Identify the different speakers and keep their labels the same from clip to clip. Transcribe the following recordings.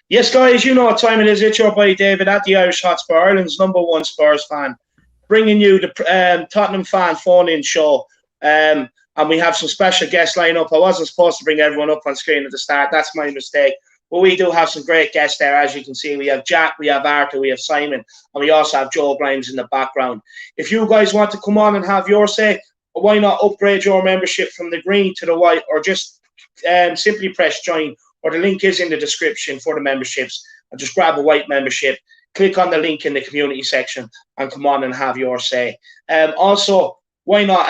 Speaker 1: Yes, guys, you know what time it is. It's your boy David at the Irish Hotspur, Ireland's #1 Spurs fan, bringing you the Tottenham fan phone-in show. And we have some special guests lined up. I wasn't supposed to bring everyone up on screen at the start. That's my mistake. But we do have some great guests there, as you can see. We have Jack, we have Arthur, we have Simon, and we also have Joe Grimes in the background. If you guys want to come on and have your say, why not upgrade your membership from the green to the white, or just simply press join, or the link is in the description for the memberships, and just grab a white membership, click on the link in the community section, and come on and have your say. Also, why not,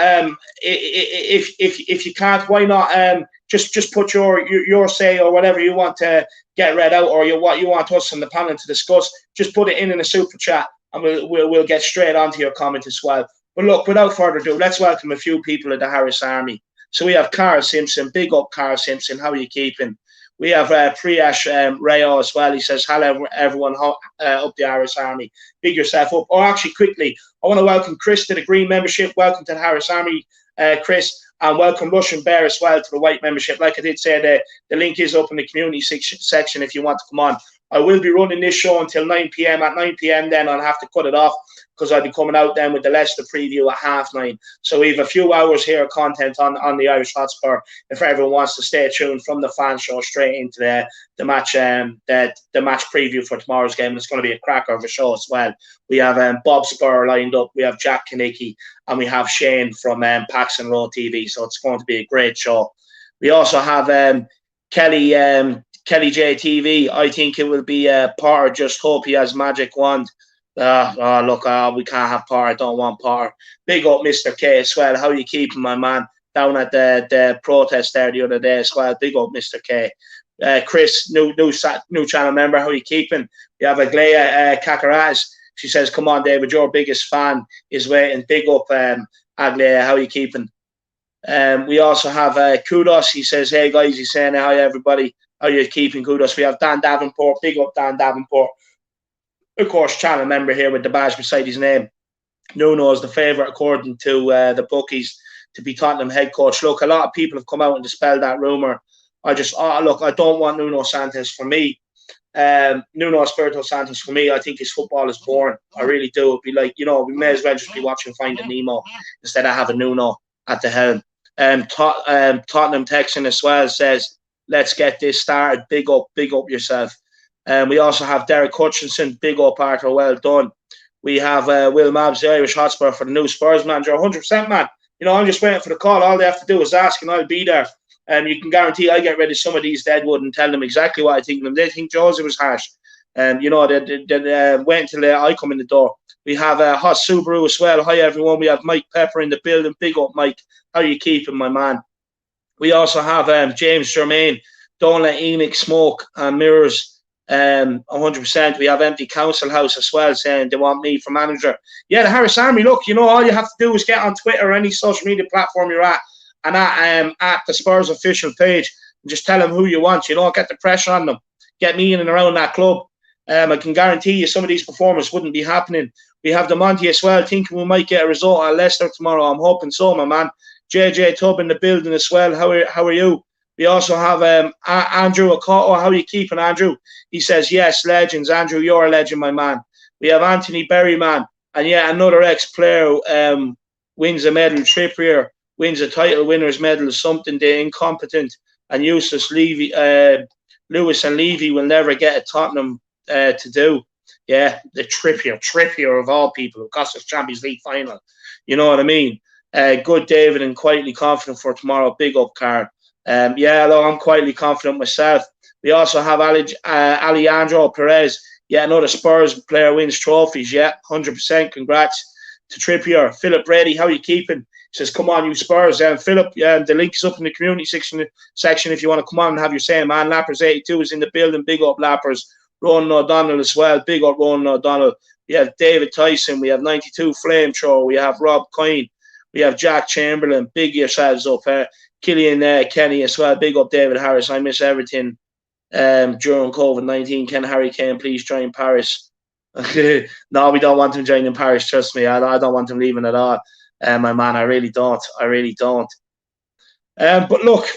Speaker 1: if you can't, why not just put your say, or whatever you want to get read out, or what you want us on the panel to discuss, just put it in a super chat, and we'll get straight onto your comment as well. But look, without further ado, let's welcome a few people of the Harris Army. So we have Carl Simpson. Big up, Carl Simpson. How are you keeping? We have Priyash Rayo as well. He says, hello, everyone, up the Harris Army. Big yourself up. Or actually, quickly, I want to welcome Chris to the green membership. Welcome to the Harris Army, Chris. And welcome Russian Bear as well to the white membership. Like I did say, the link is up in the community section if you want to come on. I will be running this show until 9 p.m. At 9 p.m. then I'll have to cut it off, because I'll be coming out then with the Leicester preview at 9:30. So we have a few hours here of content on the Irish Hotspur if everyone wants to stay tuned from the fan show straight into the match the match preview for tomorrow's game. It's going to be a cracker of a show as well. We have Bob Spur lined up, we have Jack Kanicki, and we have Shane from Paxton Road TV. So it's going to be a great show. We also have Kelly JTV. I think it will be Potter. Just hope he has magic wand. We can't have Potter. I don't want Potter. Big up, Mr. K as well. How you keeping, my man? Down at the protest there the other day as well. Big up, Mr. K. Chris, new channel member. How you keeping? We have Aglaya Kakaraz. She says, "Come on, David. Your biggest fan is waiting." Big up, Aglaya. How you keeping? We also have Kudos. He says, "Hey guys," he's saying, "Hi everybody. How you keeping, Kudos?" We have Dan Davenport. Big up, Dan Davenport. Of course, channel member here with the badge beside his name. Nuno is the favourite, according to the bookies, to be Tottenham head coach. Look, a lot of people have come out and dispelled that rumour. I don't want Nuno Santos for me. Nuno Espirito Santos for me. I think his football is boring. I really do. It'd be like, we may as well just be watching Finding Nemo instead of having Nuno at the helm. Tottenham Texan as well says, "Let's get this started." Big up yourself. We also have Derek Hutchinson. Big up, Arthur. Well done. We have Will Mabs, the Irish Hotspur, for the new Spurs manager. 100%, man. I'm just waiting for the call. All they have to do is ask, and I'll be there. You can guarantee I get rid of some of these deadwood and tell them exactly what I think of them. They think Jose was harsh. They wait until I come in the door. We have Hot Subaru as well. Hi, everyone. We have Mike Pepper in the building. Big up, Mike. How are you keeping, my man? We also have James Germain. Don't let Enoch smoke and mirrors. 100%. We have Empty Council House as well, saying they want me for manager. Yeah, the Harris Army. Look, all you have to do is get on Twitter or any social media platform you're at, and at the Spurs official page, and just tell them who you want. Get the pressure on them. Get me in and around that club. I can guarantee you some of these performances wouldn't be happening. We have the Monty as well, thinking we might get a result at Leicester tomorrow. I'm hoping so, my man. JJ Tubb in the building as well. How are you? We also have Andrew Akoto. How are you keeping, Andrew? He says, yes, legends. Andrew, you're a legend, my man. We have Anthony Berryman. And yeah, another ex-player wins a medal. Trippier wins a title winner's medal. Something the incompetent and useless Lewis and Levy will never get at Tottenham to do. Yeah, the Trippier of all people who cost us Champions League final. You know what I mean? Good David and quietly confident for tomorrow. Big up, Carl. I'm quietly confident myself. We also have Alejandro Perez. Yeah, another Spurs player wins trophies. Yeah, 100%. Congrats to Trippier. Philip Brady, how are you keeping? He says, come on, you Spurs. Philip, the link is up in the community section if you want to come on and have your say, man. Lappers82 is in the building. Big up, Lappers. Ronan O'Donnell as well. Big up, Ronan O'Donnell. We have David Tyson. We have 92 Flamethrower. We have Rob Coyne. We have Jack Chamberlain. Big yourselves up. Killian Kenny as well. Big up, David Harris. I miss everything during COVID-19. Can Harry Kane please join Paris? No, we don't want him joining Paris. Trust me. I don't want him leaving at all. My man, I really don't. But look,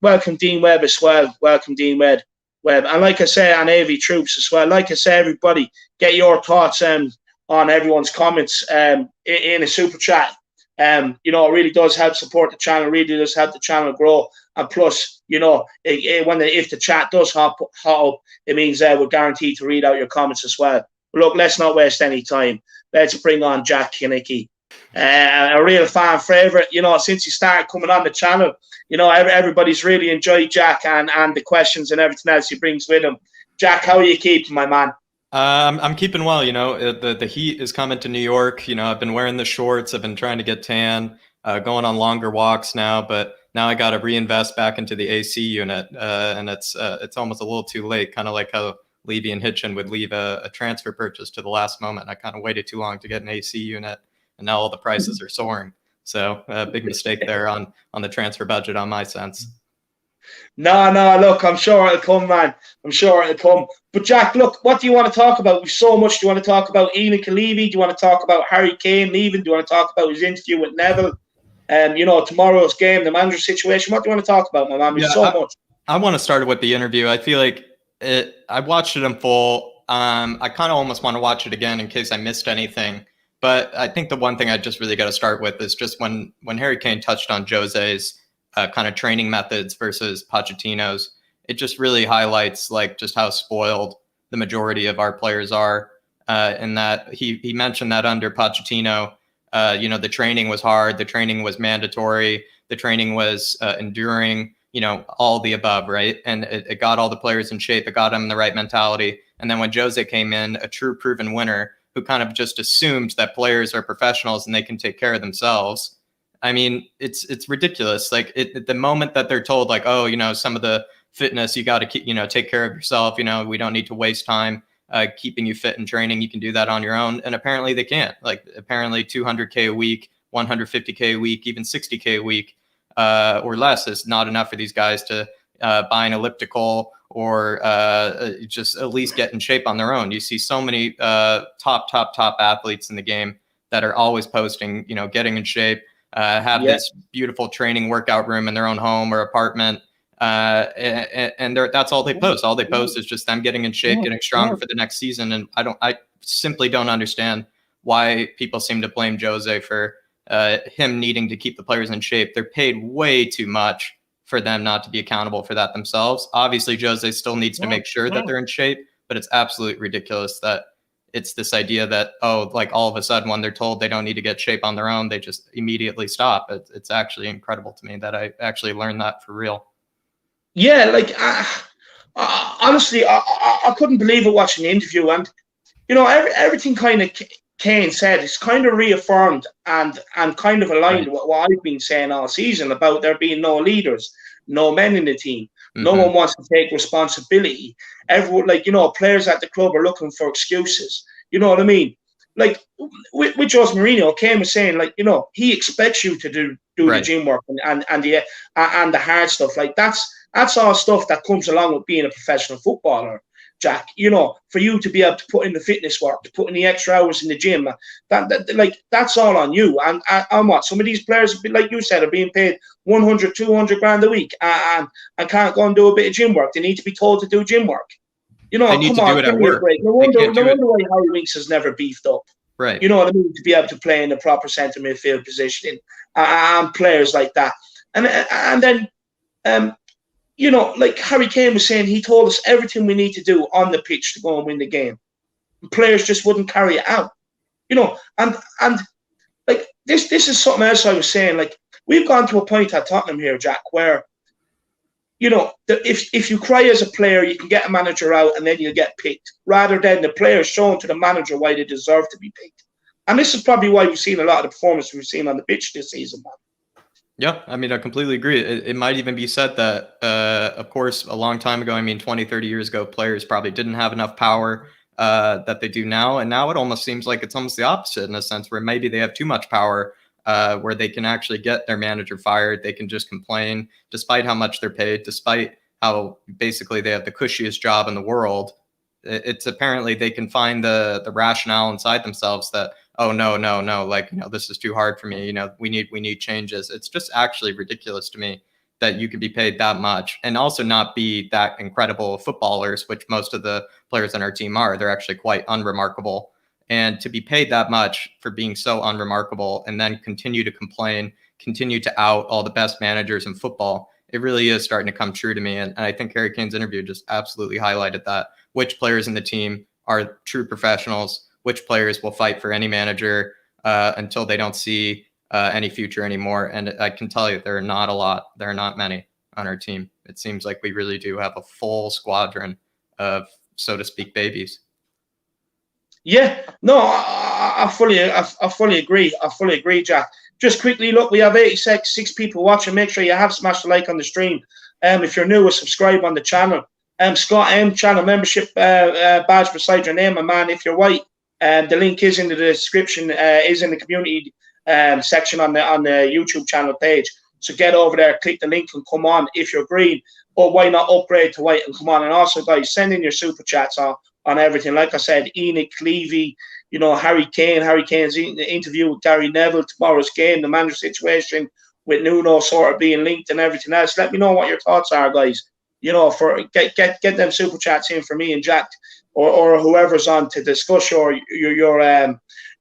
Speaker 1: welcome Dean Webb as well. Welcome Dean Webb. Web. And like I say, on AV Troops as well. Like I say, everybody, get your thoughts on everyone's comments in a super chat. It really does help support the channel, really does help the channel grow. And plus, if the chat does hop up, it means we're guaranteed to read out your comments as well. But look, let's not waste any time. Let's bring on Jack Kinnicky, a real fan favorite. Since he started coming on the channel, everybody's really enjoyed Jack and the questions and everything else he brings with him. Jack, how are you keeping, my man?
Speaker 2: I'm keeping well. The heat is coming to New York. I've been wearing the shorts. I've been trying to get tan, going on longer walks now. But now I got to reinvest back into the AC unit, and it's almost a little too late. Kind of like how Levy and Hitchin would leave a transfer purchase to the last moment. I kind of waited too long to get an AC unit, and now all the prices are soaring. So big mistake there on the transfer budget on my sense.
Speaker 1: No, look, I'm sure it'll come, man. I'm sure it'll come. But Jack, look, what do you want to talk about? We've so much. Do you want to talk about Ian Levy? Do you want to talk about Harry Kane leaving? Do you want to talk about his interview with Neville? Tomorrow's game, the manager situation. What do you want to talk about, my man? There's so much.
Speaker 2: I want to start with the interview. I feel like I watched it in full. I kind of almost want to watch it again in case I missed anything. But I think the one thing I just really got to start with is just when Harry Kane touched on Jose's kind of training methods versus Pochettino's, it just really highlights like just how spoiled the majority of our players are. In that he mentioned that under Pochettino, the training was hard, the training was mandatory, the training was enduring, all the above, right? And it got all the players in shape, it got them in the right mentality. And then when Jose came in, a true proven winner who kind of just assumed that players are professionals and they can take care of themselves. I mean, it's ridiculous. Like the moment that they're told, like, oh, some of the fitness you got to keep, take care of yourself. We don't need to waste time keeping you fit and training. You can do that on your own. And apparently they can't. Like apparently 200K a week, 150K a week, even 60K a week or less is not enough for these guys to buy an elliptical or just at least get in shape on their own. You see so many top athletes in the game that are always posting, getting in shape. Have this beautiful training workout room in their own home or apartment. And that's all they post. All they post is just them getting in shape, getting stronger for the next season. And I simply don't understand why people seem to blame Jose for him needing to keep the players in shape. They're paid way too much for them not to be accountable for that themselves. Obviously, Jose still needs to make sure that they're in shape, but it's absolutely ridiculous that it's this idea that, like all of a sudden when they're told they don't need to get shape on their own, they just immediately stop. It's actually incredible to me that I actually learned that for real.
Speaker 1: Yeah, like honestly, I couldn't believe it watching the interview, and everything kind of Kane said is kind of reaffirmed and kind of aligned with what I've been saying all season about there being no leaders, no men in the team. Mm-hmm. No one wants to take responsibility. Everyone, players at the club are looking for excuses. You know what I mean? Like with Jose Mourinho, Kane was saying, he expects you to do the gym work and the hard stuff. Like that's all stuff that comes along with being a professional footballer, Jack. For you to be able to put in the fitness work, to put in the extra hours in the gym, that's all on you. And what some of these players, like you said, are being paid 100, 200 grand a week and can't go and do a bit of gym work. They need to be told to do gym work.
Speaker 2: They need to do it at work.
Speaker 1: No wonder why Harry Winks has never beefed up.
Speaker 2: Right.
Speaker 1: You know what I mean? To be able to play in the proper centre midfield position and players like that. And then, like Harry Kane was saying, he told us everything we need to do on the pitch to go and win the game. Players just wouldn't carry it out. And like this is something else I was saying. Like we've gone to a point at Tottenham here, Jack, where if you cry as a player, you can get a manager out and then you'll get picked, rather than the players showing to the manager why they deserve to be picked. And this is probably why we've seen a lot of the performance we've seen on the pitch this season, man.
Speaker 2: Yeah, I mean, I completely agree. It might even be said that, of course, a long time ago, 20, 30 years ago, players probably didn't have enough power that they do now. And now it almost seems like it's almost the opposite in a sense where maybe they have too much power where they can actually get their manager fired. They can just complain despite how much they're paid, despite how basically they have the cushiest job in the world. It's apparently they can find the rationale inside themselves that, oh, no, this is too hard for me. We need changes. It's just actually ridiculous to me that you could be paid that much and also not be that incredible footballers, which most of the players on our team are. They're actually quite unremarkable. And to be paid that much for being so unremarkable and then continue to complain, continue to out all the best managers in football, it really is starting to come true to me. And I think Harry Kane's interview just absolutely highlighted that. Which players in the team are true professionals, which players will fight for any manager until they don't see any future anymore. And I can tell you, there are not a lot. There are not many on our team. It seems like we really do have a full squadron of, so to speak, babies.
Speaker 1: Yeah, no, I fully agree. I fully agree, Jack. Just quickly, look, we have 86 people watching. Make sure you have smashed the like on the stream. If you're new, subscribe on the channel. Scott M channel membership badge beside your name, my man. If you're white, the link is in the description. Is in the community section on the YouTube channel page. So get over there, click the link, and come on. If you're green, or why not upgrade to white and come on? And also, guys, send in your super chats on everything. Like I said, Enoch, Levy, Harry Kane, Harry Kane's interview with Gary Neville, tomorrow's game, the manager situation with Nuno sort of being linked and everything else. Let me know what your thoughts are, guys. For get them super chats in for me and Jack or whoever's on to discuss your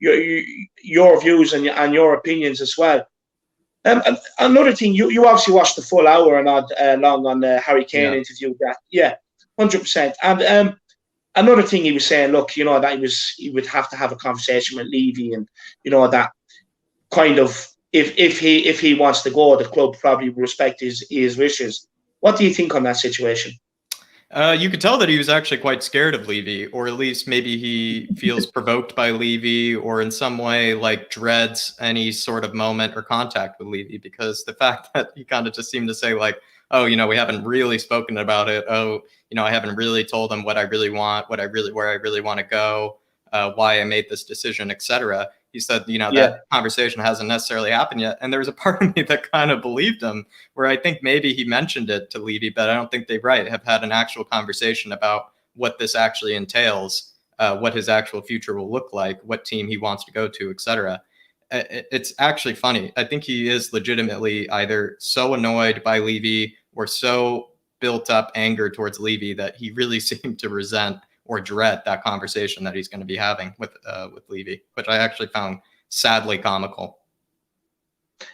Speaker 1: views and your opinions as well. Another thing, you obviously watched the full hour and odd long on the Harry Kane interview. That 100%. And another thing he was saying, look, that he would have to have a conversation with Levy, and that kind of if he wants to go, the club probably respect his wishes. What do you think on that situation?
Speaker 2: You could tell that he was actually quite scared of Levy, or at least maybe he feels provoked by Levy, or in some way like dreads any sort of moment or contact with Levy, because the fact that he kind of just seemed to say like, oh, we haven't really spoken about it. Oh, I haven't really told him what I really want, where I really want to go, why I made this decision, etc. He said, that conversation hasn't necessarily happened yet. And there was a part of me that kind of believed him, where I think maybe he mentioned it to Levy, but I don't think they have had an actual conversation about what this actually entails, what his actual future will look like, what team he wants to go to, etc. It's actually funny. I think he is legitimately either so annoyed by Levy or so built up anger towards Levy that he really seemed to resent or dread that conversation that he's going to be having with Levy, which I actually found sadly comical.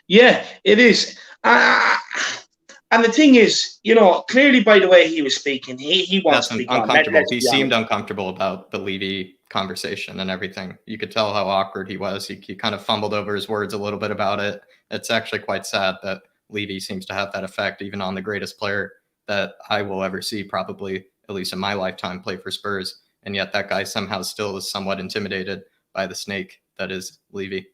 Speaker 1: Yeah, it is. And the thing is, clearly by the way he was speaking, he wants to be
Speaker 2: uncomfortable. He seemed uncomfortable about the Levy conversation and everything. You could tell how awkward he was. He kind of fumbled over his words a little bit about it. It's actually quite sad that Levy seems to have that effect even on the greatest player that I will ever see, probably, at least in my lifetime, play for Spurs. And yet that guy somehow still is somewhat intimidated by the snake that is Levy.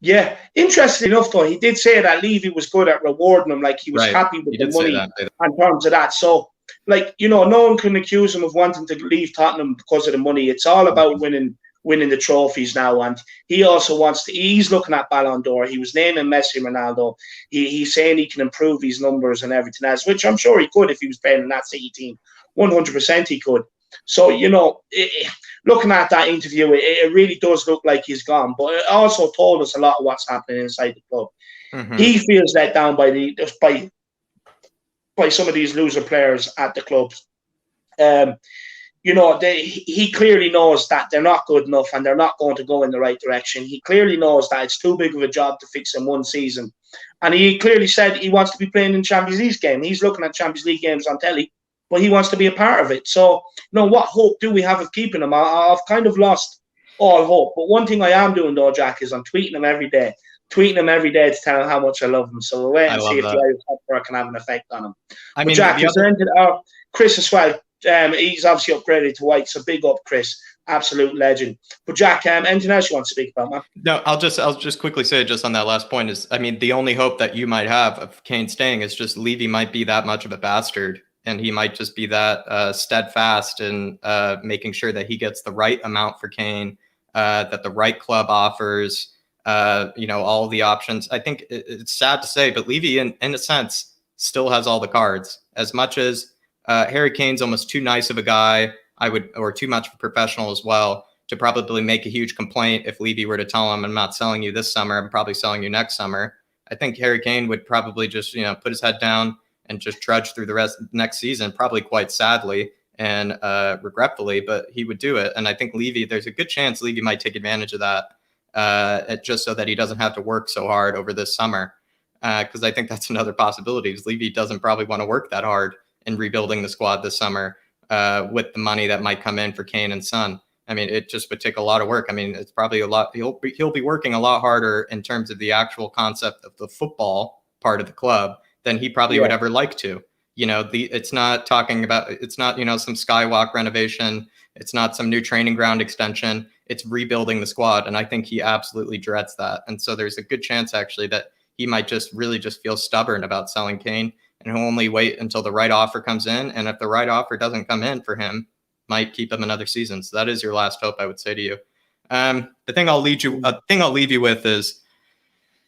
Speaker 2: Yeah.
Speaker 1: Interesting enough, though, he did say that Levy was good at rewarding him. Like, he was happy with the money in terms of that. So, like, no one can accuse him of wanting to leave Tottenham because of the money. It's all about winning the trophies now. And he also wants to, he's looking at Ballon d'Or. He was naming Messi, Ronaldo. He's saying he can improve his numbers and everything else, which I'm sure he could if he was playing in that City team. 100% he could. So, looking at that interview, it really does look like he's gone. But it also told us a lot of what's happening inside the club. Mm-hmm. He feels let down by some of these loser players at the club. He clearly knows that they're not good enough and they're not going to go in the right direction. He clearly knows that it's too big of a job to fix in one season. And he clearly said he wants to be playing in Champions League game. He's looking at Champions League games on telly, but he wants to be a part of it. So, what hope do we have of keeping him? I've kind of lost all hope. But one thing I am doing, though, Jack, is I'm tweeting him every day. To tell him how much I love him. So we'll wait and see if the Irish Hotspur can have an effect on him. But Jack, is there anything, Chris as well, he's obviously upgraded to white, so big up, Chris. Absolute legend. But Jack, anything else you want to speak about, man?
Speaker 2: No, I'll just quickly say just on that last point is, the only hope that you might have of Kane staying is just Levy might be that much of a bastard, and he might just be that steadfast in making sure that he gets the right amount for Kane, that the right club offers, all the options. I think it's sad to say, but Levy, in a sense, still has all the cards. As much as Harry Kane's almost too nice of a guy, or too much of a professional as well, to probably make a huge complaint if Levy were to tell him, I'm not selling you this summer, I'm probably selling you next summer. I think Harry Kane would probably just, put his head down and just trudge through the rest of the next season, probably quite sadly and regretfully, but he would do it. And I think Levy, there's a good chance Levy might take advantage of that just so that he doesn't have to work so hard over this summer. Because I think that's another possibility. Levy doesn't probably want to work that hard in rebuilding the squad this summer with the money that might come in for Kane and Son. I mean, it just would take a lot of work. I mean, it's probably a lot. He'll be working a lot harder in terms of the actual concept of the football part of the club than he probably would ever like to. It's not talking about, it's not, some skywalk renovation. It's not some new training ground extension. It's rebuilding the squad. And I think he absolutely dreads that. And so there's a good chance actually that he might just really just feel stubborn about selling Kane, and he'll only wait until the right offer comes in. And if the right offer doesn't come in for him, might keep him another season. So that is your last hope, I would say to you. The thing I'll leave you with is,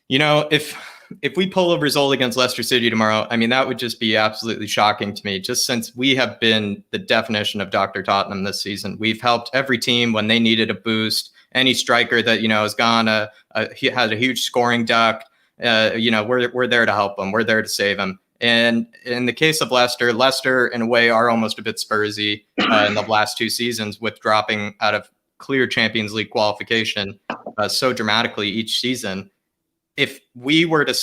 Speaker 2: if we pull a result against Leicester City tomorrow, I mean, that would just be absolutely shocking to me, just since we have been the definition of Dr. Tottenham this season. We've helped every team when they needed a boost. Any striker that, has gone, he has a huge scoring duck. We're there to help them. We're there to save them. And in the case of Leicester in a way are almost a bit Spursy in the last two seasons, with dropping out of clear Champions League qualification so dramatically each season. If we were to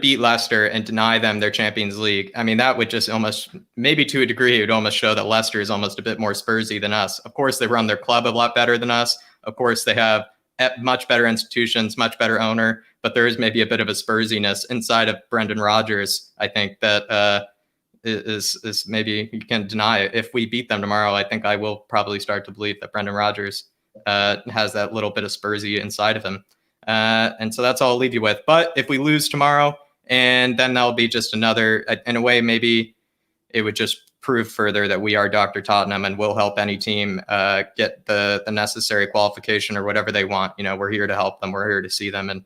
Speaker 2: beat Leicester and deny them their Champions League, I mean, that would just almost, maybe to a degree, it would almost show that Leicester is almost a bit more Spursy than us. Of course, they run their club a lot better than us. Of course, they have much better institutions, much better owner, but there is maybe a bit of a Spursiness inside of Brendan Rodgers. I think that is maybe you can deny it. If we beat them tomorrow, I think I will probably start to believe that Brendan Rodgers has that little bit of Spursy inside of him. And so that's all I'll leave you with. But if we lose tomorrow, and then that'll be just another, in a way, maybe it would just prove further that we are Dr. Tottenham and will help any team get the necessary qualification or whatever they want. We're here to help them. We're here to see them, and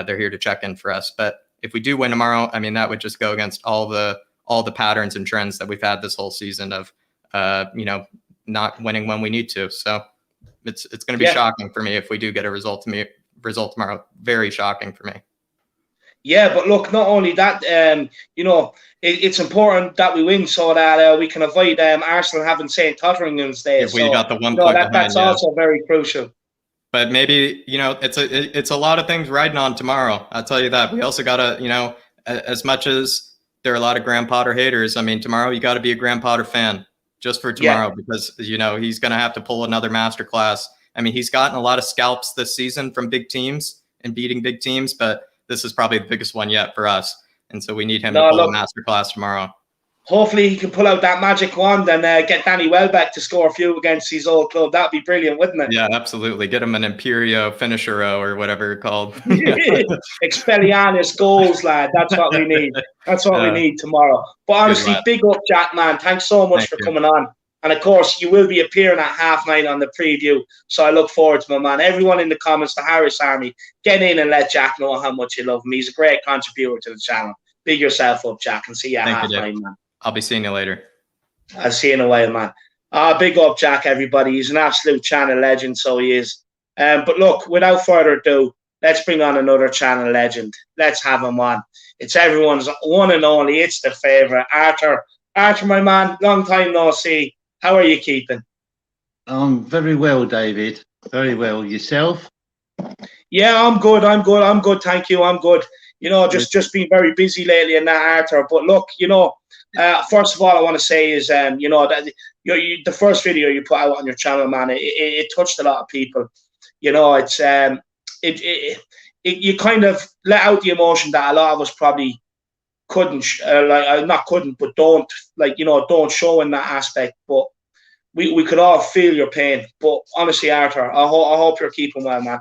Speaker 2: they're here to check in for us. But if we do win tomorrow, I mean, that would just go against all the patterns and trends that we've had this whole season of, not winning when we need to. So it's going to be shocking for me if we do get a result tomorrow. Very shocking for me.
Speaker 1: Yeah, but look, not only that, it's important that we win so that we can avoid Arsenal having St. Totteringham's Day.
Speaker 2: If we got the 1 point behind,
Speaker 1: that's also very crucial.
Speaker 2: But maybe, it's a lot of things riding on tomorrow. I'll tell you that. We also got to, as much as there are a lot of Graham Potter haters, I mean, tomorrow you got to be a Graham Potter fan just for tomorrow because, he's going to have to pull another masterclass. I mean, he's gotten a lot of scalps this season from big teams and beating big teams, but this is probably the biggest one yet for us. And so we need him to pull a masterclass tomorrow.
Speaker 1: Hopefully he can pull out that magic wand and get Danny Welbeck to score a few against his old club. That'd be brilliant, wouldn't it?
Speaker 2: Yeah, absolutely. Get him an Imperio finisher or whatever it's called.
Speaker 1: Expelliarmus goals, lad. That's what we need. That's what we need tomorrow. But honestly, big up, Jack, man. Thanks so much for coming on. And of course, you will be appearing at 9:30 on the preview. So I look forward to my man. Everyone in the comments, the Harris Army, get in and let Jack know how much you love him. He's a great contributor to the channel. Big yourself up, Jack, and see you at 9:30, man.
Speaker 2: I'll be seeing you later.
Speaker 1: I'll see you in a while, man. Big up, Jack, everybody. He's an absolute channel legend, so he is. But look, without further ado, let's bring on another channel legend. Let's have him on. It's everyone's one and only. It's the favourite, Arthur. Arthur, my man, long time no see. How are you keeping?
Speaker 3: Very well, David. Very well. Yourself?
Speaker 1: Yeah, I'm good. Thank you. I'm good. Just been very busy lately in that, Arthur. But look, first of all, I want to say is, that the first video you put out on your channel, man, it touched a lot of people. It's you kind of let out the emotion that a lot of us probably couldn't, but don't show in that aspect. But we could all feel your pain. But honestly, Arthur, I hope you're keeping well, man.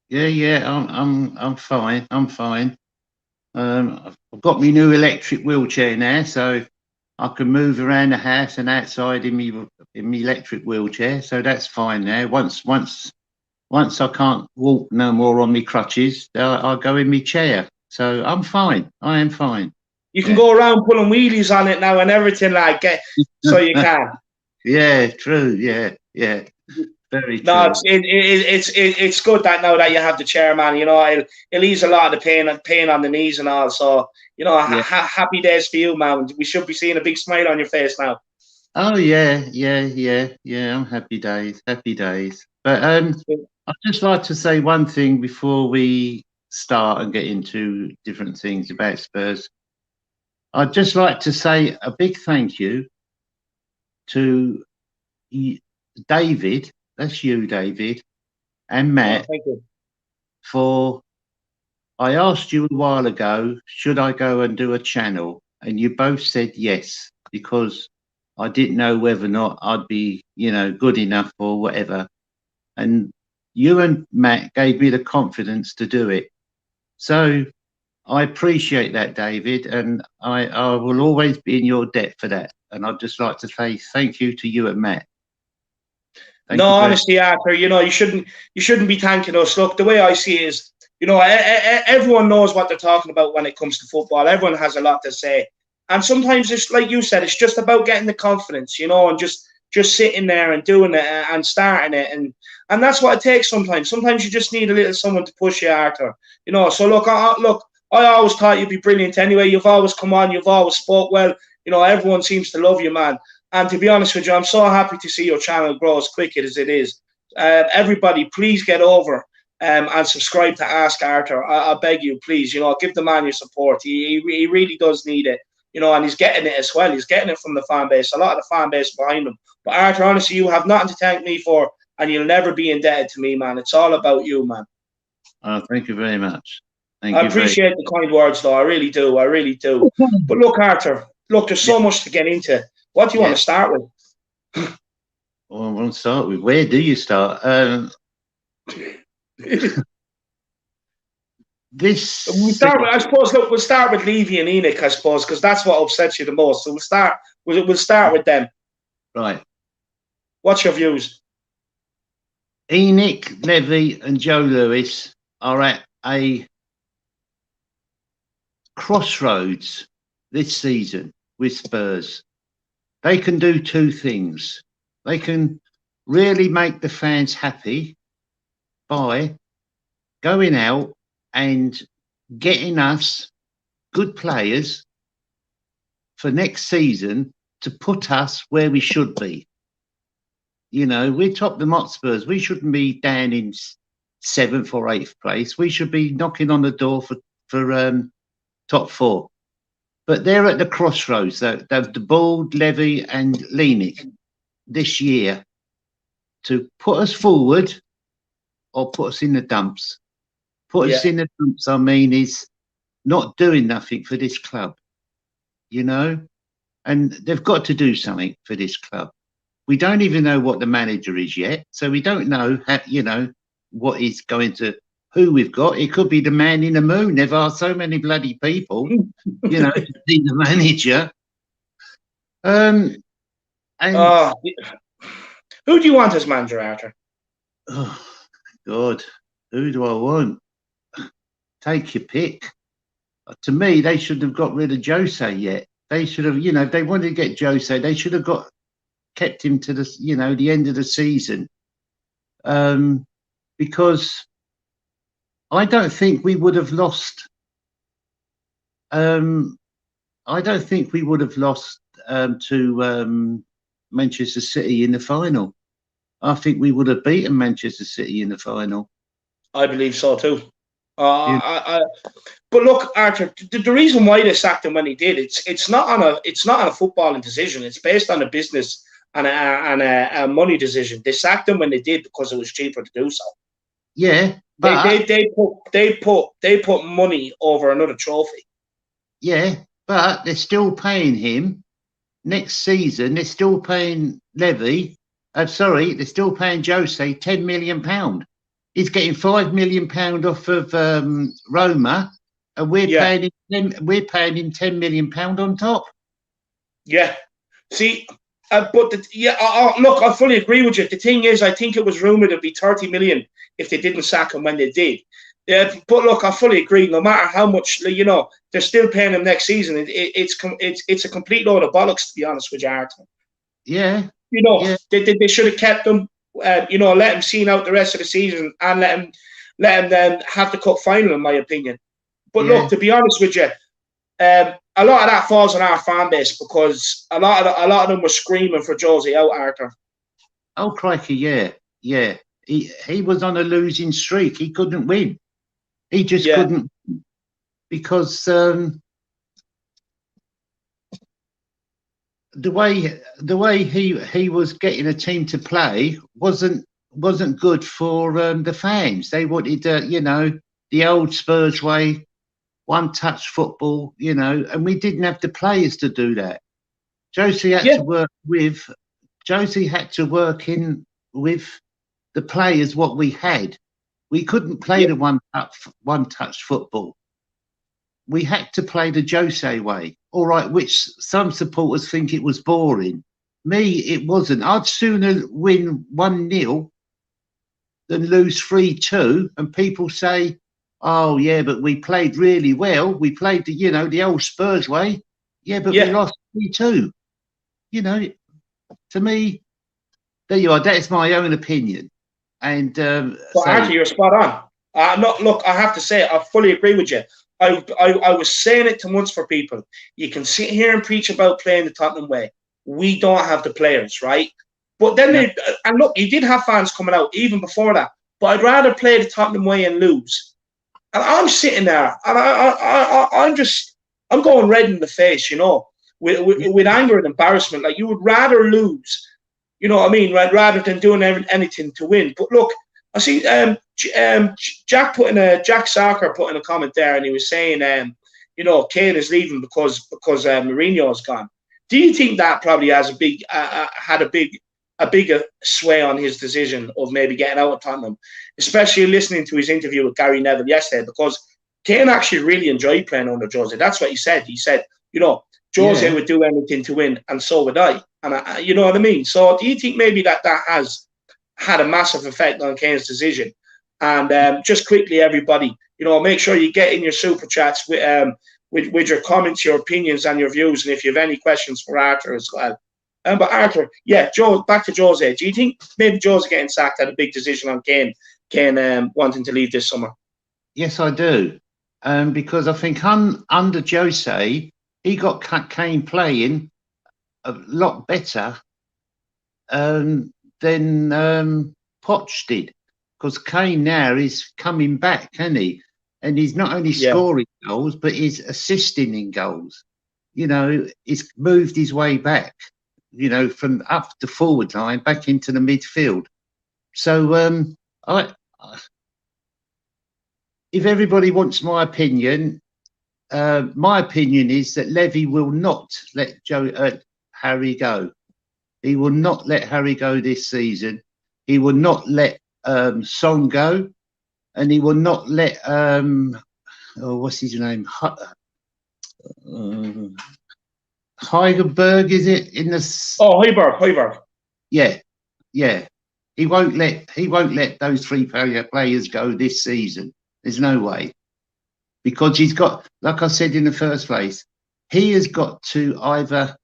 Speaker 3: Yeah, I'm fine. I'm fine. I've got my new electric wheelchair now, so I can move around the house and outside in my electric wheelchair. So that's fine now. Once I can't walk no more on my crutches, I'll go in my chair. So I'm fine. I am fine.
Speaker 1: You can go around pulling wheelies on it now and everything so you can.
Speaker 3: Yeah, true. Yeah. Very
Speaker 1: No,
Speaker 3: true.
Speaker 1: it's good that now that you have the chairman, you know, it'll ease a lot of the pain on the knees and all. So, you know,
Speaker 3: Yeah.
Speaker 1: happy days for you, man. We should be seeing a big smile on your face now.
Speaker 3: Oh yeah, yeah. I'm happy days, happy days. But I'd just like to say one thing before we start and get into different things about Spurs. I'd just like to say a big thank you to David. That's you, David, and
Speaker 1: Oh,
Speaker 3: Matt.
Speaker 1: thank you.
Speaker 3: For I asked you a while ago, should I go and do a channel, and you both said yes because I didn't know whether or not I'd be, good enough or whatever. And you and Matt gave me the confidence to do it. So I appreciate that, David, and I will always be in your debt for that. And I'd just like to say thank you to you and Matt.
Speaker 1: No, honestly, Arthur, you know, you shouldn't be thanking us. Look, the way I see it is, you know, everyone knows what they're talking about when it comes to football. Everyone has a lot to say, and sometimes it's like you said, it's just about getting the confidence, you know, and just sitting there and doing it and starting it, and that's what it takes sometimes. Sometimes you just need a little someone to push you, Arthur. You know, so look, I always thought you'd be brilliant anyway. You've always come on, you've always spoke well. You know, everyone seems to love you, man. And to be honest with you, I'm so happy to see your channel grow as quick as it is. Everybody, please get over and subscribe to Ask Arthur. I beg you, please. You know, give the man your support. He really does need it. You know, and he's getting it as well. He's getting it from the fan base. A lot of the fan base behind him. But Arthur, honestly, you have nothing to thank me for, and you'll never be indebted to me, man. It's all about you, man.
Speaker 3: Thank you very much.
Speaker 1: I appreciate the kind words, though. I really do. I really do. But look, Arthur, look, there's so much to get into. What do you want to start with?
Speaker 3: Well, I want to start with, where do you start? This
Speaker 1: we'll start with, I suppose. Look, we'll start with Levy and Enoch, I suppose, because that's what upsets you the most. So we'll start with them.
Speaker 3: Right.
Speaker 1: What's your views?
Speaker 3: Enoch, Levy, and Joe Lewis are at a crossroads this season with Spurs. They can do two things. They can really make the fans happy by going out and getting us good players for next season to put us where we should be. You know, we're Tottenham Hotspurs. We shouldn't be down in 7th or 8th place. We should be knocking on the door for top 4. But they're at the crossroads. They've the Bald, Levy, and Lenik this year to put us forward or put us in the dumps. Put us in the dumps, I mean, is not doing nothing for this club, you know? And they've got to do something for this club. We don't even know what the manager is yet, so we don't know, what he's going to, who we've got. It could be the man in the moon. There are so many bloody people, to be the manager. And
Speaker 1: who do you want as manager, Arthur?
Speaker 3: Oh, God, who do I want? Take your pick. To me, they shouldn't have got rid of Jose yet. They should have, if they wanted to get Jose, they should have kept him to the, the end of the season. Because I don't think we would have lost. I don't think we would have lost to Manchester City in the final. I think we would have beaten Manchester City in the final.
Speaker 1: I believe so too. But look, Arthur, the reason why they sacked him when he did, it's not on a footballing decision. It's based on a business and a money decision. They sacked him when they did because it was cheaper to do so.
Speaker 3: Yeah, but
Speaker 1: they put money over another trophy.
Speaker 3: Yeah, but they're still paying him next season. They're still paying Levy. They're still paying Jose £10 million. He's getting £5 million off of Roma, and we're paying him £10 million on top.
Speaker 1: Yeah. See, but look, I fully agree with you. The thing is, I think it was rumored it'd be 30 million if they didn't sack him when they did. Yeah, but look, I fully agree. No matter how much, they're still paying him next season. It's a complete load of bollocks, to be honest with you, Arthur.
Speaker 3: Yeah.
Speaker 1: They should have kept him. let him see out the rest of the season and let him then have the cup final, in my opinion. But
Speaker 3: Yeah.
Speaker 1: look, to be honest with you, a lot of that falls on our fan base because a lot of them were screaming for Josie out, Arthur.
Speaker 3: Oh crikey, yeah. He was on a losing streak. He couldn't win. He just couldn't, because the way he was getting a team to play wasn't good for the fans. They wanted the old Spurs way, one touch football, and we didn't have the players to do that. Josie had to work in with the players what we had. We couldn't play the one touch football. We had to play the Jose way, all right, which some supporters think it was boring. Me, it wasn't. I'd sooner win 1-0 than lose 3-2, and people say, "Oh yeah, but we played really well. We played the old Spurs way." Yeah, but we lost 3-2. To me, there you are. That's my own opinion. And
Speaker 1: Archie, you're spot on. Look, I have to say, I fully agree with you. I was saying it to months for people. You can sit here and preach about playing the Tottenham way. We don't have the players, right? But then, and look, you did have fans coming out even before that. But I'd rather play the Tottenham way and lose. And I'm sitting there, and I'm going red in the face, with anger and embarrassment. Like, you would rather lose, you know what I mean, rather than doing anything to win. But look, I see Jack Sarker put in a comment there, and he was saying, Kane is leaving because Mourinho's gone. Do you think that probably has a bigger sway on his decision of maybe getting out of Tottenham, especially listening to his interview with Gary Neville yesterday? Because Kane actually really enjoyed playing under Jose. That's what he said. He said, Jose would do anything to win, and so would I. And you know what I mean? So do you think maybe that has had a massive effect on Kane's decision? And just quickly, everybody, make sure you get in your super chats with your comments, your opinions, and your views, and if you have any questions for Arthur as well. But Arthur, back to Jose. Do you think maybe Jose getting sacked had a big decision on Kane wanting to leave this summer?
Speaker 3: Yes, I do, because I think under Jose, he got Kane playing a lot better than Poch did, because Kane now is coming back, isn't he? And he's not only scoring goals, but he's assisting in goals. He's moved his way back, from up the forward line back into the midfield. So if everybody wants my opinion is that Levy will not let Harry go. He will not let Harry go this season. He will not let Son go, and he will not let what's his name? Heidelberg, is it in the?
Speaker 1: Oh, Højbjerg.
Speaker 3: Yeah. He won't let those three players go this season. There's no way, because he's got, like I said in the first place, he has got to either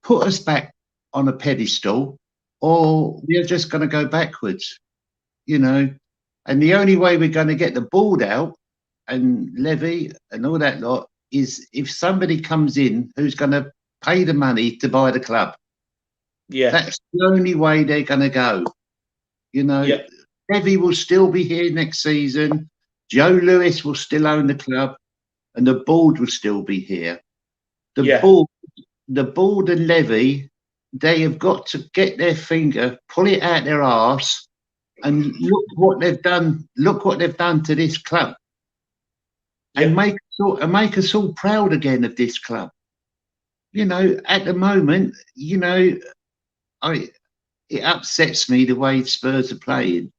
Speaker 3: put us back on a pedestal, or we're just going to go backwards, And the only way we're going to get the board out and Levy and all that lot is if somebody comes in who's going to pay the money to buy the club.
Speaker 1: Yeah,
Speaker 3: that's the only way they're going to go. Levy will still be here next season. Joe Lewis will still own the club, and the board will still be here. The board and Levy, they have got to get their finger, pull it out their arse, and look what they've done. Look what they've done to this club, and make us all proud again of this club. At the moment, it upsets me the way Spurs are playing.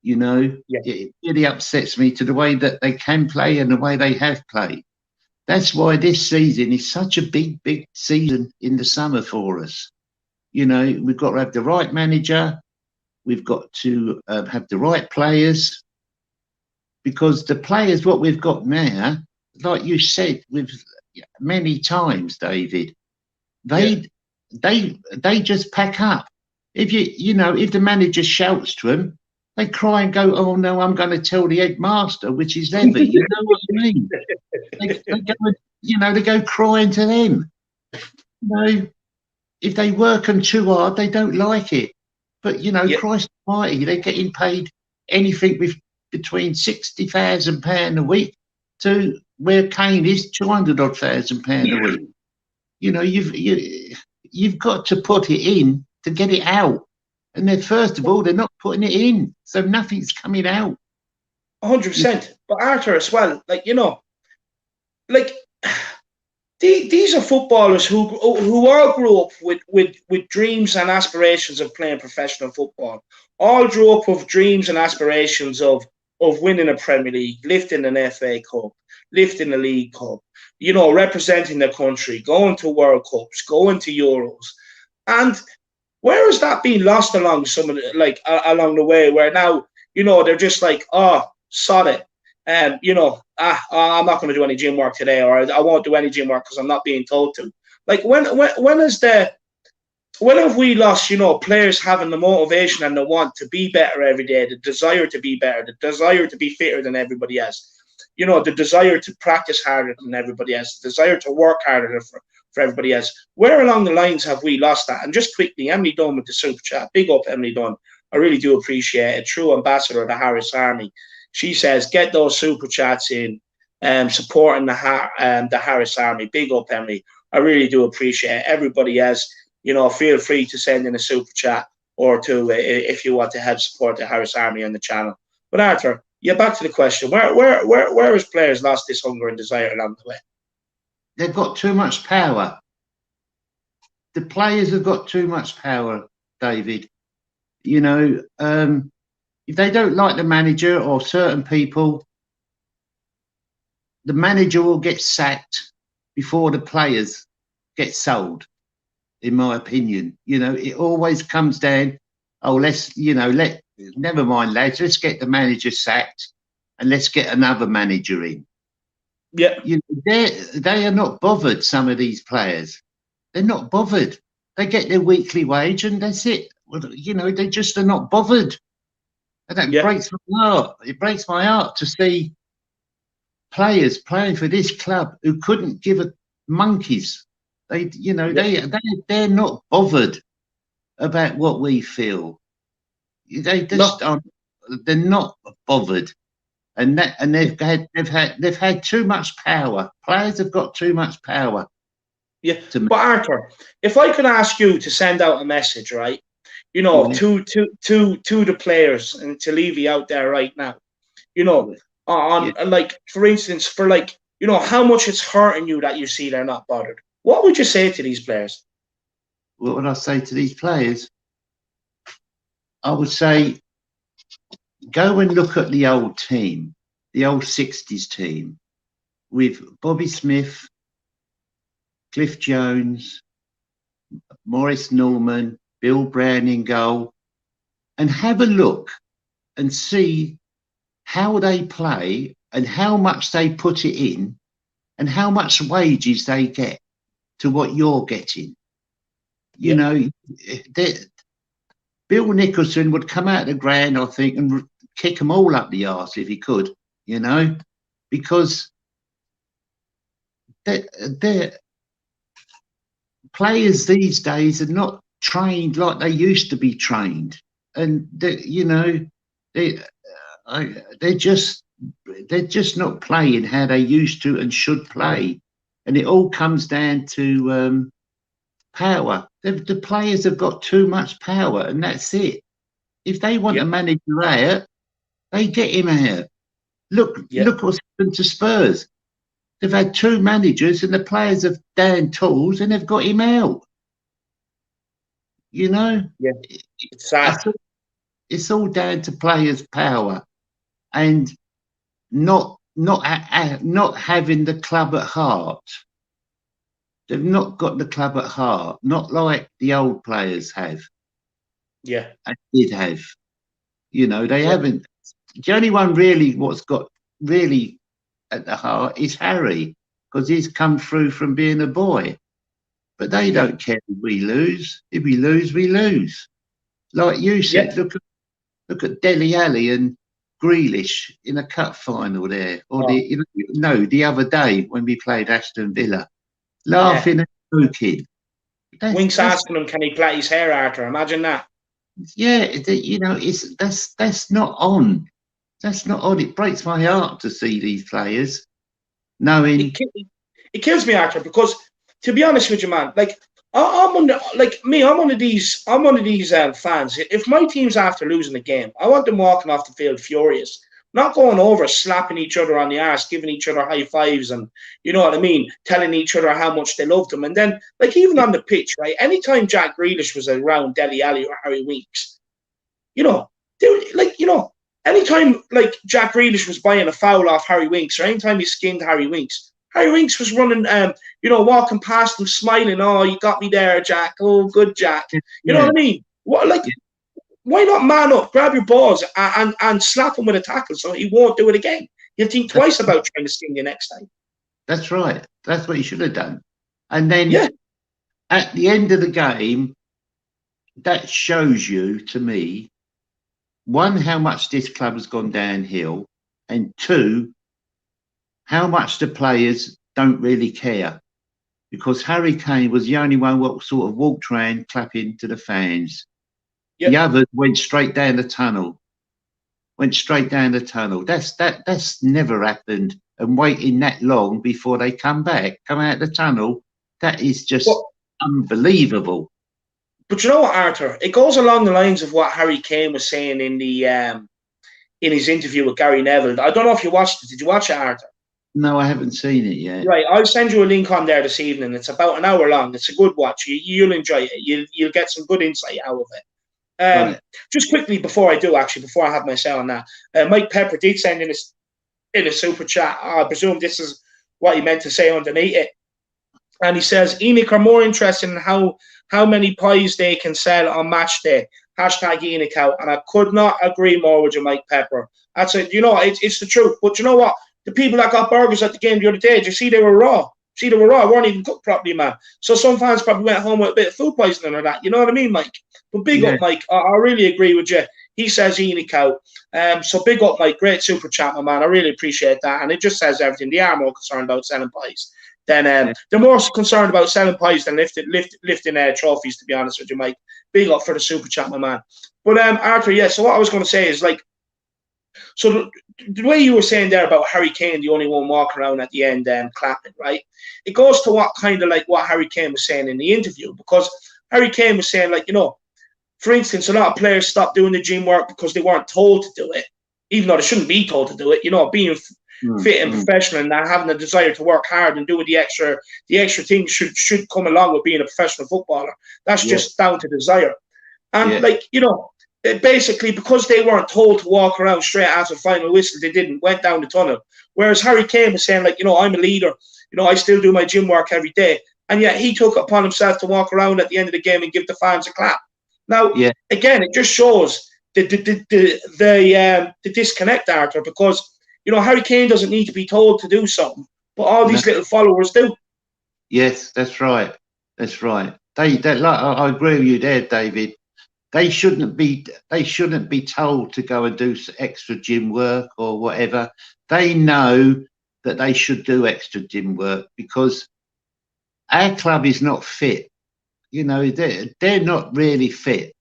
Speaker 3: It really upsets me to the way that they can play and the way they have played. That's why this season is such a big season in the summer for us. We've got to have the right manager. We've got to have the right players, because the players what we've got now, like you said, with many times, David, they just pack up. If if the manager shouts to them, they cry and go, "Oh no, I'm going to tell the headmaster," which is Levy. You know what I mean? They go, they go crying to them. If they work them too hard, they don't like it. But Christ Almighty, they're getting paid anything between £60,000 a week to where Kane is £200,000 a week. You've got to put it in to get it out. And then first of all, they're not putting it in, so nothing's coming out.
Speaker 1: 100%. But Arthur as well, these are footballers who all grew up with dreams and aspirations of playing professional football. All grew up with dreams and aspirations of winning a Premier League, lifting an FA Cup, lifting a League Cup, representing the country, going to World Cups, going to Euros. And where has that been lost along along the way, where now, they're just like, oh, sod it. I'm not going to do any gym work today, or I won't do any gym work because I'm not being told to. When have we lost, players having the motivation and the want to be better every day, the desire to be better, the desire to be fitter than everybody else, the desire to practice harder than everybody else, the desire to work harder for everybody else? Where along the lines have we lost that? And just quickly, Emily Dunn with the super chat. Big up, Emily Dunn. I really do appreciate it. True ambassador of the Harris Army. She says, get those super chats in, supporting the Harris Army. Big up, Emily. I really do appreciate it. Everybody else, feel free to send in a super chat or two if you want to help support the Harris Army on the channel. But Arthur, back to the question. Where has players lost this hunger and desire along the way?
Speaker 3: They've got too much power. The players have got too much power, David. If they don't like the manager or certain people, the manager will get sacked before the players get sold, in my opinion. It always comes down, never mind, lads, let's get the manager sacked and let's get another manager in.
Speaker 1: Yeah.
Speaker 3: They are not bothered, some of these players. They're not bothered. They get their weekly wage and that's it. They just are not bothered. And that breaks my heart. It breaks my heart to see players playing for this club who couldn't give a monkeys. They're not bothered about what we feel. They just aren't. They're not bothered, and they've had too much power. Players have got too much power.
Speaker 1: Yeah, but Arthur, if I could ask you to send out a message, right? To the players and to Levy out there right now, for instance, for how much it's hurting you that you see they're not bothered. What would you say to these players?
Speaker 3: What would I say to these players? I would say, go and look at the old team, the old 60s team, with Bobby Smith, Cliff Jones, Maurice Norman, Bill Brown in goal, and have a look and see how they play and how much they put it in and how much wages they get to what you're getting. Bill Nicholson would come out of the ground, I think, and kick them all up the arse if he could, because they're players these days are not trained like they used to be trained, and they're just not playing how they used to and should play, and it all comes down to power. The players have got too much power, and that's it. If they want a manager out, they get him out. Look what's happened to Spurs. They've had two managers, and the players have down tools, and they've got him out.
Speaker 1: It's sad.
Speaker 3: It's all down to players' power and not having the club at heart. They've not got the club at heart, not like the old players have.
Speaker 1: Yeah,
Speaker 3: and did have. They haven't. The only one really what's got really at the heart is Harry, because he's come through from being a boy. But they don't care if we lose. If we lose, we lose. Like you
Speaker 1: Yeah.
Speaker 3: said, look at Dele Alli and Grealish in a cup final there, or
Speaker 1: Oh,
Speaker 3: the other day when we played Aston Villa,
Speaker 1: yeah.
Speaker 3: laughing and joking.
Speaker 1: Winks
Speaker 3: That's
Speaker 1: asking him, can he plait his hair, Arthur? Imagine that.
Speaker 3: yeah, it's that's not on. That's not on. It breaks my heart to see these players
Speaker 1: It,
Speaker 3: knowing.
Speaker 1: ki- it kills me, Arthur, because to be honest with you, man, like I'm one, like me, I'm one of these fans. If my team's after losing the game, I want them walking off the field furious, not going over, slapping each other on the arse, giving each other high fives, and you know what I mean, telling each other how much they love them. And then, like even on the pitch, right? Anytime Jack Grealish was around Dele Alli or Harry Winks, you know, they were, like anytime like Jack Grealish was buying a foul off Harry Winks, or anytime he skinned Harry Winks. Harry Winks was running, walking past him, smiling. Oh, you got me there, Jack. Oh, good, Jack. You know
Speaker 3: Yeah,
Speaker 1: what I mean? What, like,
Speaker 3: yeah,
Speaker 1: why not man up, grab your balls, and slap him with a tackle so he won't do it again? You'll think
Speaker 3: that,
Speaker 1: twice about trying to skin you next time.
Speaker 3: that's right. That's what you should have done. And then
Speaker 1: Yeah,
Speaker 3: at the end of the game, that shows you to me, one, how much this club has gone downhill, and two, how much the players don't really care. Because Harry Kane was the only one what sort of walked around clapping to the fans.
Speaker 1: yeah.
Speaker 3: The others went straight down the tunnel. Went straight down the tunnel. That's never happened. And waiting that long before they come out the tunnel, that is just
Speaker 1: But
Speaker 3: unbelievable.
Speaker 1: but you know what, Arthur? It goes along the lines of what Harry Kane was saying in his interview with Gary Neville. I don't know if you watched it. Did you watch it, Arthur?
Speaker 3: No, I haven't seen it yet.
Speaker 1: Right, I'll send you a link on there this evening. It's about an hour long. It's a good watch. You'll enjoy it. You'll get some good insight out of it.
Speaker 3: Right.
Speaker 1: Just quickly before I do, actually, before I have my say on that, Mike Pepper did send in a super chat. I presume this is what he meant to say underneath it. And he says, ENIC are more interested in how many pies they can sell on match day. Hashtag ENIC out. And I could not agree more with you, Mike Pepper. That's it. It's the truth. But you know what? The people that got burgers at the game the other day, did you see they were raw? See, they were raw. Weren't even cooked properly, man. So some fans probably went home with a bit of food poisoning or that. You know what I mean, Mike? But big
Speaker 3: Yeah.
Speaker 1: up, Mike. I really agree with you. He says ENIC out. So big up, Mike. Great super chat, my man. I really appreciate that. And it just says everything. They are more concerned about selling pies. Then
Speaker 3: Yeah.
Speaker 1: they're more concerned about selling pies than lifting trophies, to be honest with you, Mike. Big up for the super chat, my man. But Arthur, yeah, so what I was going to say is, like, so the way you were saying there about Harry Kane, the only one walking around at the end clapping, right? It goes to what Harry Kane was saying in the interview, because Harry Kane was saying, like, for instance, a lot of players stopped doing the gym work because they weren't told to do it, even though they shouldn't be told to do it. Being fit and professional and having a desire to work hard and doing the extra things should come along with being a professional footballer. That's just down to desire. And basically, because they weren't told to walk around straight after the final whistle, they didn't, went down the tunnel. Whereas Harry Kane was saying, like, I'm a leader, I still do my gym work every day. And yet he took it upon himself to walk around at the end of the game and give the fans a clap. Now, again, it just shows the disconnect, Arthur, because Harry Kane doesn't need to be told to do something, but all these little followers do.
Speaker 3: Yes, that's right. That's right. I agree with you there, David. They shouldn't be told to go and do extra gym work or whatever. They know that they should do extra gym work because our club is not fit. They're not really fit.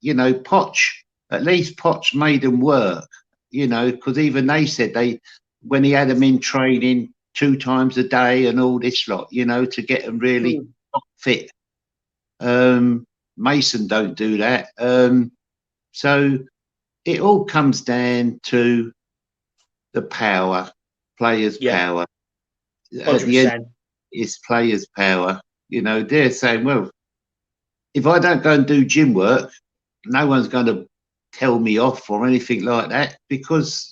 Speaker 3: At least Poch made them work. Because even they said when he had them in training 2 times a day and all this lot, to get them really fit. Mason don't do that. So it all comes down to the power, players' power.
Speaker 1: 100%.
Speaker 3: At the end, it's players' power. They're saying, well, if I don't go and do gym work, no one's going to tell me off or anything like that because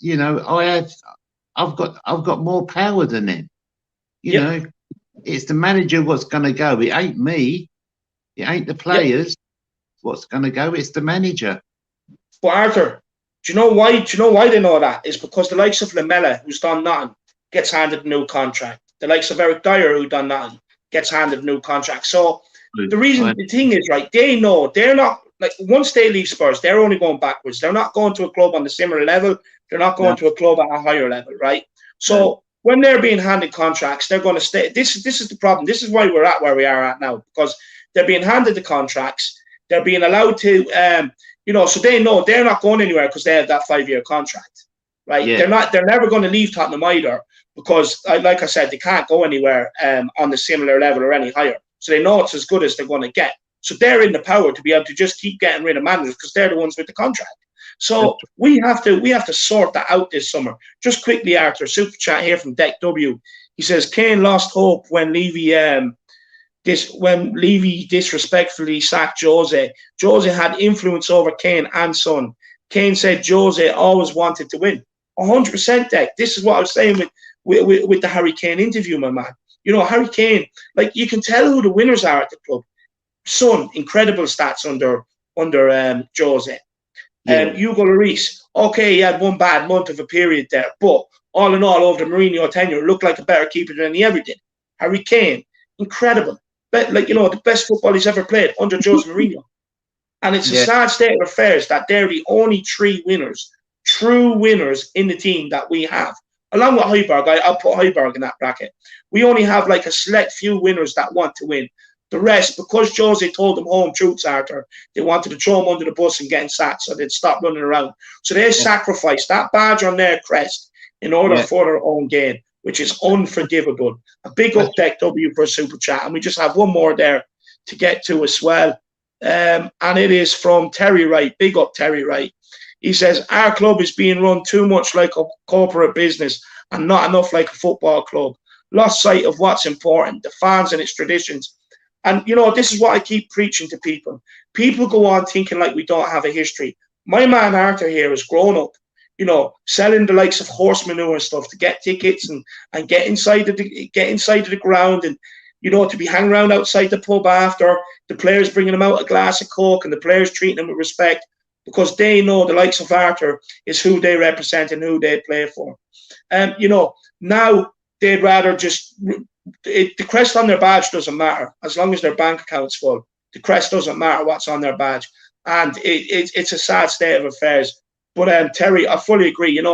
Speaker 3: I've got more power than them. It's the manager what's going to go. It ain't me. It ain't the players what's going to go. It's the manager.
Speaker 1: But Arthur, do you know why? Do you know why they know that? It's because the likes of Lamella, who's done nothing, gets handed a new contract. The likes of Eric Dyer, who done nothing, gets handed a new contract. So the thing is, right? They know they're not like once they leave Spurs, they're only going backwards. They're not going to a club on the similar level. They're not going to a club at a higher level, right? So when they're being handed contracts, they're going to stay. This is the problem. This is why we're at where we are at now, because they're being handed the contracts. They're being allowed to, so they know they're not going anywhere because they have that 5-year contract, right? Yeah. They're never going to leave Tottenham either because, like I said, they can't go anywhere on the similar level or any higher. So they know it's as good as they're going to get. So they're in the power to be able to just keep getting rid of managers because they're the ones with the contract. So we have to sort that out this summer. Just quickly, Arthur, super chat here from Deck W. He says Kane lost hope when Levy disrespectfully sacked Jose. Jose had influence over Kane and Son. Kane said Jose always wanted to win. 100%, Deck. This is what I was saying with the Harry Kane interview, my man. Harry Kane, like you can tell who the winners are at the club. Son, incredible stats under Jose. Hugo Lloris, okay, he had one bad month of a period there, but all in all, over the Mourinho tenure, looked like a better keeper than he ever did. Harry Kane, incredible. The best football he's ever played under Jose Mourinho. And it's a sad state of affairs that they're the only true winners in the team that we have. Along with Højbjerg, I'll put Højbjerg in that bracket. We only have like a select few winners that want to win. The rest, because Jose told them home truths, Arthur, they wanted to throw him under the bus and get sacked so they'd stop running around. So they sacrificed that badge on their crest in order for their own gain, which is unforgivable. A big up Deck W for a super chat. And we just have one more there to get to as well. And it is from Terry Wright. Big up Terry Wright. He says, our club is being run too much like a corporate business and not enough like a football club. Lost sight of what's important, the fans and its traditions. And, this is what I keep preaching to people. People go on thinking like we don't have a history. My man Arthur here has grown up, selling the likes of horse manure and stuff to get tickets and get inside of the ground and, to be hanging around outside the pub after, the players bringing them out a glass of Coke and the players treating them with respect because they know the likes of Arthur is who they represent and who they play for. Now they'd rather just... the crest on their badge doesn't matter as long as their bank account's full. The crest doesn't matter what's on their badge, and it's a sad state of affairs. But Terry, I fully agree. And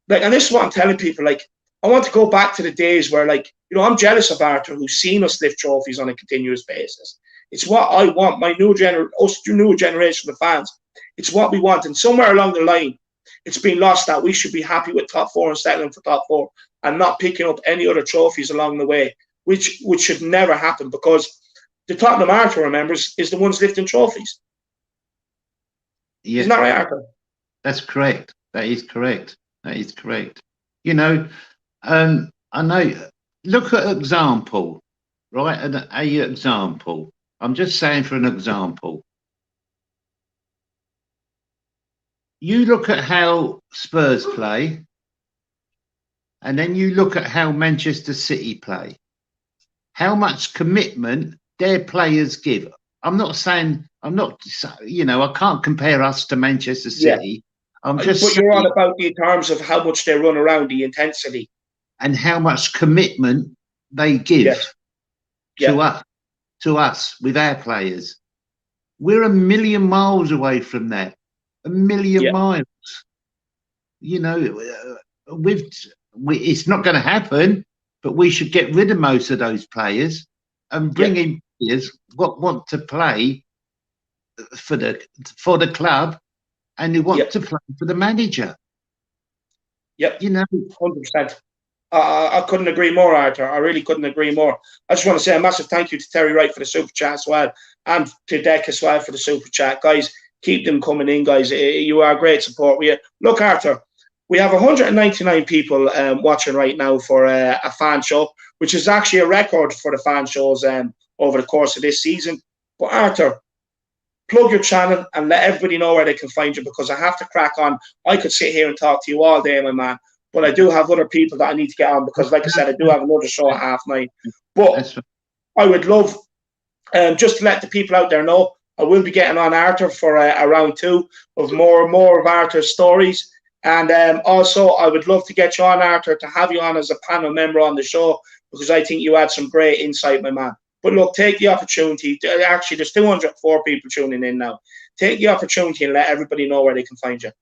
Speaker 1: this is what I'm telling people. Like, I want to go back to the days where, I'm jealous of Arthur, who's seen us lift trophies on a continuous basis. It's what I want. My new generation of fans. It's what we want, and somewhere along the line, it's been lost that we should be happy with top four and settling for top four and not picking up any other trophies along the way, which should never happen because the Tottenham Arthur remembers is the ones lifting trophies.
Speaker 3: Yeah.
Speaker 1: Isn't that right, Arthur?
Speaker 3: That's correct. That is correct. I know, look at example, right? An example. I'm just saying for an example. You look at how Spurs play, and then you look at how Manchester City play. How much commitment their players give. I can't compare us to Manchester City. I'm just
Speaker 1: But you're on about the terms of how much they run around, the intensity.
Speaker 3: And how much commitment they give to us with our players. We're a million miles away from that. A million miles. It's not going to happen, but we should get rid of most of those players and bring in players what want to play for the club and who want to play for the manager.
Speaker 1: Yep. 100%. I couldn't agree more, Arthur. I really couldn't agree more. I just want to say a massive thank you to Terry Wright for the super chat as well, and to Deck as well for the super chat. Guys, keep them coming in, guys. You are great support. Look, Arthur, we have 199 people watching right now for a fan show, which is actually a record for the fan shows over the course of this season. But Arthur, plug your channel and let everybody know where they can find you, because I have to crack on. I could sit here and talk to you all day, my man, but I do have other people that I need to get on because, like I said, I do have another show at 9:30. But I would love, just to let the people out there know, I will be getting on Arthur for a round 2 of more of Arthur's stories. And also, I would love to get you on, Arthur, to have you on as a panel member on the show, because I think you had some great insight, my man. But look, take the opportunity. Actually, there's 204 people tuning in now. Take the opportunity and let everybody know where they can find you.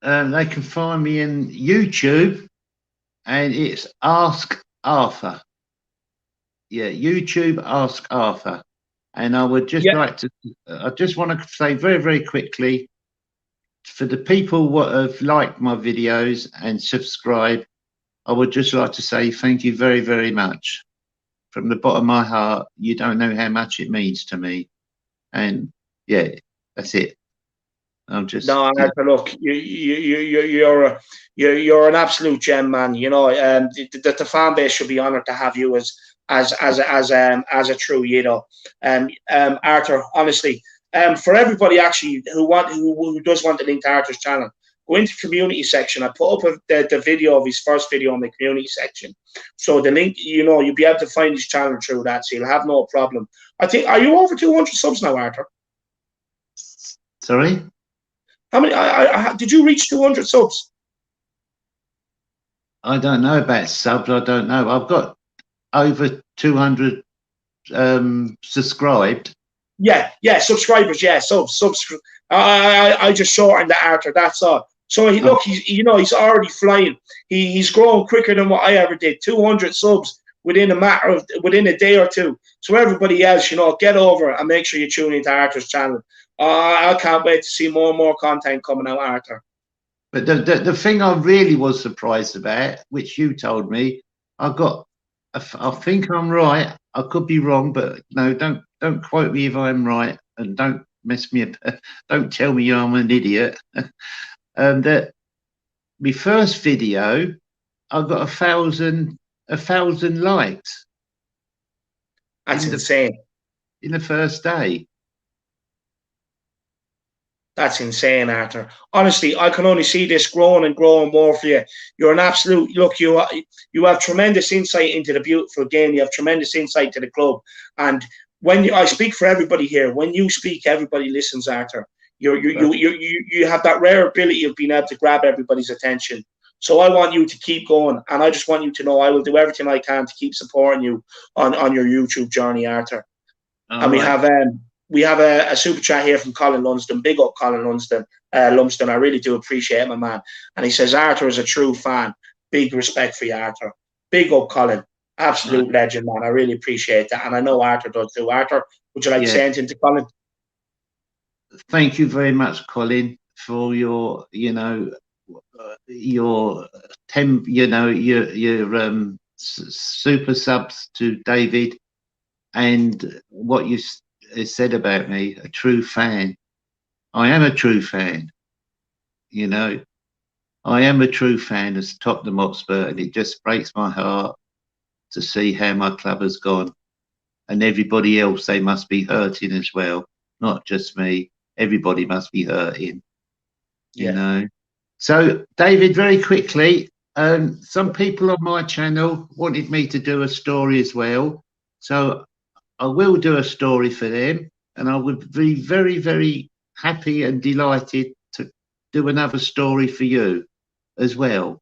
Speaker 3: They can find me in YouTube, and it's Ask Arthur. Yeah, YouTube Ask Arthur. And I would just like to, I just want to say very, very quickly, for the people what have liked my videos and subscribed, I would just like to say thank you very, very much. From the bottom of my heart, you don't know how much it means to me. And yeah, that's it. I'm just
Speaker 1: look, you're an absolute gem, man. You know, the fan base should be honoured to have you as a true, you know, Arthur. Honestly, for everybody actually who does want to link to Arthur's channel, go into community section. I put up the video of his first video on the community section, so the link, you know, you'll be able to find his channel through that, so you'll have no problem. I think, are you over 200 subs now, Arthur?
Speaker 3: Sorry.
Speaker 1: How many? Did you reach 200 subs?
Speaker 3: I don't know about subs. I don't know. I've got over 200 subscribed.
Speaker 1: Yeah, subscribers. Yeah, subs. I just shortened the Arthur. That's all. So look, he's already flying. He's growing quicker than what I ever did. 200 subs within a day or two. So everybody else, you know, get over and make sure you tune into Arthur's channel. I can't wait to see more and more content coming out, Arthur.
Speaker 3: But the thing I really was surprised about, which you told me, I think I'm right. I could be wrong, but no, don't quote me if I'm right, and don't mess me up. Don't tell me I'm an idiot. That my first video, I got 1,000 likes.
Speaker 1: That's insane.
Speaker 3: In the first day.
Speaker 1: That's insane, Arthur. Honestly, I can only see this growing and growing more for you. You're an absolute, look, you have tremendous insight into the beautiful game. You have tremendous insight to the club. And when I speak for everybody here, when you speak, everybody listens, Arthur. You have that rare ability of being able to grab everybody's attention. So I want you to keep going. And I just want you to know I will do everything I can to keep supporting you on your YouTube journey, Arthur. And we have a super chat here from Colin Lunsden. Big up, Colin Lunsden. I really do appreciate it, my man. And he says, Arthur is a true fan. Big respect for you, Arthur. Big up, Colin. Absolute legend, man. I really appreciate that. And I know Arthur does too. Arthur, would you like to say anything to Colin?
Speaker 3: Thank you very much, Colin, for your, super subs to David, and what you said about me, a true fan. I am a true fan, I am a true fan as Tottenham Hotspur, and it just breaks my heart to see how my club has gone, and everybody else, they must be hurting as well, not just me. Everybody must be hurting, you know. So David, very quickly, some people on my channel wanted me to do a story as well, so I will do a story for them, and I would be very, very happy and delighted to do another story for you as well.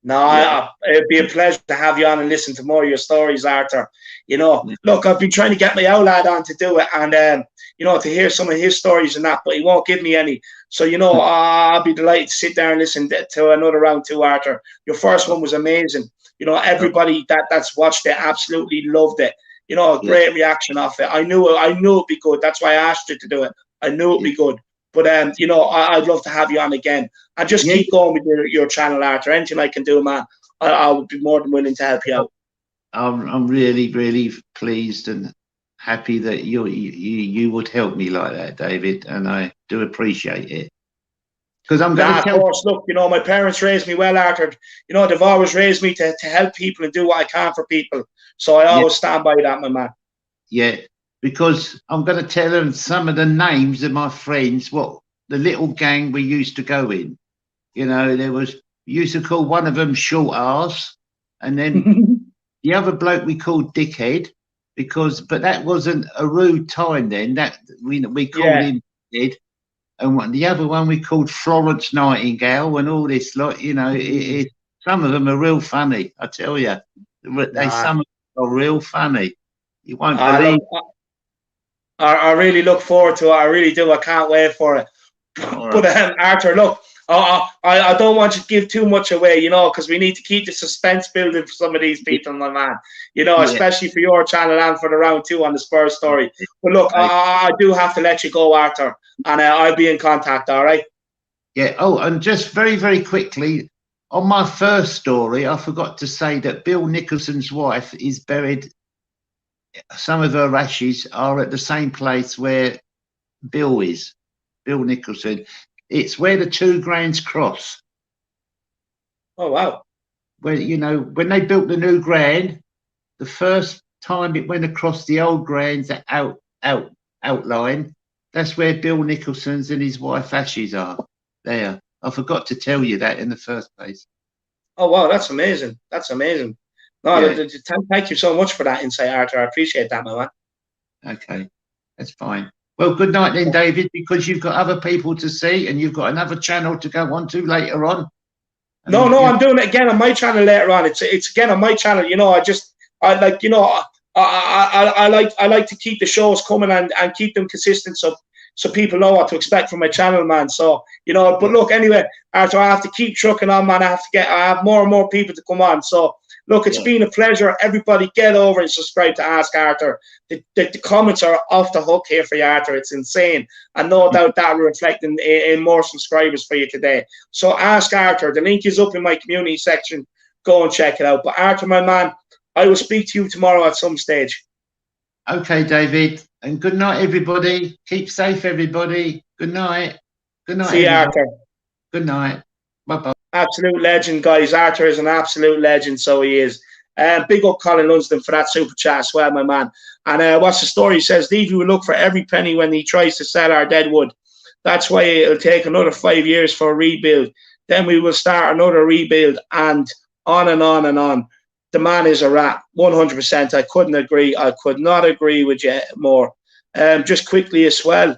Speaker 1: No, it'd be a pleasure to have you on and listen to more of your stories, Arthur. Look, I've been trying to get my old lad on to do it, and to hear some of his stories and that, but he won't give me any. So I'll be delighted to sit there and listen to another round too, Arthur. Your first one was amazing. Everybody that's watched it absolutely loved it. Great reaction off it. I knew it'd be good. That's why I asked you to do it. I knew it'd be good. But I'd love to have you on again. And just keep going with your channel, Arthur. Anything I can do, man, I would be more than willing to help you out.
Speaker 3: I'm really, really pleased and happy that you would help me like that, David, and I do appreciate it. Because I'm going to tell.
Speaker 1: Of course, look, my parents raised me well, Arthur. They've always raised me to help people and do what I can for people. So I always stand by that, my man.
Speaker 3: Yeah, because I'm going to tell them some of the names of my friends, what the little gang we used to go in. We used to call one of them Short Arse, and then the other bloke we called Dickhead, but that wasn't a rude time then. That we called him Dickhead. And the other one we called Florence Nightingale, and all this lot, some of them are real funny, I tell you. Some of them are real funny. You won't believe.
Speaker 1: Look, I really look forward to it. I really do. I can't wait for it. But Arthur, look, I don't want you to give too much away, you know, because we need to keep the suspense building for some of these people, my man. You know, especially for your channel and for the round 2 on the Spurs story. But look, I do have to let you go, Arthur, and I'll be in contact. All right.
Speaker 3: Yeah. Oh, and just very, very quickly, on my first story, I forgot to say that Bill Nicholson's wife is buried. Some of her ashes are at the same place where Bill is. Bill Nicholson. It's where the 2 grands cross.
Speaker 1: Oh wow!
Speaker 3: Where, you know, when they built the new grand, the first time it went across the old grand's outline, that's where Bill Nicholson's and his wife ashes are. There. I forgot to tell you that in the first place.
Speaker 1: Oh wow, that's amazing. That's amazing. No,
Speaker 3: Yeah.
Speaker 1: thank you so much for that insight, Arthur. I appreciate that, my man.
Speaker 3: Okay, that's fine. Well, good night then, David, because you've got other people to see and you've got another channel to go on to later on.
Speaker 1: No, I'm doing it again on my channel later on. It's again on my channel. You know, I like, you know, I like to keep the shows coming and keep them consistent, so people know what to expect from my channel, man. So, you know, but look, anyway, Arthur, I have to keep trucking on, man. I have more and more people to come on. So, look, it's been a pleasure. Everybody get over and subscribe to Ask Arthur. The comments are off the hook here for you, Arthur. It's insane. And no doubt that will reflect in more subscribers for you today. So Ask Arthur. The link is up in my community section. Go and check it out. But Arthur, my man, I will speak to you tomorrow at some stage.
Speaker 3: Okay, David. And good night, everybody. Keep safe, everybody. Good night. Good night.
Speaker 1: See you, Arthur.
Speaker 3: Good night. Bye-bye.
Speaker 1: Absolute legend, guys. Arthur is an absolute legend, so he is. Big up Colin Lunsden for that super chat as well, my man. And what's the story? He says, Levy will look for every penny when he tries to sell our deadwood. That's why it'll take another 5 years for a rebuild. Then we will start another rebuild, and on and on and on. The man is a rat, 100%. I couldn't agree. I could not agree with you more. Just quickly as well,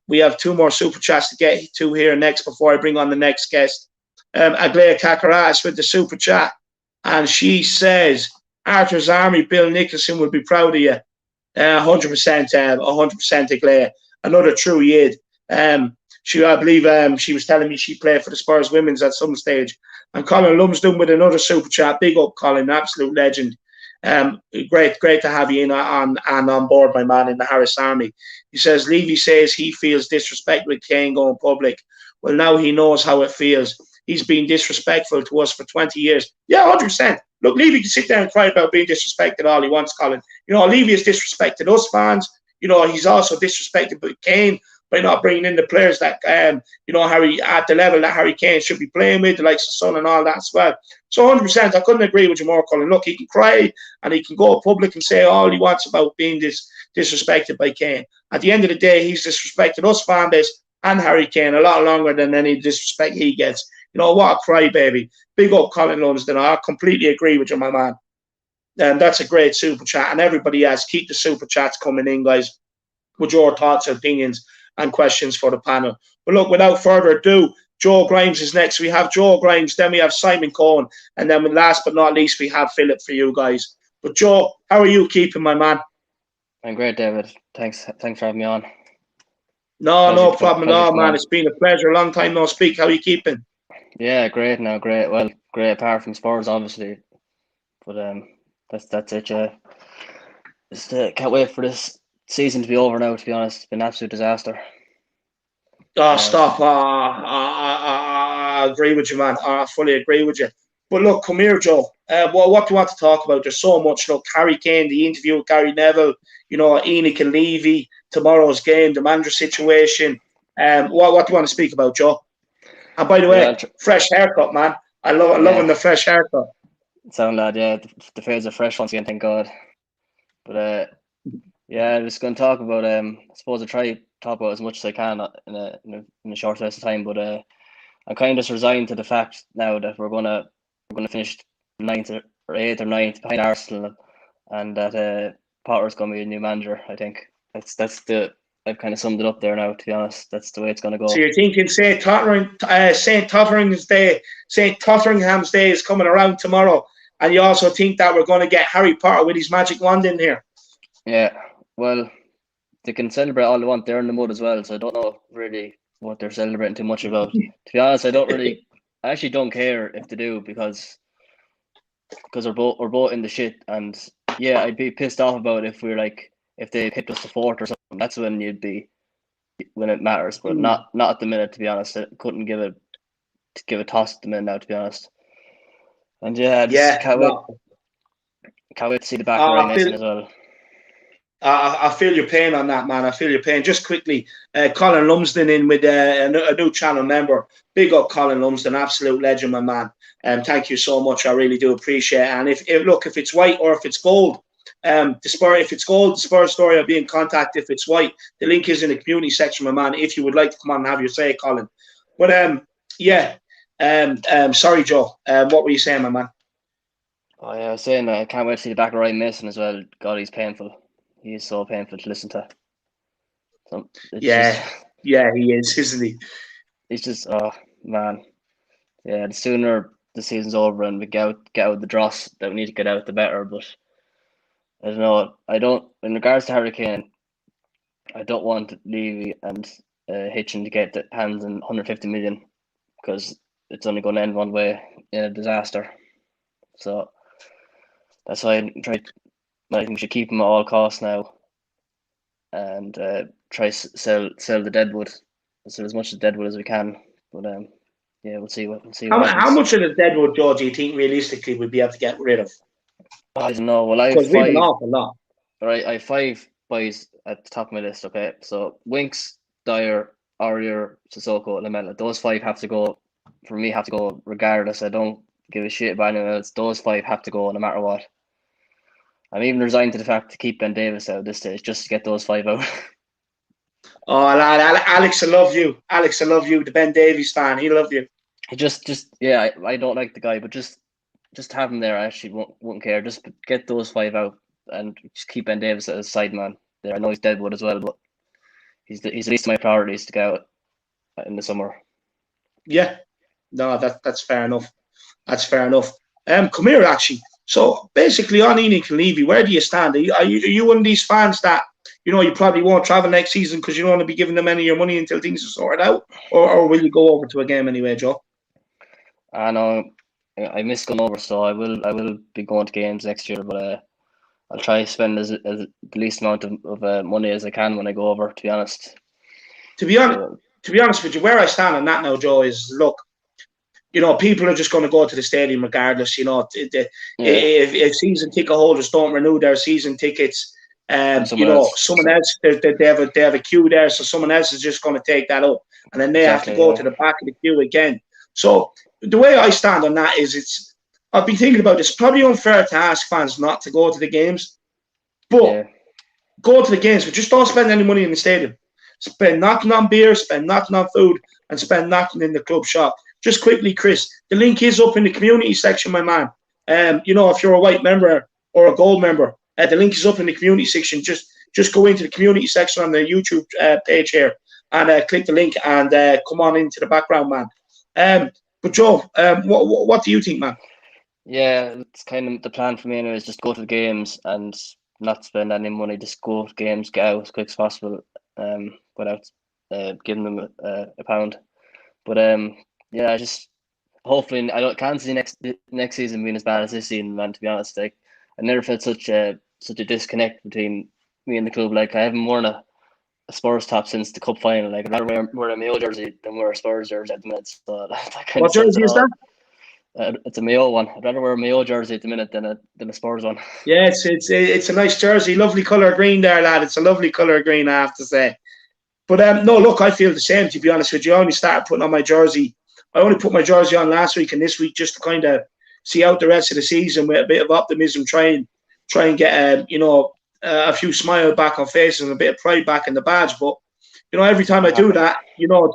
Speaker 1: we have 2 more super chats to get to here next before I bring on the next guest. Aglea Kakaratis with the super chat, and she says, Arthur's Army, Bill Nicholson will be proud of you. 100%, 100% Aglea. Another true yid. I believe she was telling me she played for the Spurs women's at some stage. And Colin Lumsden with another super chat. Big up, Colin, absolute legend. Great to have you in on board, my man, in the Harris Army. He says, Levy says he feels disrespect with Kane going public. Well, now he knows how it feels. He's been disrespectful to us for 20 years. Yeah, 100%. Look, Levy can sit there and cry about being disrespected all he wants, Colin. You know, Levy has disrespected us fans. You know, he's also disrespected Kane by not bringing in the players that, you know, Harry, at the level that Harry Kane should be playing with, the likes of Son and all that as well. So 100%, I couldn't agree with you more, Colin. Look, he can cry and he can go public and say all he wants about being disrespected by Kane. At the end of the day, he's disrespected us fan base and Harry Kane a lot longer than any disrespect he gets. You know, what a crybaby. Big up Colin Lunsden. I completely agree with you, my man. That's a great super chat. And everybody else, keep the super chats coming in, guys, with your thoughts, opinions, and questions for the panel. But look, without further ado, Joe Grimes is next. We have Joe Grimes, then we have Simon Cohen, and then last but not least, we have Philip for you guys. But Joe, how are you keeping, my man?
Speaker 4: I'm great, David. Thanks for having me on.
Speaker 1: No problem at all, man. It's been a pleasure. Long time no speak. How are you keeping?
Speaker 4: Yeah, great now, great. Well, great apart from Spurs, obviously. But that's it, yeah. Can't wait for this season to be over now, to be honest. It's been an absolute disaster.
Speaker 1: Oh, stop. I agree with you, man. I fully agree with you. But look, come here, Joe. What do you want to talk about? There's so much. Look, Harry Kane, the interview with Gary Neville, you know, Enoch and Levy, tomorrow's game, the manager situation. What do you want to speak about, Joe? And by the way, fresh haircut, man. I'm loving the fresh haircut.
Speaker 4: Sound lad, yeah. The fades are fresh once again, thank God. But yeah, I'm just going to talk about. I suppose I try to talk about as much as I can in a short space of time. But I'm kind of just resigned to the fact now that we're gonna finish 9th or 8th or 9th behind Arsenal, and that Potter's going to be a new manager. I think I've kind of summed it up there now. To be honest, that's the way it's going to go.
Speaker 1: So you're thinking St. Totteringham's Day is coming around tomorrow, and you also think that we're going to get Harry Potter with his magic wand in here?
Speaker 4: Yeah, well, they can celebrate all they want. They're in the mud as well, so I don't know really what they're celebrating too much about. To be honest, I actually don't care if they do because we're both in the shit, and yeah, I'd be pissed off about it if they picked us to fourth or something. That's when it matters, but not at the minute. To be honest, I couldn't give a toss at the minute now. To be honest, and yeah, I just
Speaker 1: Yeah,
Speaker 4: can't wait.
Speaker 1: no.
Speaker 4: Can't wait to see the back of Ryan
Speaker 1: I
Speaker 4: Mason
Speaker 1: feel
Speaker 4: as well.
Speaker 1: I feel your pain on that, man. I feel your pain. Just quickly, Colin Lumsden in with a new channel member. Big up, Colin Lumsden, absolute legend, my man. Thank you so much. I really do appreciate it. And if it's white or if it's gold, if it's gold, the Spurs story, I'll be in contact. If it's white, the link is in the community section, my man. If you would like to come on and have your say, Colin. But yeah. Sorry, Joe. What were you saying, my man?
Speaker 4: Oh yeah, I was saying I can't wait to see the back of Ryan Mason as well. God, he's painful. He is so painful to listen to. So
Speaker 1: Yeah, he is, isn't he?
Speaker 4: It's just, oh man, yeah. The sooner the season's over and we get out the dross that we need to get out, the better. But I don't know. I don't. In regards to Harry Kane, I don't want Levy and Hitchin to get the hands on 150 million because it's only going to end one way in a disaster. So that's why I think we should keep him at all costs now, and try sell the Deadwood, sell as much of Deadwood as we can. But yeah, we'll see what
Speaker 1: How
Speaker 4: happens.
Speaker 1: much of the Deadwood, Joe, do you think realistically we'd be able to get rid of?
Speaker 4: I don't know. Well, I have
Speaker 1: Because we've an
Speaker 4: five.
Speaker 1: awful lot.
Speaker 4: Right, I have five boys at the top of my list. Okay, so Winks, Dyer, Aurier, Sissoko, and Lamela. Those five have to go. For me, have to go regardless. I don't give a shit about anyone else. Those five have to go no matter what. I'm even resigned to the fact to keep Ben Davis out at this stage just to get those five out.
Speaker 1: Oh, lad, Alex, I love you. Alex, I love you. The Ben Davies fan, he loved you.
Speaker 4: Yeah, I don't like the guy, but just have him there. I actually won't care. Just get those five out and just keep Ben Davis as side man there. I know he's Deadwood as well, but he's the least of my priorities to go out in the summer.
Speaker 1: Yeah, no, that's fair enough. That's fair enough. Come here, actually. So basically, on Enoch and Levy, where do you stand? Are you one of these fans that you probably won't travel next season because you don't want to be giving them any of your money until things are sorted out, or will you go over to a game anyway, Joe?
Speaker 4: I know I miss going over, so I will be going to games next year, but I'll try to spend as the least amount of money as I can when I go over. To be honest.
Speaker 1: To be honest with you, where I stand on that now, Joe, is look. People are just going to go to the stadium regardless. If season ticket holders don't renew their season tickets, someone else they have a queue there, so someone else is just going to take that up, and then they have to go to the back of the queue again. So the way I stand on that is, I've been thinking about this. Probably unfair to ask fans not to go to the games, but go to the games, but just don't spend any money in the stadium. Spend nothing on beer, spend nothing on food, and spend nothing in the club shop. Just quickly, Chris, the link is up in the community section, my man. If you're a white member or a gold member, the link is up in the community section. Just go into the community section on the YouTube page here and click the link and come on into the background, man. But Joe, what do you think, man?
Speaker 4: Yeah, it's kind of the plan for me anyway, is just go to the games and not spend any money. Just go to games, get out as quick as possible, without giving them a pound. But yeah, just hopefully I can't see next season being as bad as this season, man. To be honest, I never felt such a disconnect between me and the club. Like, I haven't worn a Spurs top since the cup final. Like, I'd rather wear a Mayo jersey than wear a Spurs jersey at the minute. So that kind
Speaker 1: what jersey is that?
Speaker 4: It's a Mayo one. I'd rather wear a Mayo jersey at the minute than a Spurs one.
Speaker 1: Yeah, it's a nice jersey, lovely colour green there, lad. It's a lovely colour green, I have to say. But no, look, I feel the same, to be honest with you. I only started putting on my jersey. I only put my jersey on last week and this week just to kind of see out the rest of the season with a bit of optimism, try and get a few smile back on faces and a bit of pride back in the badge. But every time I do that,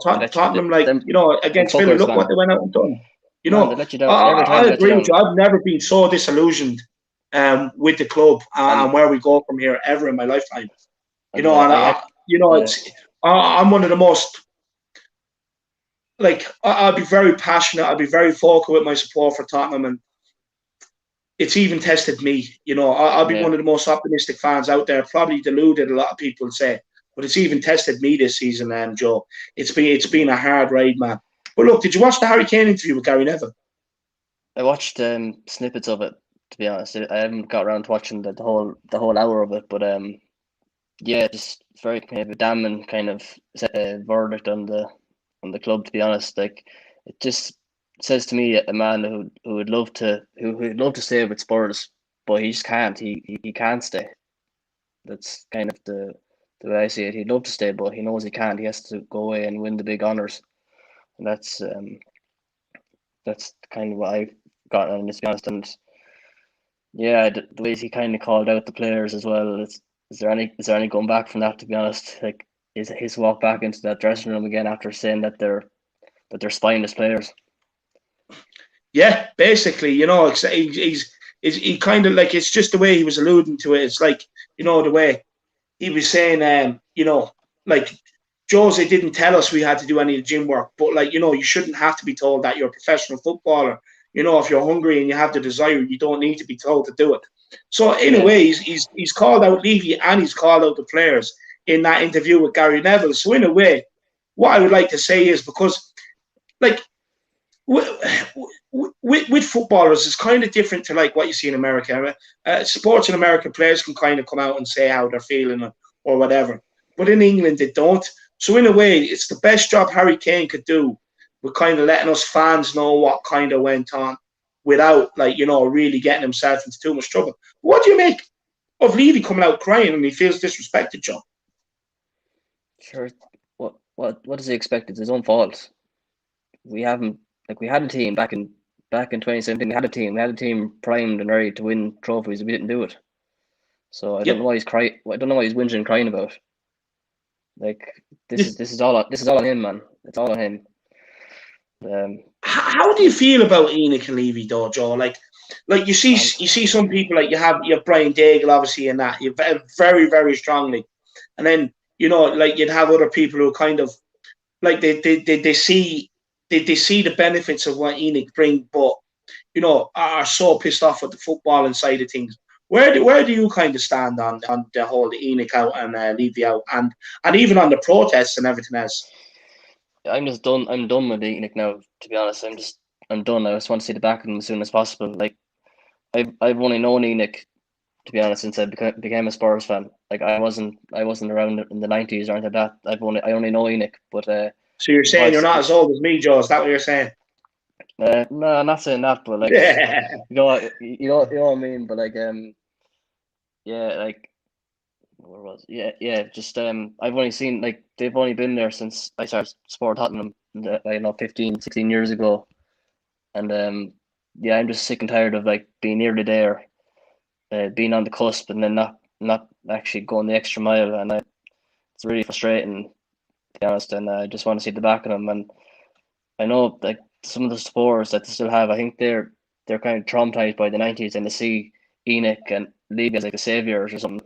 Speaker 1: Tottenham, against Villa, look what they went out and done.
Speaker 4: They let you down every time.
Speaker 1: I agree with you. I've never been so disillusioned with the club and where we go from here ever in my lifetime. I'm one of the most, I'll be very passionate. I'll be very vocal with my support for Tottenham, and it's even tested me. I'll be one of the most optimistic fans out there. Probably deluded, a lot of people say, but it's even tested me this season, Joe. It's been a hard ride, man. But look, did you watch the Harry Kane interview with Gary Neville?
Speaker 4: I watched snippets of it. To be honest, I haven't got around to watching the whole hour of it. But yeah, just very kind of damning kind of verdict on the club. To be honest, like it just says to me a man who would love to stay with Spurs, but he just can't. He can't stay. That's kind of the way I see it. He'd love to stay, but he knows he can't. He has to go away and win the big honours, and that's kind of what I've got on this. To be honest, and yeah, the ways he kind of called out the players as well. Is there any going back from that? To be honest, like his walk back into that dressing room again after saying that they're spineless players.
Speaker 1: Yeah, basically, he kind of like, it's just the way he was alluding to it. It's like, the way he was saying, like Jose didn't tell us we had to do any of the gym work, but like, you shouldn't have to be told that. You're a professional footballer. If you're hungry and you have the desire, you don't need to be told to do it. So in a way, he's called out Levy and he's called out the players in that interview with Gary Neville. So in a way, what I would like to say is, because like with footballers, it's kind of different to like what you see in America. Sports in America, players can kind of come out and say how they're feeling or whatever. But in England, they don't. So in a way, it's the best job Harry Kane could do with kind of letting us fans know what kind of went on without, like, really getting himself into too much trouble. What do you make of Levy coming out crying and he feels disrespected, John?
Speaker 4: Sure. What does he expect? It's his own fault. We haven't, like, we had a team back in 2017. We had a team primed and ready to win trophies. We didn't do it. So I don't know why he's crying. I don't know why he's whinging and crying about. Like, this is all on him, man. It's all on him.
Speaker 1: How do you feel about Enoch and Levy, though, Joe? Like you see some people, like you have Brian Daigle, obviously, in that you very, very strongly, and then like you'd have other people who kind of like they see the benefits of what Enoch bring, but are so pissed off with the footballing side of things. Where do you kind of stand on the whole Enoch out and Levy out, and even on the protests and everything else?
Speaker 4: I'm just done. I'm done with Enoch now. To be honest, I'm done. I just want to see the back of him as soon as possible. Like I've only known Enoch, to be honest, since I became a Spurs fan. Like I wasn't around in the 90s or anything like that. I only know Enoch, but
Speaker 1: so you're saying you're not as old as me, Joe? Is that what you're saying?
Speaker 4: No, I'm not saying that, but like you know what I mean. But like yeah, like where was it? Yeah. Just I've only seen, like, they've only been there since I started support Tottenham, 15, 16 years ago, and yeah, I'm just sick and tired of like being nearly there, being on the cusp, and then not actually going the extra mile, and it's really frustrating, to be honest. And I just want to see the back of them, and I know like some of the supporters that they still have, I think they're kind of traumatized by the 90s, and they see Enoch and Levy as like the saviors or something.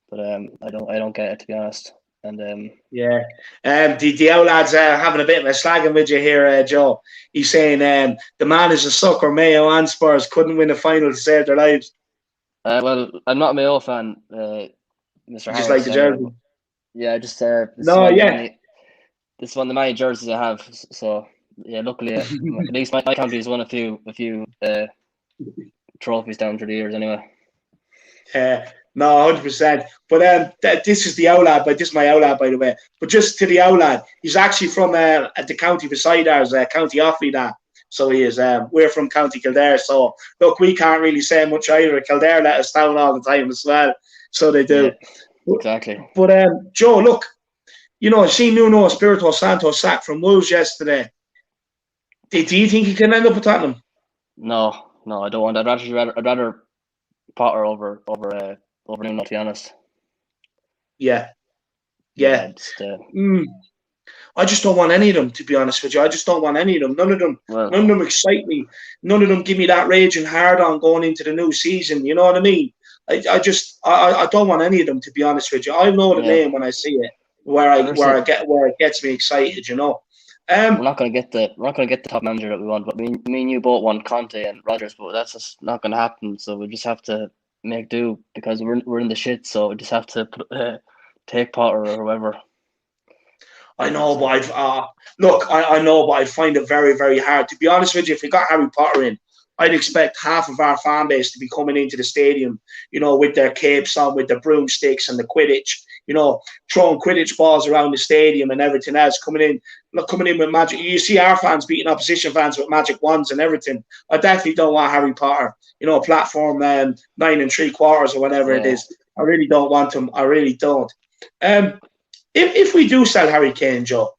Speaker 4: But I don't get it, to be honest. And
Speaker 1: yeah, the old lad's having a bit of a slagging with you here, Joe. He's saying the man is a sucker. Mayo and Spurs couldn't win a final to save their lives.
Speaker 4: Well, I'm not a Mayo fan, Mr.
Speaker 1: Just
Speaker 4: Harris,
Speaker 1: like the jersey.
Speaker 4: Yeah, just
Speaker 1: this
Speaker 4: is one of the many jerseys I have. So yeah, luckily at least my country's won a few trophies down through the years anyway.
Speaker 1: No, 100%. But this is the Owlad, but this is my Owlad, by the way. But just to the Owlad, he's actually from the county beside ours, County Offaly, that. So he is. We're from County Kildare, so look, we can't really say much either. Kildare let us down all the time as well, so they do.
Speaker 4: Yeah, exactly.
Speaker 1: But Joe, look, I seen Nuno Espirito Santo sacked from Wolves yesterday. Do you think he can end up with Tottenham?
Speaker 4: No, I don't want. I'd rather Potter over Nuno, to be honest.
Speaker 1: Yeah.
Speaker 4: I
Speaker 1: just don't want any of them, to be honest with you. I just don't want any of them. None of them excite me. None of them give me that raging hard on going into the new season. You know what I mean? I don't want any of them, to be honest with you. I know the name when I see it, where it gets me excited.
Speaker 4: we're not going to get the top manager that we want. But me and you both want Conte and Rodgers, but that's just not going to happen. So we just have to make do because we're in the shit. So we just have to take Potter or whoever.
Speaker 1: I know, but I know, but I find it very, very hard. To be honest with you, if we got Harry Potter in, I'd expect half of our fan base to be coming into the stadium, with their capes on, with the broomsticks and the Quidditch, throwing Quidditch balls around the stadium and everything else, coming in with magic. You see our fans beating opposition fans with magic wands and everything. I definitely don't want Harry Potter, platform 9 3/4 or whatever it is. I really don't want him. I really don't. If we do sell Harry Kane, Joe,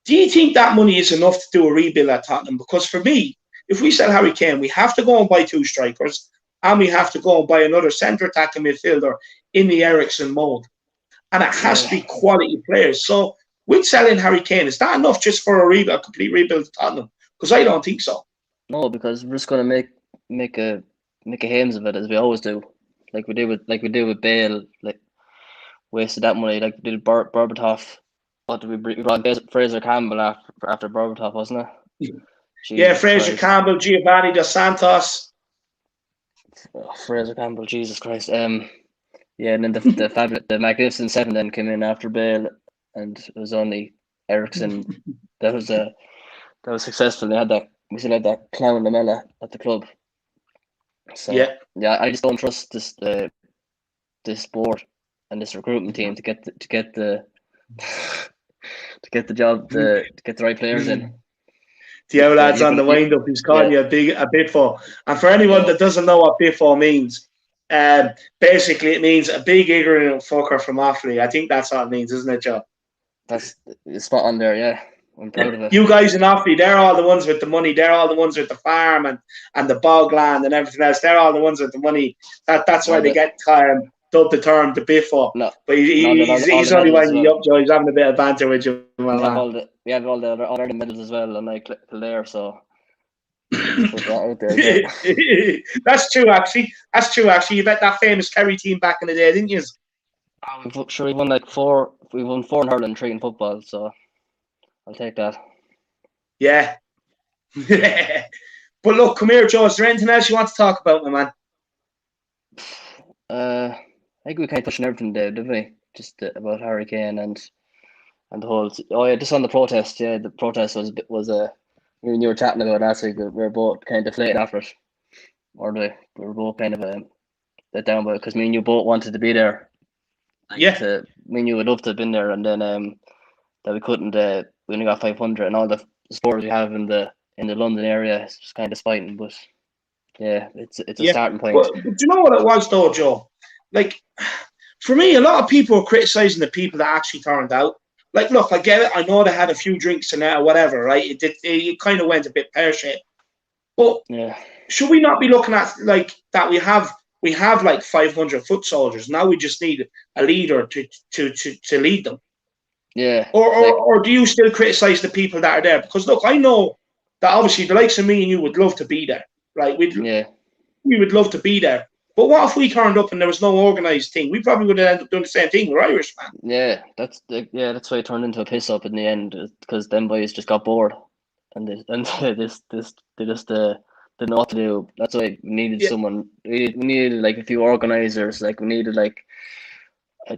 Speaker 1: do you think that money is enough to do a rebuild at Tottenham? Because for me, if we sell Harry Kane, we have to go and buy 2 strikers, and we have to go and buy another centre attacking midfielder in the Eriksen mould. And it has to be quality players. So with selling Harry Kane, is that enough just for a complete rebuild at Tottenham? Because I don't think so.
Speaker 4: No, because we're just going to make a hames of it, as we always do, like we did with Bale, like wasted that money, like we did Berbatov. What did we brought Fraser Campbell after Berbatov, wasn't it?
Speaker 1: Jesus Fraser Christ. Campbell, Giovanni Dos Santos.
Speaker 4: Fraser Campbell, Jesus Christ. And then the Magnificent Seven then came in after Bale, and it was only Eriksen that was successful. We still had that clown Lamella at the club. So I just don't trust this board and this recruitment team to get the job to get the right players in.
Speaker 1: The old lads on the wind up, he's calling you a biffo. And for anyone that doesn't know what biffo means, basically it means a big ignorant fucker from Offaly. I think that's what it means, isn't it, Joe?
Speaker 4: That's spot on there, yeah. I'm proud of it.
Speaker 1: You guys in Offaly, they're all the ones with the money. They're all the ones with the farm and the bogland and everything else. They're all the ones with the money. That's why they get dubbed the term the biffo. No, but he's only winding you up, Joe. He's having a bit of banter with you.
Speaker 4: We have all the other medals as well, and like there, so put that out there.
Speaker 1: That's true, actually. You bet that famous Kerry team back in the day, didn't you?
Speaker 4: We won 4. We won 4 in hurling, 3 in football, so I'll take that.
Speaker 1: Yeah. But look, come here, Joe. Is there anything else you want to talk about, my man?
Speaker 4: I think we kind of touched on everything there, didn't we? Just about Harry Kane and the whole. Oh yeah, just on the protest. Yeah, the protest was me and you were chatting about last week. We were both kind of deflated after it, we were both kind of let down by it because me and you both wanted to be there.
Speaker 1: Yeah.
Speaker 4: Me and you would love to have been there, and then that we couldn't. We only got 500, and all the sports we have in the London area is just kind of spiting. But yeah, it's a starting point.
Speaker 1: But do you know what it was though, Joe? Like, for me, a lot of people are criticising the people that actually turned out. Like, look, I get it. I know they had a few drinks and whatever, right? It kind of went a bit pear-shaped. But should we not be looking at like that? We have like 500 foot soldiers. Now we just need a leader to lead them.
Speaker 4: Yeah.
Speaker 1: Or do you still criticise the people that are there? Because look, I know that obviously the likes of me and you would love to be there, right? We would love to be there. But what if we turned up and there was no organised thing? We probably would have ended up doing the same thing with Irish, man.
Speaker 4: Yeah, that's why it turned into a piss up in the end, because them boys just got bored and they just didn't know what to do. That's why we needed someone. We needed like a few organisers. Like we needed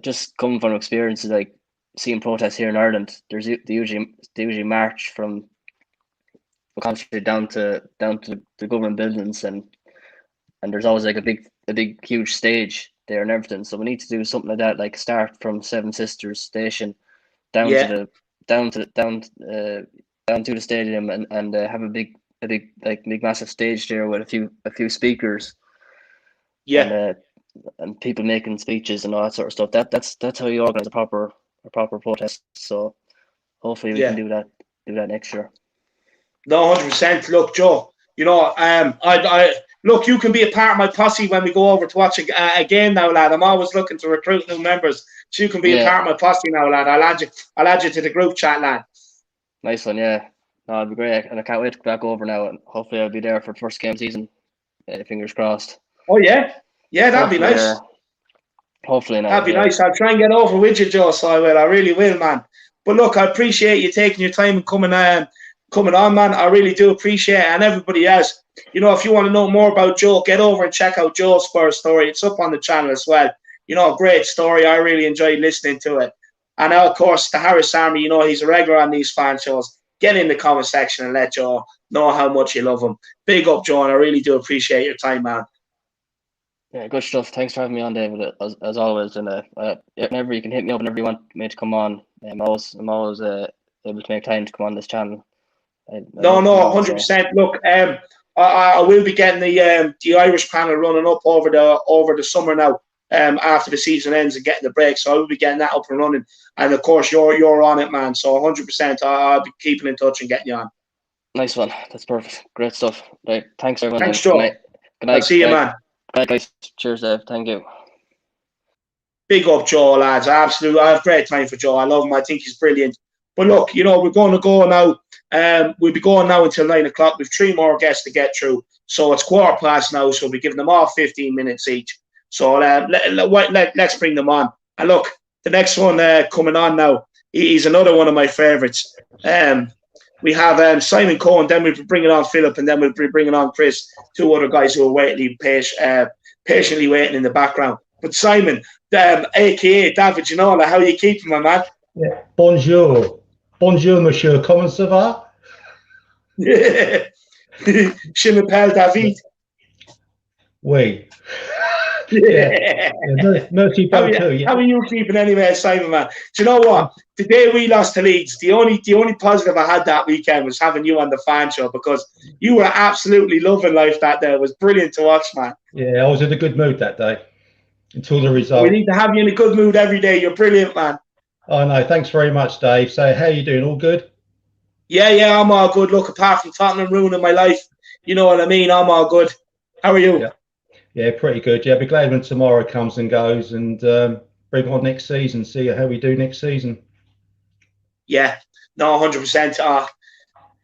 Speaker 4: just coming from experiences like seeing protests here in Ireland. They usually march from the country down to the government buildings and there's always like a big huge stage there and everything. So we need to do something like that, like start from Seven Sisters Station down to the stadium and have a big massive stage there with a few speakers. Yeah. And people making speeches and all that sort of stuff. That's how you organize a proper protest. So hopefully we can do that next year.
Speaker 1: No, 100%. Look, Joe, I look, you can be a part of my posse when we go over to watch a game now, lad. I'm always looking to recruit new members, so you can be a part of my posse now, lad. I'll add you to the group chat, lad.
Speaker 4: Nice one, yeah. No, it'd be great, and I can't wait to go back over now, and hopefully I'll be there for the first game season. Fingers crossed.
Speaker 1: Oh yeah, that'd be nice.
Speaker 4: Hopefully not.
Speaker 1: That'd be nice. I'll try and get over with you, Joe. So I will. I really will, man. But look, I appreciate you taking your time and coming on, man. I really do appreciate it. And everybody else, you know, if you want to know more about Joe, get over and check out Joe's Spurs story. It's up on the channel as well. You know, a great story. I really enjoyed listening to it. And of course, the Harris Army, you know, he's a regular on these fan shows. Get in the comment section and let Joe know how much you love him. Big up, Joe, and I really do appreciate your time, man.
Speaker 4: Yeah, good stuff. Thanks for having me on, David, as always. And whenever you can hit me up, whenever you want me to come on, I'm always able to make time to come on this channel.
Speaker 1: No, 100%. Look, I will be getting the Irish panel running up over the summer now. After the season ends and getting the break, so I will be getting that up and running. And of course, you're on it, man. So 100%, I'll be keeping in touch and getting you on.
Speaker 4: Nice one. That's perfect. Great stuff. Right. Thanks, everyone.
Speaker 1: Thanks, Joe.
Speaker 4: Good night.
Speaker 1: I'll see you, man.
Speaker 4: Good night, guys. Cheers, Dave. Thank you.
Speaker 1: Big up, Joe, lads. Absolutely, I have great time for Joe. I love him. I think he's brilliant. But look, you know, we're going to go now. We'll be going now until 9 o'clock. We've 3 more guests to get through, so it's 15:15 now. So we'll be giving them all 15 minutes each. So let's bring them on. And look, the next one coming on now, he's another one of my favourites. We have Simon Cohen, then we'll be bringing on Philip, and then we'll be bringing on Chris, 2 other guys who are patiently waiting in the background. But Simon, a.k.a. David Ginola, how are you keeping, my man?
Speaker 5: Yeah. Bonjour. Bonjour, monsieur. Comment ça va?
Speaker 1: Je m'appelle David.
Speaker 5: Oui. Yeah. Merci
Speaker 1: How
Speaker 5: beaucoup.
Speaker 1: are you keeping anyway, Simon, man? Do you know what? The day we lost to Leeds, the only positive I had that weekend was having you on the fan show, because you were absolutely loving life that day. It was brilliant to watch, man.
Speaker 5: Yeah, I was in a good mood that day until the result.
Speaker 1: We need to have you in a good mood every day. You're brilliant, man.
Speaker 5: Oh, no, thanks very much, Dave. So how are you doing? All good?
Speaker 1: Yeah, I'm all good. Look, apart from Tottenham ruining my life, you know what I mean? I'm all good. How are you?
Speaker 5: Yeah, pretty good. Yeah, I'll be glad when tomorrow comes and goes, and bring on next season, see how we do next season.
Speaker 1: Yeah, no, 100%.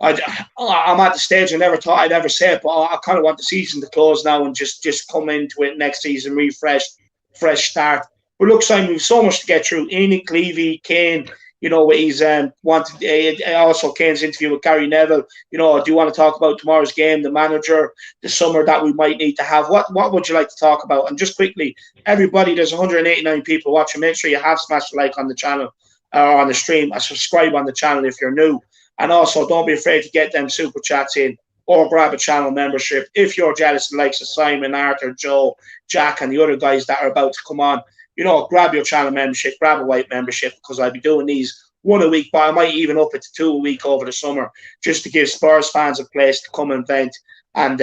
Speaker 1: I'm at the stage I never thought I'd ever say it, but I kind of want the season to close now and just come into it next season, refreshed, fresh start. But look, Simon, we've so much to get through. Enoch Levy, Kane, you know, he's wanted. Also, Kane's interview with Gary Neville. You know, do you want to talk about tomorrow's game, the manager, the summer that we might need to have? What would you like to talk about? And just quickly, everybody, there's 189 people watching. Make sure you have smashed a like on the channel or on the stream. Subscribe on the channel if you're new. And also, don't be afraid to get them super chats in or grab a channel membership if you're jealous of the likes of Simon, Arthur, Joe, Jack, and the other guys that are about to come on. You know, grab your channel membership, grab a white membership, because I'll be doing these 1 a week, but I might even up it to 2 a week over the summer, just to give Spurs fans a place to come and vent and,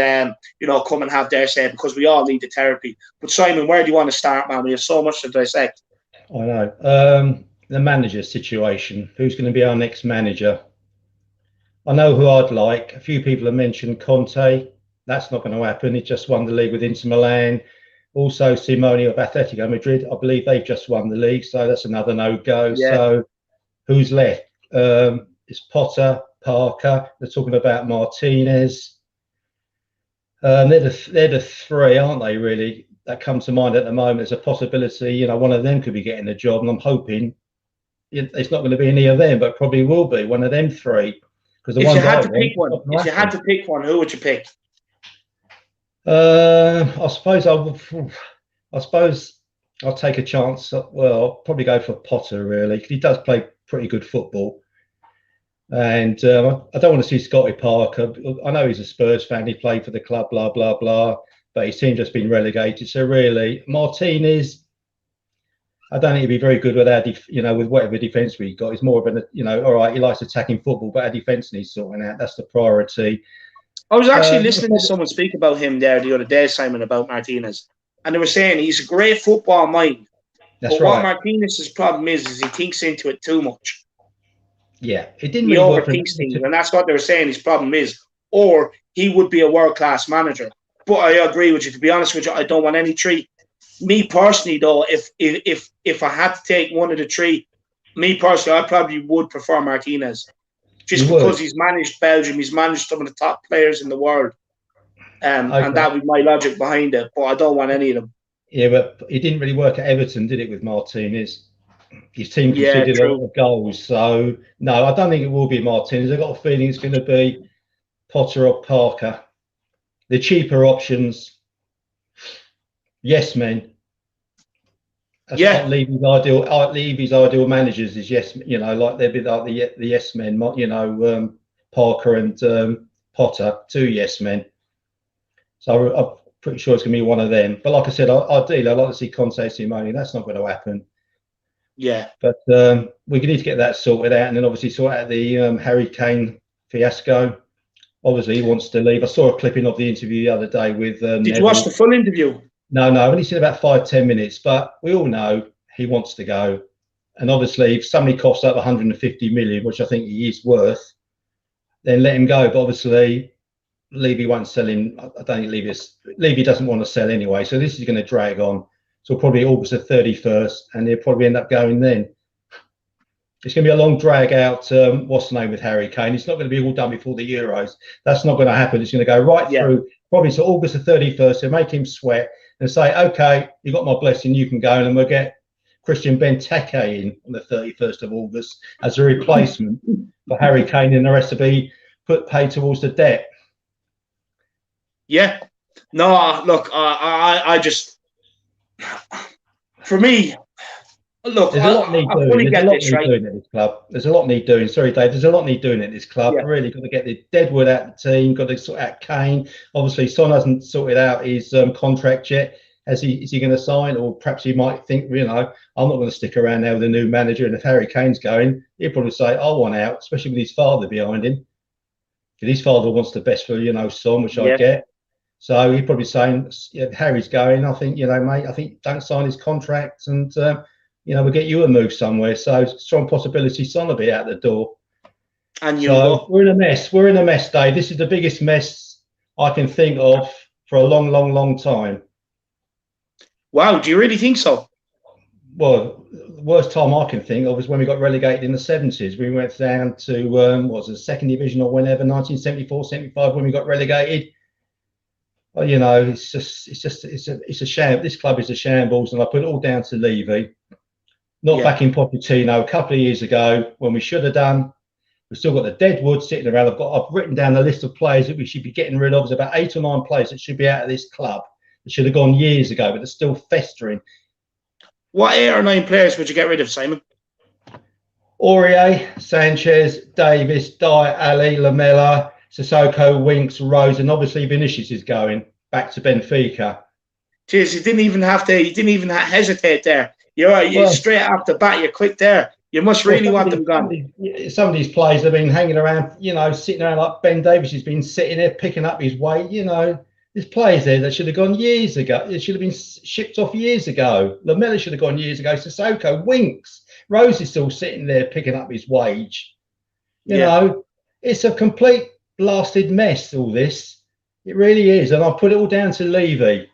Speaker 1: you know, come and have their say, because we all need the therapy. But Simon, where do you want to start, man? We have so much to dissect.
Speaker 5: I know. The manager situation. Who's going to be our next manager? I know who I'd like. A few people have mentioned Conte. That's not going to happen. He just won the league with Inter Milan. Also, Simone of Atletico Madrid. I believe they've just won the league, so that's another no-go. Yeah. So who's left? It's Potter, Parker. They're talking about Martinez. They're the 3, aren't they, really, that come to mind at the moment? There's a possibility, you know, one of them could be getting the job, and I'm hoping it's not going to be any of them, but probably will be one of them 3. Because
Speaker 1: if you had to pick one, who would you pick?
Speaker 5: I suppose I'll take a chance. Well, I'll probably go for Potter, really. He does play pretty good football, and I don't want to see Scotty Parker. I know he's a Spurs fan. He played for the club, blah blah blah, but his team just been relegated. So really, Martinez, I don't think he'd be very good with our, with whatever defence we got. He's more of an, all right, he likes attacking football, but our defence needs sorting out. That's the priority.
Speaker 1: I was actually listening to someone speak about him there the other day, Simon, about Martinez. And they were saying he's a great football mind.
Speaker 5: That's
Speaker 1: but
Speaker 5: right.
Speaker 1: What Martinez's problem is he thinks into it too much.
Speaker 5: Yeah, it didn't
Speaker 1: he
Speaker 5: really work.
Speaker 1: Overthinks things, and that's what they were saying his problem is. Or he would be a world-class manager. But I agree with you. To be honest with you, I don't want any 3. Me personally, though, if I had to take one of the 3, me personally, I probably would prefer Martinez. Just because he's managed Belgium, he's managed some of the top players in the world. And that would be my logic behind it. But I don't want any of them.
Speaker 5: Yeah, but it didn't really work at Everton, did it, with Martinez? his team
Speaker 1: Yeah,
Speaker 5: conceded a lot
Speaker 1: true.
Speaker 5: of goals. So no, I don't think it will be Martinez. I've got a feeling it's going to be Potter or Parker. The cheaper options, yes men. That's
Speaker 1: Yeah,
Speaker 5: Levy's ideal. Levy's ideal managers is yes, like they'd be like the yes men. Parker and Potter, two yes men. So I'm pretty sure it's going to be one of them. But like I said, ideally, I'd like to see Conte Simone. That's not going to happen.
Speaker 1: yeah,
Speaker 5: But we need to get that sorted out, and then obviously sort out the Harry Kane fiasco. Obviously, he wants to leave. I saw a clipping of the interview the other day with
Speaker 1: Did you watch
Speaker 5: Neville.
Speaker 1: the full interview?
Speaker 5: No, I've only seen about 5-10 minutes, but we all know he wants to go. And obviously, if somebody coughs up 150 million, which I think he is worth, then let him go. But obviously, Levy won't sell him. I don't think Levy doesn't want to sell anyway. So this is going to drag on. So probably August the 31st, and he'll probably end up going then. It's going to be a long drag out. What's the name with Harry Kane? It's not going to be all done before the Euros. That's not going to happen. It's going to go right through probably to August the 31st. So make him sweat and say, okay, you got my blessing, you can go, and then we'll get Christian Benteke in on the 31st of August as a replacement for Harry Kane, and the rest to be paid towards the debt.
Speaker 1: Yeah. No, look, I just, for me, look,
Speaker 5: There's a lot need doing.
Speaker 1: fully
Speaker 5: There's
Speaker 1: get
Speaker 5: a lot
Speaker 1: this,
Speaker 5: need
Speaker 1: right?
Speaker 5: doing at this club. There's a lot need doing. Sorry, Dave. There's a lot need doing at this club.
Speaker 1: Yeah.
Speaker 5: Really got to get the Deadwood out the team. Got to sort out Kane. Obviously, Son hasn't sorted out his contract yet. Is he going to sign? Or perhaps he might think, I'm not going to stick around now with a new manager. And if Harry Kane's going, he'll probably say, I want out, especially with his father behind him. Because his father wants the best for, Son, which I get. So he's probably saying, Harry's going. I think, mate, I think don't sign his contract and, we'll get you a move somewhere. So strong possibility Son will be out the door.
Speaker 1: And
Speaker 5: we're in a mess. We're in a mess, Dave. This is the biggest mess I can think of for a long, long, long time.
Speaker 1: Wow, do you really think so?
Speaker 5: Well, the worst time I can think of is when we got relegated in the 70s. We went down to, what was it, second division or whenever, 1974, 75, when we got relegated. Well, it's a sham. This club is a shambles, and I put it all down to Levy. Not back in Pochettino a couple of years ago when we should have done. We've still got the Deadwood sitting around. I've written down the list of players that we should be getting rid of. There's about 8 or 9 players that should be out of this club. That should have gone years ago, but they're still festering.
Speaker 1: What 8 or 9 players would you get rid of, Simon?
Speaker 5: Aurier, Sanchez, Davis, Dyer, Ali, Lamela, Sissoko, Winks, Rose, and obviously Vinicius is going back to Benfica.
Speaker 1: Jeez, you didn't even hesitate there. You're straight off the bat. You're quick there. You must really want them gone.
Speaker 5: Some of these players have been hanging around, sitting around like Ben Davies has been sitting there picking up his weight. There's players there that should have gone years ago. It should have been shipped off years ago. Lamela should have gone years ago. Sissoko, Winks, Rose is still sitting there picking up his wage. You know, it's a complete blasted mess, all this. It really is. And I put it all down to Levy.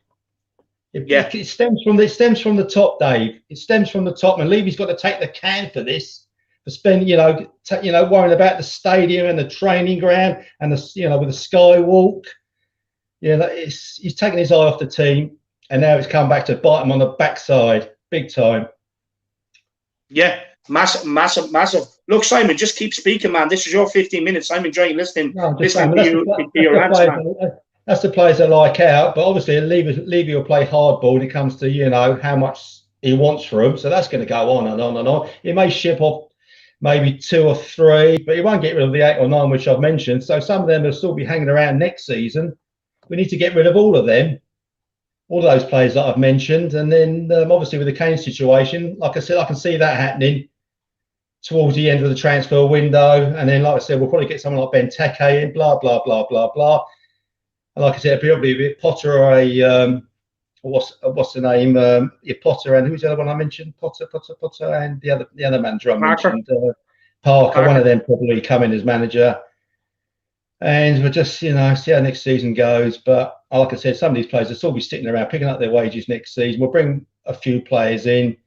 Speaker 5: It stems from the top, Dave. It stems from the top, and Levy's got to take the can for this. For spending, worrying about the stadium and the training ground and with the skywalk. He's taken his eye off the team, and now it's come back to bite him on the backside, big time. Yeah,
Speaker 1: massive. Look, Simon, just keep speaking, man. This is your 15 minutes. I'm enjoying listening to your answer, man.
Speaker 5: That's the players that like out, but obviously Levy will play hardball when it comes to how much he wants for him. So that's going to go on and on and on. He may ship off maybe 2 or 3, but he won't get rid of the 8 or 9 which I've mentioned. So some of them will still be hanging around next season. We need to get rid of all of them, all of those players that I've mentioned, and then obviously with the Kane situation, like I said, I can see that happening towards the end of the transfer window, and then like I said, we'll probably get someone like Benteke in, blah blah blah blah blah. And like I said, probably a bit Potter or a what's the name? Potter, and who's the other one I mentioned? Potter, and the other manager I mentioned, Parker. One of them probably come in as manager, and we'll just see how next season goes. But like I said, some of these players will still be sitting around picking up their wages next season. We'll bring a few players in.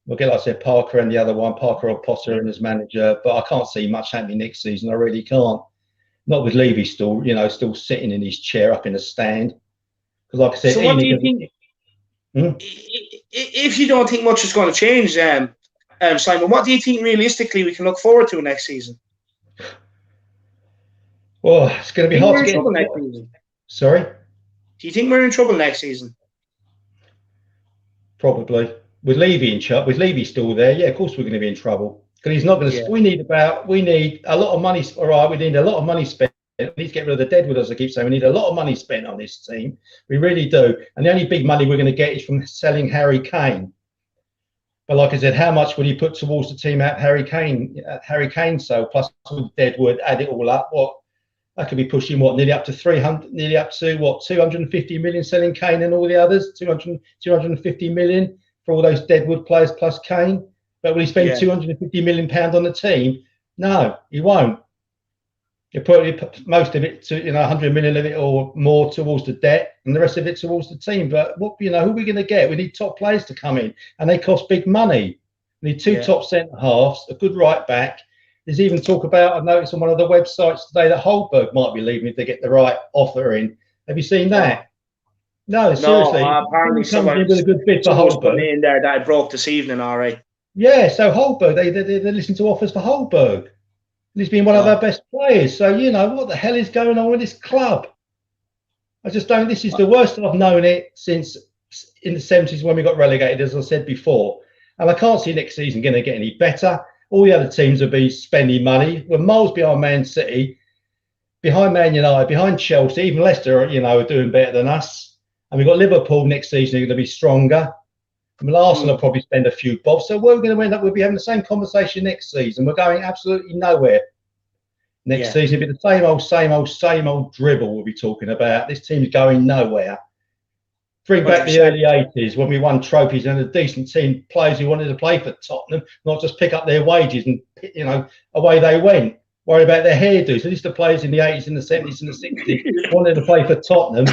Speaker 5: We'll get, like I said, Parker and the other one, Parker or Potter in as manager. But I can't see much happening next season. I really can't. Not with Levy still sitting in his chair up in the stand. Because, like I said,
Speaker 1: so what do you think? If you don't think much is going to change, Simon, what do you think realistically we can look forward to next season?
Speaker 5: Well, it's going to be hard to get
Speaker 1: trouble next season.
Speaker 5: Sorry?
Speaker 1: Do you think we're in trouble next season?
Speaker 5: Probably. With Levy in charge, with Levy still there, yeah, of course we're going to be in trouble. Because he's not going to. Yeah. We need a lot of money. All right, we need a lot of money spent. We need to get rid of the deadwood, as I keep saying. We need a lot of money spent on this team. We really do. And the only big money we're going to get is from selling Harry Kane. But like I said, how much will he put towards the team at Harry Kane? So plus with deadwood, add it all up. What that could be pushing nearly up to 250 million selling Kane and all the others. 250 million for all those deadwood players plus Kane. But will he spend £250 million on the team? No, he won't. He'll put most of it to 100 million of it or more towards the debt, and the rest of it towards the team. But who are we going to get? We need top players to come in, and they cost big money. We need two top centre halves, a good right back. There's even talk about, I noticed on one of the websites today that Holberg might be leaving if they get the right offer in. Have you seen that? No, seriously.
Speaker 1: Apparently someone
Speaker 5: with a good bid for Holberg
Speaker 1: in there that I broke this evening. All right.
Speaker 5: Yeah, so Holberg, they listen to offers for Holberg. And he's been one of our best players. So, what the hell is going on with this club? I just don't. This is the worst I've known it since in the 70s when we got relegated, as I said before. And I can't see next season going to get any better. All the other teams will be spending money. We're miles behind Man City, behind Man United, behind Chelsea. Even Leicester, are doing better than us. And we've got Liverpool next season, who are going to be stronger. Arsenal will probably spend a few bobs. So we're going to end up, we'll be having the same conversation next season. We're going absolutely nowhere. Next season, it'll be the same old dribble we'll be talking about. This team's going nowhere. Bring back the early 80s when we won trophies and a decent team, players who wanted to play for Tottenham, not just pick up their wages and, away they went. Worry about their hairdos. At least the players in the 80s and the 70s and the 60s wanted to play for Tottenham.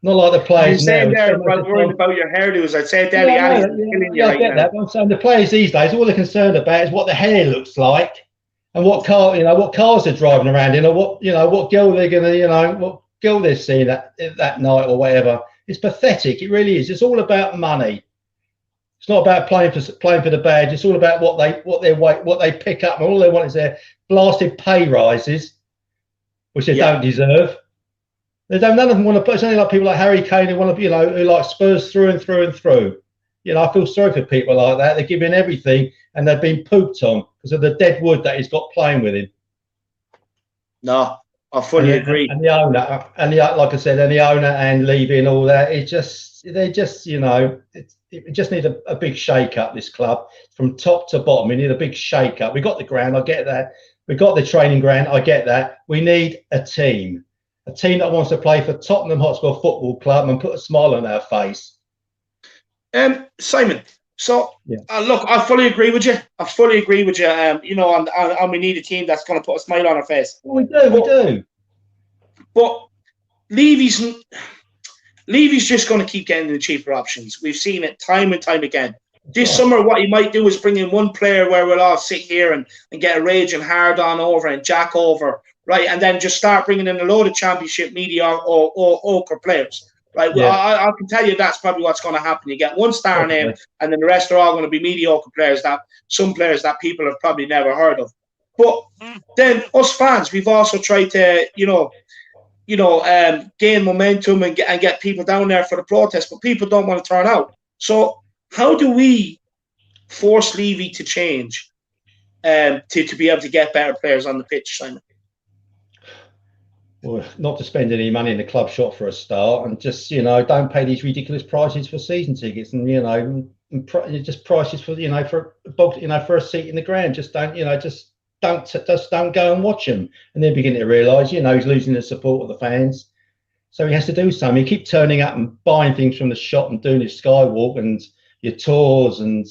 Speaker 5: Not like the players now.
Speaker 1: Worried about your hairdos. I'd say Deli Ali's killing you right now. I get that. I'm saying
Speaker 5: the players these days, all they're concerned about is what the hair looks like and what car, what cars they're driving around in, or what girl they're gonna, what girl they're seeing that night or whatever. It's pathetic. It really is. It's all about money. It's not about playing for the badge. It's all about what they pick up, and all they want is their blasted pay rises, which they don't deserve. None of them want to play. It's only like people like Harry Kane who want to, who like Spurs through and through and through. I feel sorry for people like that. They're giving everything and they've been pooped on because of the dead wood that he's got playing with him.
Speaker 1: No, I fully agree.
Speaker 5: And the owner, like I said, and the owner and Levy and all that. It just needs a big shake up. This club from top to bottom. We need a big shake up. We got the ground. I get that. We got the training ground. I get that. We need a team. A team that wants to play for Tottenham Hotspur Football Club and put a smile on our face.
Speaker 1: Simon, so look, I fully agree with you. And we need a team that's going to put a smile on our face.
Speaker 5: Well, we do.
Speaker 1: But Levy's just going to keep getting the cheaper options. We've seen it time and time again. This summer, what he might do is bring in one player where we'll all sit here and get a raging hard on over and jack over. Right, and then just start bringing in a load of championship media or ochre players. Right, well, I can tell you that's probably what's going to happen. You get one star name, and then the rest are all going to be mediocre players. Some players that people have probably never heard of. But then us fans, we've also tried to, gain momentum and get people down there for the protest, but people don't want to turn out. So how do we force Levy to change to be able to get better players on the pitch, Simon?
Speaker 5: Well, not to spend any money in the club shop for a start, and just don't pay these ridiculous prices for season tickets, and just prices for for a seat in the ground. Just don't go and watch them, and then begin to realise he's losing the support of the fans. So he has to do something. He keep turning up and buying things from the shop and doing his skywalk and your tours and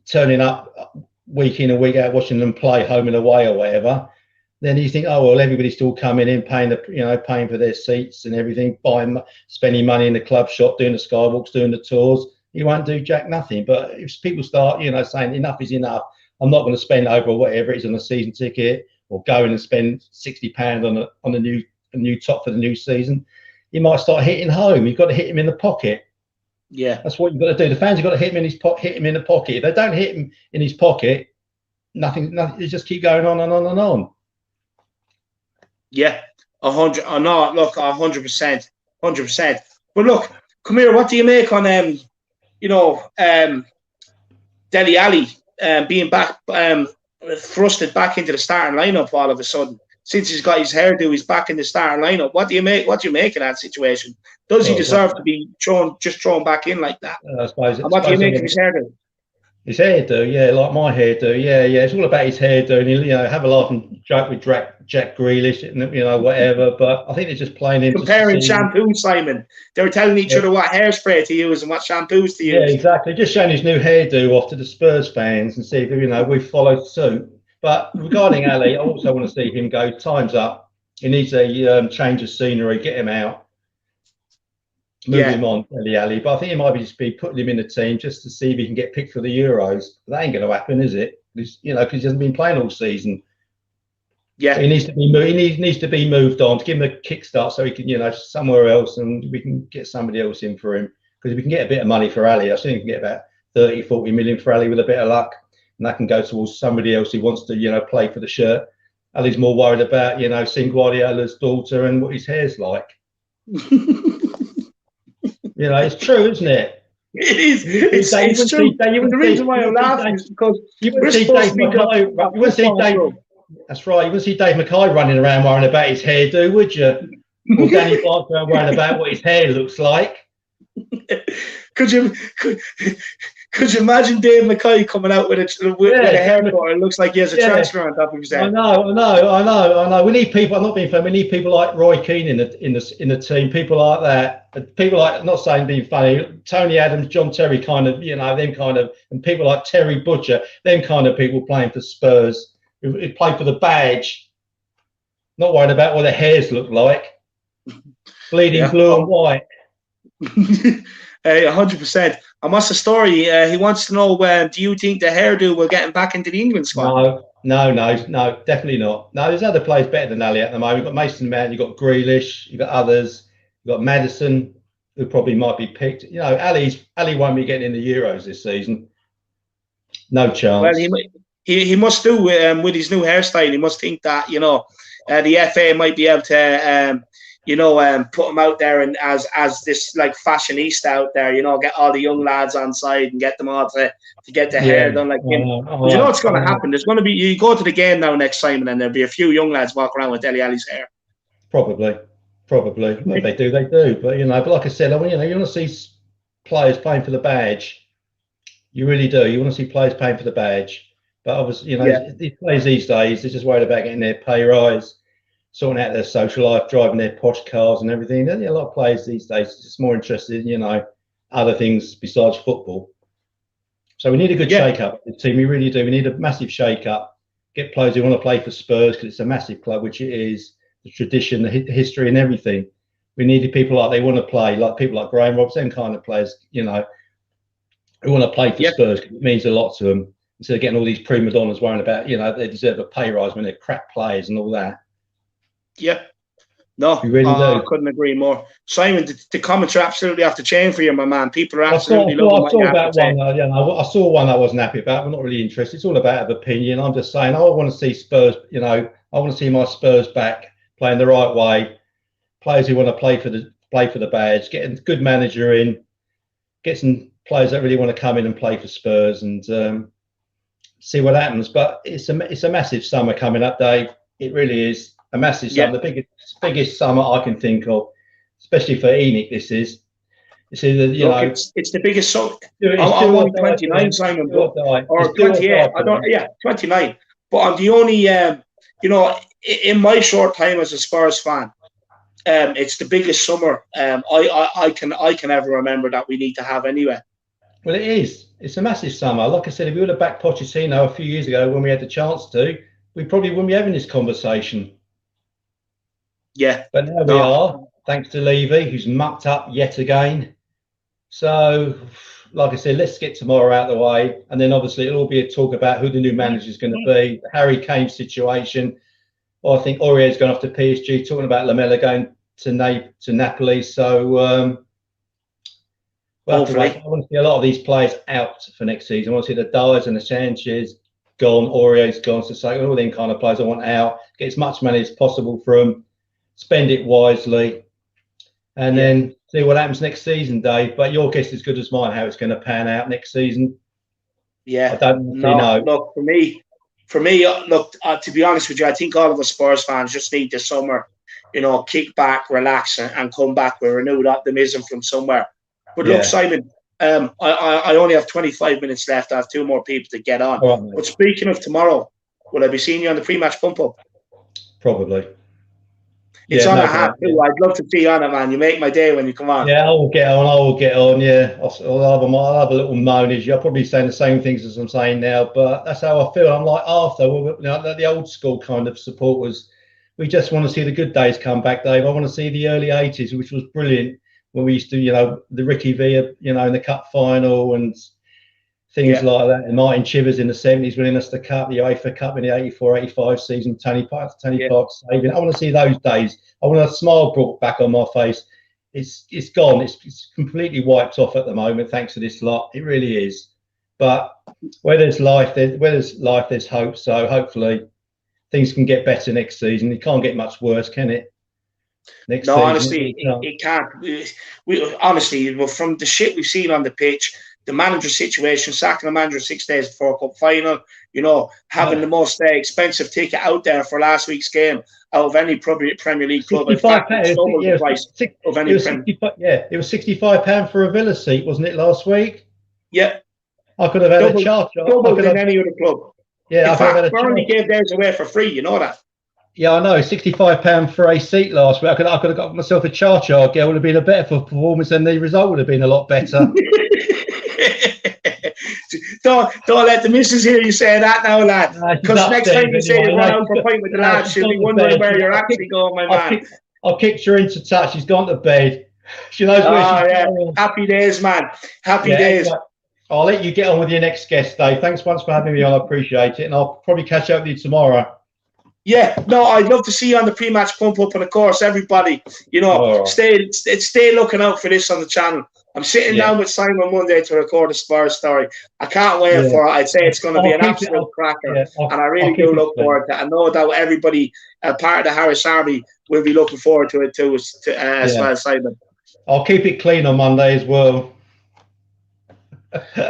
Speaker 5: turning up week in and week out watching them play home and away or whatever. Then you think, oh well, everybody's still coming in, paying for their seats and everything, spending money in the club shop, doing the skywalks, doing the tours. You won't do jack nothing. But if people start, saying enough is enough, I'm not going to spend over whatever it is on a season ticket or go in and spend £60 on a new top for the new season. You might start hitting home. You've got to hit him in the pocket.
Speaker 1: Yeah.
Speaker 5: That's what you've got to do. The fans have got to hit him in his hit him in the pocket. If they don't hit him in his pocket, nothing. They just keep going on and on and on.
Speaker 1: Yeah, 100. Oh, no, look, 100%, 100%. But look, come here. What do you make on Dele Alli being back, thrusted back into the starting lineup all of a sudden? Since he's got his hairdo, he's back in the starting lineup. What do you make? What do you make of that situation? Does he deserve to be thrown back in like that?
Speaker 5: I suppose.
Speaker 1: And what do you make of his hairdo?
Speaker 5: His hairdo, yeah, like my hairdo, yeah. It's all about his hairdo, and he'll, have a laugh and joke with Jack Grealish, and whatever. But I think they're just playing him.
Speaker 1: Comparing shampoo, Simon. They were telling each other what hairspray to use and what shampoos to use.
Speaker 5: Yeah, exactly. Just showing his new hairdo off to the Spurs fans and see if we follow suit. But regarding Ali, I also want to see him go. Time's up. He needs a change of scenery. Get him out. Move him on, Ali. But I think it might just be putting him in the team just to see if he can get picked for the Euros. But that ain't going to happen, is it? Because he hasn't been playing all season.
Speaker 1: Yeah,
Speaker 5: so he needs to be moved. He needs to be moved on to give him a kickstart so he can, somewhere else, and we can get somebody else in for him. Because if we can get a bit of money for Ali, I think we can get about 30, 40 million for Ali with a bit of luck, and that can go towards somebody else who wants to, play for the shirt. Ali's more worried about, seeing Guardiola's daughter and what his hair's like. It's true, isn't it?
Speaker 1: It is. It's true. The reason why I'm laughing is because
Speaker 5: you wouldn't see Dave Mackay. You wouldn't see Dave. That's right. You wouldn't see Dave Mackay running around worrying about his hairdo, would you? Or Danny Barker worrying about what his hair looks like.
Speaker 1: Could you imagine Dave Mackay coming out with a haircut? It looks like he has a transfer on top of his head.
Speaker 5: I know. We need people. I'm not being funny. We need people like Roy Keane in the team. People like that. People like, not saying being funny, Tony Adams, John Terry, kind of, them kind of, and people like Terry Butcher, them kind of people playing for Spurs who play for the badge, not worried about what their hairs look like, bleeding blue and white.
Speaker 1: 100%. And what's the story? He wants to know, do you think the hairdo will get him back into the England squad?
Speaker 5: No, definitely not. No, there's other players better than Ali at the moment. You've got Mason Mount, you've got Grealish, you've got others, you've got Maddison, who probably might be picked. Ali won't be getting in the Euros this season. No chance.
Speaker 1: Well, he must do with his new hairstyle. He must think that the FA might be able to put him out there and as this like fashionista out there, get all the young lads on side and get them all to get the hair done like him. What's going to happen? There's going to be, you go to the game now next time, and there'll be a few young lads walking around with Dele Alli's hair.
Speaker 5: Probably. If they do, they do. But but like I said, you want to see players playing for the badge. You really do. You want to see players playing for the badge. But obviously, these players these days, they're just worried about getting their pay rise, sorting out their social life, driving their posh cars and everything. A lot of players these days are just more interested in, other things besides football. So we need a good shake-up in the team. We really do. We need a massive shake-up. Get players who want to play for Spurs because it's a massive club, which it is. The tradition, the history and everything. We needed people like they want to play, like people like Graham Robson, kind of players, who want to play for Spurs. It means a lot to them. Instead of getting all these prima donnas worrying about, they deserve a pay rise when they're crap players and all that.
Speaker 1: Yeah. No,
Speaker 5: we really do.
Speaker 1: I couldn't agree more. Simon, the comments are absolutely off the chain for you, my man. People are absolutely loving what you have to say.
Speaker 5: I saw one I wasn't happy about. I'm not really interested. It's all about opinion. I'm just saying, I want to see Spurs, I want to see my Spurs back playing the right way. Players who want to play for the badge, get a good manager in, get some players that really want to come in and play for Spurs and see what happens. But it's a massive summer coming up, Dave. It really is. A massive summer, the biggest summer I can think of, especially for Enoch. This is, it's
Speaker 1: the biggest summer. I'm only 29, Simon, or 28. 29. But I'm the only, in my short time as a Spurs fan, it's the biggest summer I can ever remember that we need to have anyway.
Speaker 5: Well, it is. It's a massive summer. Like I said, if we would have backed Pochettino a few years ago when we had the chance to, we probably wouldn't be having this conversation.
Speaker 1: Yeah.
Speaker 5: But now we are, thanks to Levy, who's mucked up yet again. So, like I said, let's get tomorrow out of the way. And then obviously it'll all be a talk about who the new manager is going to be, the Harry Kane situation. I think Aurier's gone off to PSG, talking about Lamela going to Napoli. So We'll have to wait.
Speaker 1: Hopefully.
Speaker 5: I want to see a lot of these players out for next season. I want to see the Dyers and the Sanchez gone, Aurier's gone, so all them kind of players I want out. Get as much money as possible from, spend it wisely, and then see what happens next season, Dave. But your guess is as good as mine how it's going to pan out next season.
Speaker 1: Yeah.
Speaker 5: I don't know.
Speaker 1: Look, for me, look, to be honest with you, I think all of us Spurs fans just need this summer, kick back, relax, and come back with renewed optimism from somewhere. But look, Simon, I only have 25 minutes left. I have 2 more people to get on.
Speaker 5: Right,
Speaker 1: but speaking of tomorrow, will I be seeing you on the pre-match pump-up?
Speaker 5: Probably.
Speaker 1: It's on at 2:30. I'd love to see you on it, man. You make my day when you come on.
Speaker 5: Yeah, I will get on. Yeah, I'll have a little moan as you. I'll probably saying the same things as I'm saying now, but that's how I feel. I'm like Arthur, the old school kind of supporters. We just want to see the good days come back, Dave. I want to see the early 80s, which was brilliant when we used to, the Ricky Villa, in the cup final and things like that. And Martin Chivers in the 70s winning us the cup, the UEFA Cup in the 84-85 season, Tony Park saving. I want to see those days. I want a smile brought back on my face. It's gone. It's completely wiped off at the moment, thanks to this lot. It really is. But where there's life, there's hope. So hopefully things can get better next season. It can't get much worse, can it?
Speaker 1: Honestly, it can't. Honestly, from the shit we've seen on the pitch, the manager situation, sacking the manager 6 days before a cup final, having the most expensive ticket out there for last week's game out of any Premier League club. In fact, it's double the price of any
Speaker 5: it was £65 for a Villa seat, wasn't it, last week?
Speaker 1: Yeah.
Speaker 5: I could have had a charge.
Speaker 1: Double than any other club.
Speaker 5: Yeah,
Speaker 1: in fact, Burnley gave theirs away for free, you know that?
Speaker 5: Yeah, I know. £65 for a seat last week. I could have got myself a charge. It would have been a better performance, and the result would have been a lot better.
Speaker 1: Don't let the missus hear you say that now, lad. Because next time you say you're going out for a pint with the lads, she'll be wondering where you're actually going, my man.
Speaker 5: I'll kick her into touch. She's gone to bed. She knows where she's going.
Speaker 1: Happy days, man. Happy days.
Speaker 5: I'll let you get on with your next guest, Dave. Thanks once for having me on. I appreciate it. And I'll probably catch up with you tomorrow.
Speaker 1: Yeah, no, I'd love to see you on the pre-match pump-up. And, of course, everybody, stay looking out for this on the channel. I'm sitting down with Simon Monday to record a Spurs story. I can't wait for it. I'd say it's going to be an absolute cracker. And I really do look forward to it. I know that everybody, part of the Harris Army, will be looking forward to it too, as well as Simon.
Speaker 5: I'll keep it clean on Monday as well.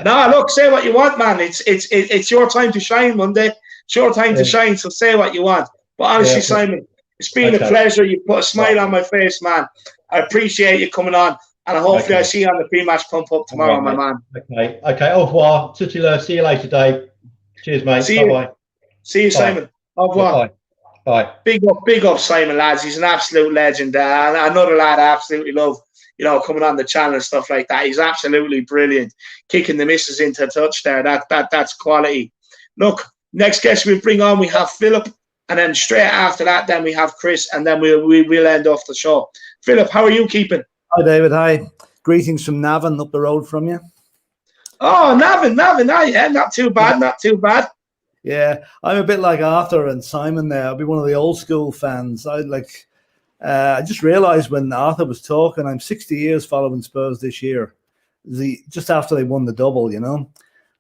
Speaker 1: No, look, say what you want, man. It's your time to shine, Monday. It's your time to shine, so say what you want. But honestly, Simon, it's been a pleasure. You put a smile on my face, man. I appreciate you coming on. And hopefully I see you on the pre-match pump-up tomorrow, my man.
Speaker 5: Okay. Au revoir. See you later, Dave. Cheers, mate. Bye-bye.
Speaker 1: See you, Simon. Au revoir.
Speaker 5: Bye.
Speaker 1: Big up, Simon, lads. He's an absolute legend. Another lad I absolutely love, coming on the channel and stuff like that. He's absolutely brilliant. Kicking the misses into touch there. That's quality. Look, next guest we bring on, we have Philip. And then straight after that, then we have Chris. And then we'll end off the show. Philip, how are you keeping?
Speaker 6: Hi, David. Hi. Greetings from Navan, up the road from you.
Speaker 1: Oh, Navan. Hi, yeah, not too bad.
Speaker 6: Yeah, I'm a bit like Arthur and Simon there. I'll be one of the old school fans. I just realised when Arthur was talking, I'm 60 years following Spurs this year, just after they won the double,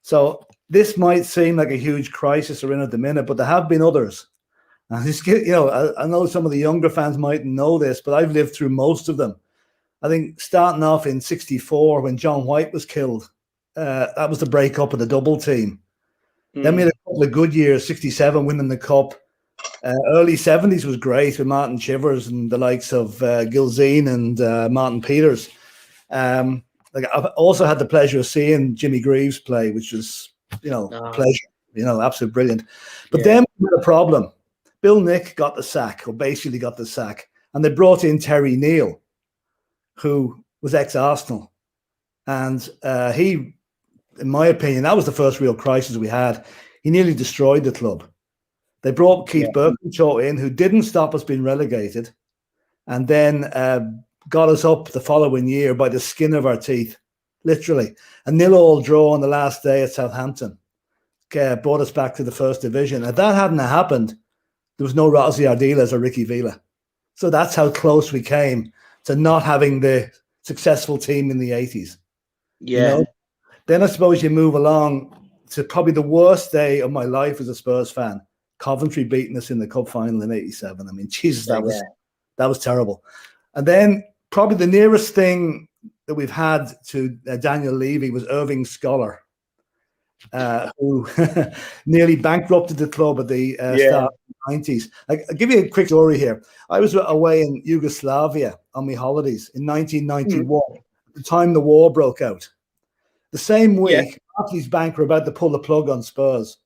Speaker 6: So this might seem like a huge crisis we're in at the minute, but there have been others. And I know some of the younger fans mightn't know this, but I've lived through most of them. I think starting off in '64 when John White was killed, that was the breakup of the double team. Then we had a couple of good years, '67 winning the cup. Early '70s was great with Martin Chivers and the likes of Gilzine and Martin Peters. I've also had the pleasure of seeing Jimmy Greaves play, which was, pleasure, absolutely brilliant. But then we had a problem. Bill Nick got the sack, or basically got the sack, and they brought in Terry Neal, who was ex-Arsenal. And he, in my opinion, that was the first real crisis we had. He nearly destroyed the club. They brought Keith Birkinshaw in, who didn't stop us being relegated, and then got us up the following year by the skin of our teeth, literally. A 0-0 draw on the last day at Southampton brought us back to the first division. If that hadn't happened, there was no Rossi Ardiles or Ricky Villa. So that's how close we came to not having the successful team in the 80s.
Speaker 1: Yeah.
Speaker 6: You know, then I suppose you move along to probably the worst day of my life as a Spurs fan. Coventry beating us in the cup final in '87. I mean, Jesus, that was terrible. And then probably the nearest thing that we've had to Daniel Levy was Irving Scholar, who nearly bankrupted the club at the start of the '90s. I'll give you a quick story here. I was away in Yugoslavia on my holidays in 1991, at the time the war broke out. The same week, Barclays Bank were about to pull the plug on Spurs.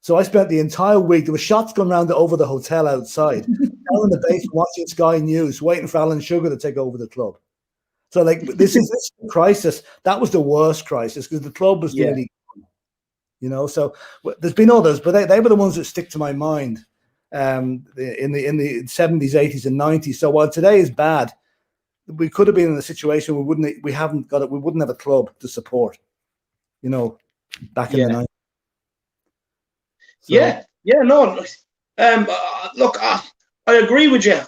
Speaker 6: So I spent the entire week, there were shots going around over the hotel outside, down in the basement watching Sky News, waiting for Alan Sugar to take over the club. So, like, this is a crisis. That was the worst crisis because the club was nearly, you know. So there's been others, but they were the ones that stick to my mind in the 70s, 80s, and 90s. So while today is bad, we could have been in a situation where we wouldn't have a club to support, you know, back in the 90s. So.
Speaker 1: No. Look, I agree with you.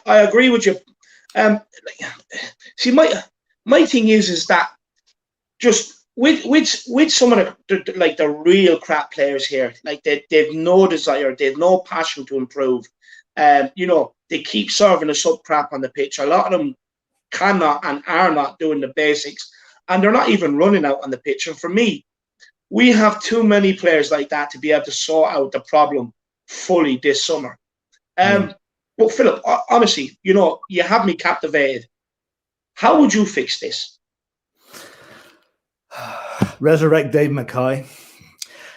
Speaker 1: See, my thing is that just with some of the real crap players here, like they've no desire, they've no passion to improve. You know, they keep serving us up crap on the pitch. A lot of them cannot and are not doing the basics, and they're not even running out on the pitch. And for me, we have too many players like that to be able to sort out the problem fully this summer. But Philip, honestly, you know, you have me captivated. How would you fix this?
Speaker 6: Resurrect Dave Mackay.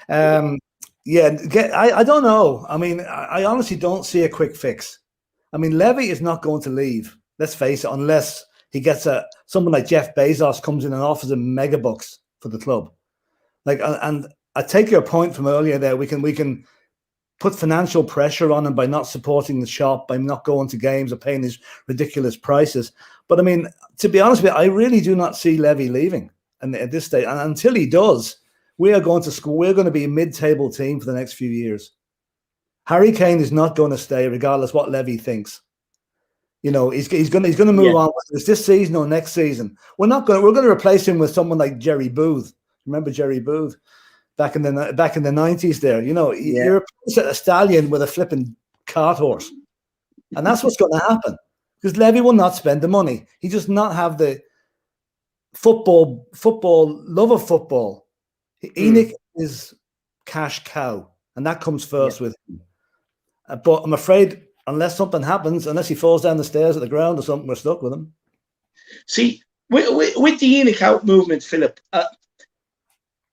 Speaker 6: I don't know. I mean, I honestly don't see a quick fix. I mean, Levy is not going to leave. Let's face it, unless he gets someone like Jeff Bezos comes in and offers him mega bucks for the club. Like, and I take your point from earlier there. We can put financial pressure on him by not supporting the shop, by not going to games or paying these ridiculous prices. But I mean, to be honest with you, I really do not see Levy leaving. And at this stage, and until he does, we are going to school. We're going to be a mid-table team for the next few years. Harry Kane is not going to stay, regardless what Levy thinks. You know, he's going to move on. Whether it's this season or next season, we're going to replace him with someone like Jerry Booth. Remember Jerry Booth back in the 90s? There, you know, you're a stallion with a flipping cart horse, and that's what's going to happen because Levy will not spend the money. He does not have the football love of football. Enoch is cash cow, and that comes first with him. But I'm afraid, unless something happens, unless he falls down the stairs at the ground or something, we're stuck with him.
Speaker 1: See, with the Enoch out movement, Philip,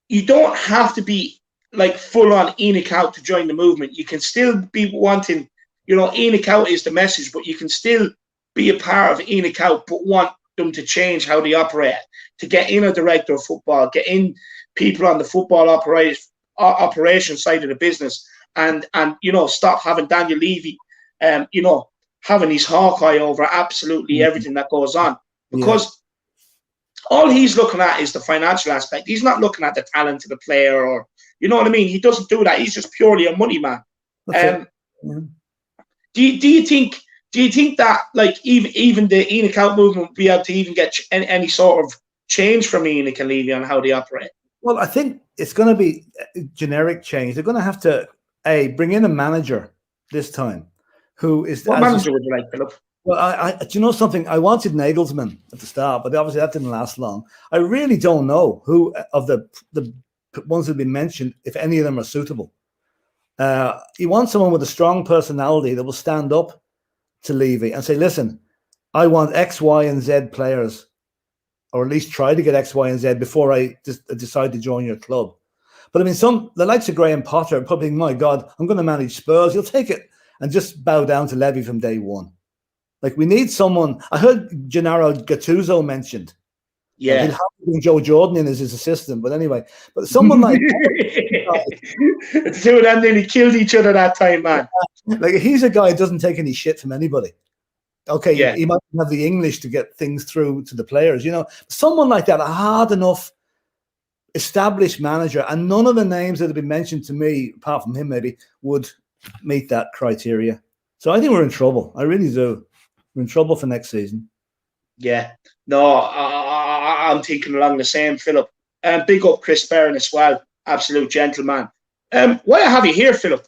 Speaker 1: you don't have to be like full on Enoch out to join the movement. You can still be wanting, you know, Enoch out is the message, but you can still be a part of Enoch out, but want them to change how they operate, to get in a director of football, get in people on the football operation side of the business, and you know, stop having Daniel Levy, you know, having his hawk eye over absolutely everything that goes on, because all he's looking at is the financial aspect. He's not looking at the talent of the player, or, you know what I mean? He doesn't do that. He's just purely a money man. Do you think that, like, even the Enoch out movement will be able to even get any sort of change from Enoch and Levy on how they operate?
Speaker 6: Well, I think it's going to be a generic change. They're going to have to bring in a manager this time, who is
Speaker 1: what manager would you like, Philip?
Speaker 6: Well, I do you know something? I wanted Nagelsmann at the start, but obviously that didn't last long. I really don't know who of the ones that have been mentioned, if any of them are suitable. You want someone with a strong personality that will stand up to Levy and say, listen, I want X, Y, and Z players, or at least try to get X, Y, and Z before I decide to join your club. But I mean, the likes of Graham Potter are probably, my God, I'm going to manage Spurs. You'll take it and just bow down to Levy from day one. Like, we need someone. I heard Gennaro Gattuso mentioned.
Speaker 1: Yeah.
Speaker 6: He'll have to bring Joe Jordan in as his assistant. But anyway, but someone like
Speaker 1: the two of them nearly killed each other that time, man.
Speaker 6: Like, he's a guy who doesn't take any shit from anybody. Okay, he might have the English to get things through to the players, you know. Someone like that, a hard enough established manager, and none of the names that have been mentioned to me, apart from him maybe, would meet that criteria. So I think we're in trouble. I really do. We're in trouble for next season.
Speaker 1: Yeah. No, I'm thinking along the same, Philip. Big up Chris Barron as well. Absolute gentleman. Why I have you here, Philip?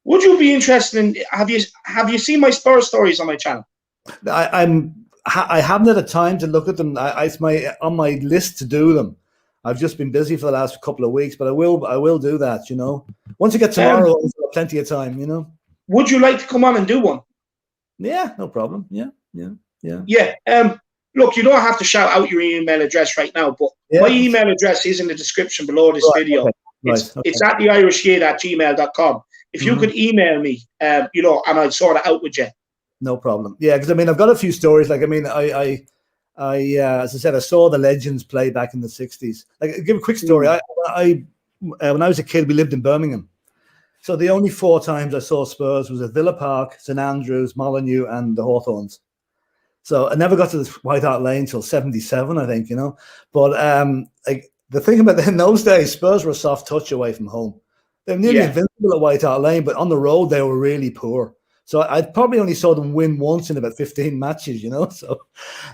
Speaker 1: Would you be interested in? Have you seen my Spurs stories on my channel?
Speaker 6: I haven't had a time to look at them. It's on my list to do them. I've just been busy for the last couple of weeks, but I will do that. You know, once you get tomorrow, I'll have plenty of time. You know.
Speaker 1: Would you like to come on and do one?
Speaker 6: Yeah, no problem. Yeah.
Speaker 1: Look, you don't have to shout out your email address right now, but my email address is in the description below this video. Okay. It's at theirishyid@gmail.com. If you could email me, and I'd sort it out with you.
Speaker 6: No problem. Yeah, because I mean, I've got a few stories. Like, I mean, I as I said, I saw the legends play back in the '60s. Like, I'll give a quick story. When I was a kid, we lived in Birmingham. So the only 4 times I saw Spurs was at Villa Park, St Andrews, Molineux, and the Hawthorns. So I never got to the White Hart Lane until '77, I think, But like, the thing about in those days, Spurs were a soft touch away from home. They were nearly invincible at White Hart Lane, but on the road, they were really poor. So I probably only saw them win once in about 15 matches, So,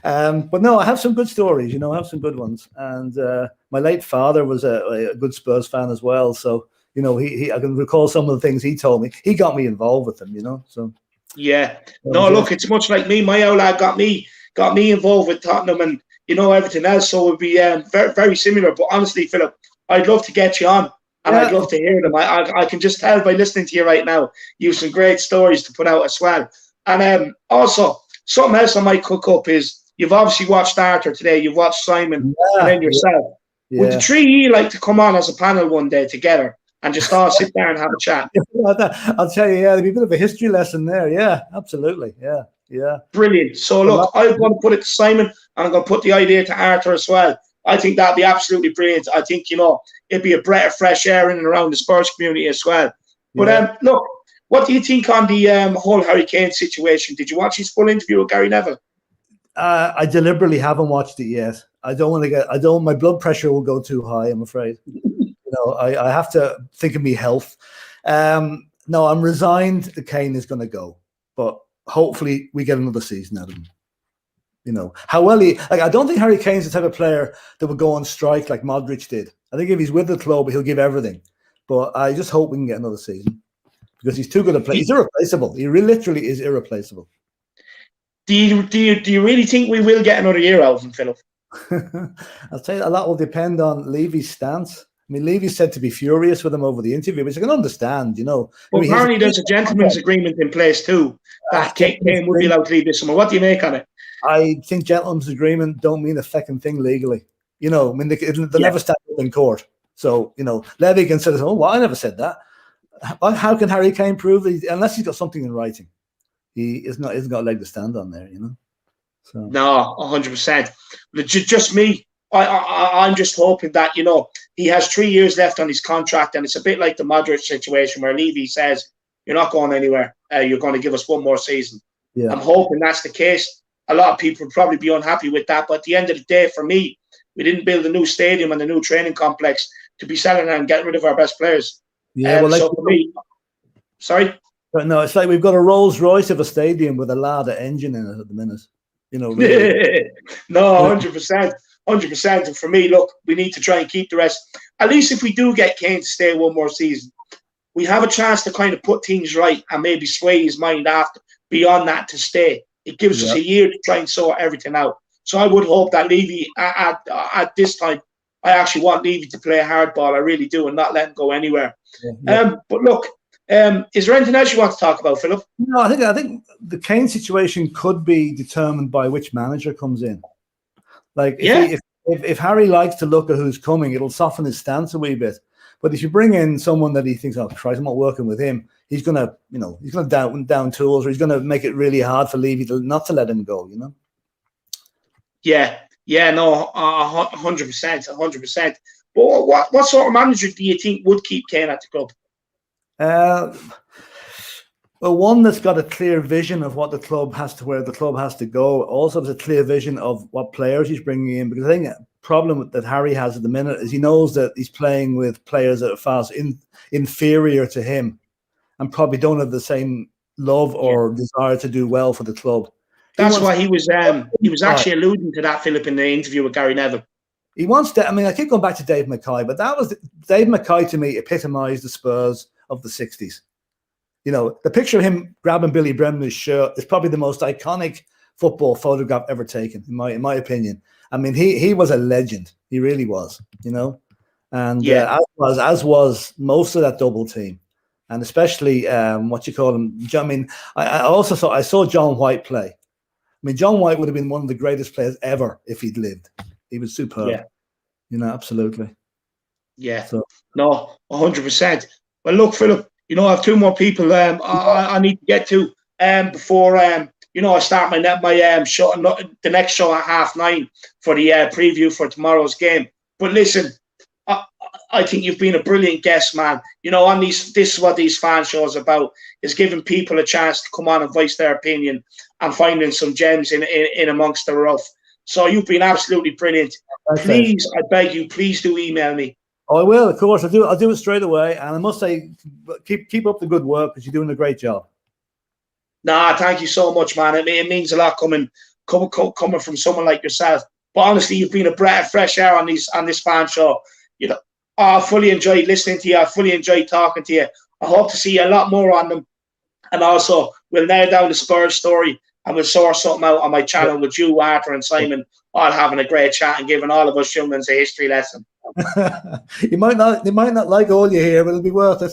Speaker 6: but no, I have some good stories, I have some good ones. And my late father was a good Spurs fan as well. So, I can recall some of the things he told me. He got me involved with them, So.
Speaker 1: Yeah. No, look, it's much like me. My old lad got me involved with Tottenham and, everything else. So it would be very, very similar. But honestly, Philip, I'd love to get you on. And I'd love to hear them. I can just tell by listening to you right now, you have some great stories to put out as well. And also, something else I might cook up is you've obviously watched Arthur today. You've watched Simon and then yourself. Yeah. Would the 3 of you like to come on as a panel one day together and just all sit there and have a chat?
Speaker 6: I'll tell you, there'd be a bit of a history lesson there. Yeah, absolutely. Yeah.
Speaker 1: Brilliant. So, look, I'm going to put it to Simon and I'm going to put the idea to Arthur as well. I think that'd be absolutely brilliant. I think, it'd be a breath of fresh air in and around the Spurs community as well. But look, what do you think on the whole Harry Kane situation? Did you watch his full interview with Gary Neville?
Speaker 6: I deliberately haven't watched it yet. My blood pressure will go too high, I'm afraid. I have to think of me health. No, I'm resigned that Kane is going to go, but hopefully we get another season out of him. How well I don't think Harry Kane's the type of player that would go on strike like Modric did. I think if he's with the club, he'll give everything. But I just hope we can get another season because he's too good a player. He's irreplaceable. He literally is irreplaceable.
Speaker 1: Do you really think we will get another year out of him, Philip?
Speaker 6: I'll tell you, a lot will depend on Levy's stance. I mean, Levy said to be furious with him over the interview, which I can understand, Well,
Speaker 1: apparently there's a gentleman's agreement in place too that Kane would be allowed to leave this summer. What do you make on it?
Speaker 6: I think gentlemen's agreement don't mean a fucking thing legally. I mean, they'll never stand up in court. So, Levy can say, "Oh, well, I never said that." How can Harry Kane prove that unless he's got something in writing? He isn't got a leg to stand on there, So
Speaker 1: no, 100%. Just me. I'm just hoping that he has 3 years left on his contract, and it's a bit like the Modric situation where Levy says, "You're not going anywhere. You're going to give us one more season." Yeah. I'm hoping that's the case. A lot of people would probably be unhappy with that, but at the end of the day, for me, we didn't build a new stadium and a new training complex to be selling and getting rid of our best players.
Speaker 6: Yeah,
Speaker 1: so for me, sorry.
Speaker 6: But no, it's like we've got a Rolls Royce of a stadium with a Lada engine in it at the minute.
Speaker 1: Really. No, 100%, 100%. And for me, look, we need to try and keep the rest. At least if we do get Kane to stay one more season, we have a chance to kind of put things right and maybe sway his mind after beyond that to stay. It gives us a year to try and sort everything out. So I would hope that Levy, at this time, I actually want Levy to play hardball. I really do, and not let him go anywhere. Yeah. But look, is there anything else you want to talk about, Philip?
Speaker 6: No, I think the Kane situation could be determined by which manager comes in. Like, if Harry likes to look at who's coming, it'll soften his stance a wee bit. But if you bring in someone that he thinks, "Oh Christ, I'm not working with him," he's gonna down tools, or he's gonna make it really hard for Levy not to let him go.
Speaker 1: Yeah, no, 100%, 100%. But what sort of manager do you think would keep Kane at the club?
Speaker 6: Well, one that's got a clear vision of what the club has to, where the club has to go. Also has a clear vision of what players he's bringing in. Because I think the problem that Harry has at the minute is he knows that he's playing with players that are far inferior to him and probably don't have the same love or desire to do well for the club.
Speaker 1: That's why he was actually alluding to that, Philip, in the interview with Gary Neville.
Speaker 6: He wants to. I mean, I keep going back to Dave Mackay, but Dave Mackay to me epitomised the Spurs of the '60s. You know, the picture of him grabbing Billy Bremner's shirt is probably the most iconic football photograph ever taken, in my opinion. I mean, he was a legend. He really was. You know, and as was most of that double team, and especially what you call him. I mean, I saw John White play. I mean, John White would have been one of the greatest players ever if he'd lived. He was superb.
Speaker 1: Yeah.
Speaker 6: You know, absolutely.
Speaker 1: Yeah.
Speaker 6: So,
Speaker 1: no, 100%. Well, look, Philip, you know, I have two more people I need to get to before you know, I start my show, the next show at 9:30 for the preview for tomorrow's game. But listen, I think you've been a brilliant guest, man. You know, on this is what these fan shows about, is giving people a chance to come on and voice their opinion and finding some gems in amongst the rough. So you've been absolutely brilliant. Please, I beg you, please do email me.
Speaker 6: Oh, I will, of course. I'll do it straight away. And I must say, keep up the good work, because you're doing a great job.
Speaker 1: Nah, thank you so much, man. It means a lot coming from someone like yourself. But honestly, you've been a breath of fresh air on this fan show. You know, I fully enjoyed listening to you. I fully enjoyed talking to you. I hope to see a lot more on them. And also, we'll nail down the Spurs story, and we'll sort something out on my channel with you, Arthur, and Simon, all having a great chat and giving all of us humans a history lesson.
Speaker 6: They might not like all you hear, but it'll be worth it.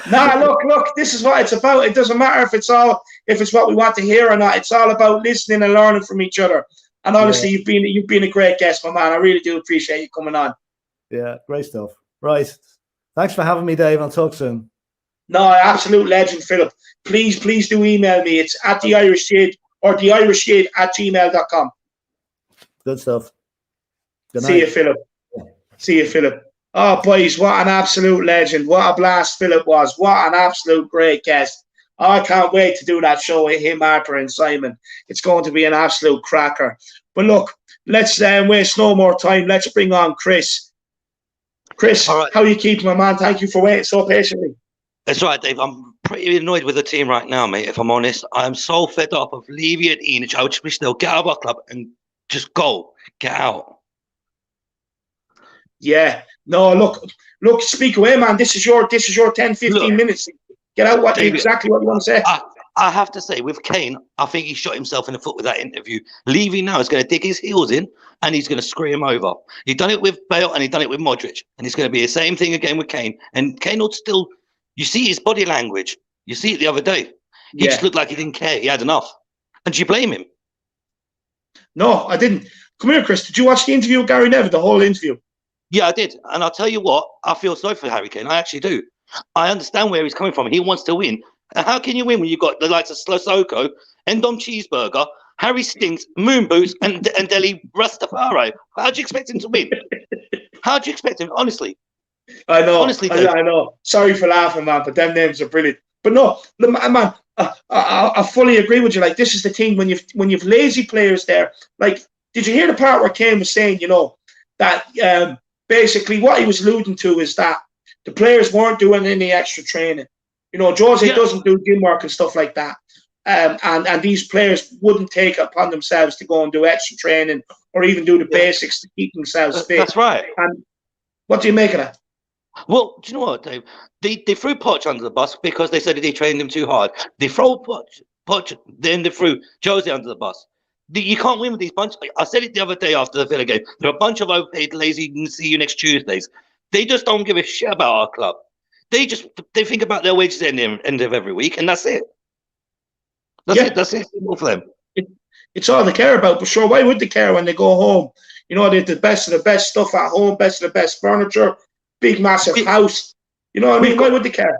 Speaker 1: Nah, look, this is what it's about. It doesn't matter if it's what we want to hear or not. It's all about listening and learning from each other. And honestly, you've been a great guest, my man. I really do appreciate you coming on.
Speaker 6: Yeah, great stuff. Right. Thanks for having me, Dave. I'll talk soon.
Speaker 1: No, absolute legend, Philip. Please do email me. It's at theirishyid or theirishyid@gmail.com.
Speaker 6: Good stuff. Good night.
Speaker 1: See you, Philip. See you, Philip. Oh, boys, what an absolute legend. What a blast Philip was. What an absolute great guest. I can't wait to do that show with him, Arthur, and Simon. It's going to be an absolute cracker. But look, let's waste no more time. Let's bring on Chris. Chris, right. How are you keeping, my man? Thank you for waiting so patiently.
Speaker 7: That's right, Dave. I'm pretty annoyed with the team right now, mate, if I'm honest. I'm so fed up of Levy and Enich. I just wish they'll get out of our club and just go. Get out.
Speaker 1: Yeah. No, look, speak away, man. This is your 10, 15 minutes. Get out exactly what you want to say.
Speaker 7: I have to say, with Kane, I think he shot himself in the foot with that interview. Levy now is going to dig his heels in and he's going to screw him over. He's done it with Bale and he's done it with Modric. And it's going to be the same thing again with Kane. And Kane will still, you see his body language. You see it the other day. He just looked like he didn't care. He had enough. And do you blame him?
Speaker 1: No, I didn't. Come here, Chris. Did you watch the interview with Gary Neville, the whole interview?
Speaker 7: Yeah, I did. And I'll tell you what, I feel sorry for Harry Kane. I actually do. I understand where he's coming from. He wants to win. And how can you win when you've got the likes of Slosoko, Endom Cheeseburger, Harry Stinks, Moon Boots, and Deli Rastafari? How do you expect him to win? How do you expect him? Honestly.
Speaker 1: I know.
Speaker 7: Honestly,
Speaker 1: I know. Sorry for laughing, man, but them names are brilliant. But no, man, I fully agree with you. Like, this is the thing, when you've lazy players there. Like, did you hear the part where Kane was saying, you know, that basically what he was alluding to is that the players weren't doing any extra training. You know, Jose doesn't do gym work and stuff like that. And these players wouldn't take it upon themselves to go and do extra training or even do the basics to keep themselves fit.
Speaker 7: That's right.
Speaker 1: And what do you make of that?
Speaker 7: Well, do you know what, Dave? They threw Poch under the bus because they said that he trained him too hard. They throw Poch, then they threw Jose under the bus. You can't win with these bunch. I said it the other day after the Villa game. They're a bunch of overpaid, lazy, see you next Tuesdays. They just don't give a shit about our club. They think about their wages at the end of every week, and that's it. That's it for them.
Speaker 1: It's all they care about. But sure, why would they care when they go home? You know, they have the best of the best stuff at home, best of the best furniture, big, massive house. You know what I mean? Why would they care?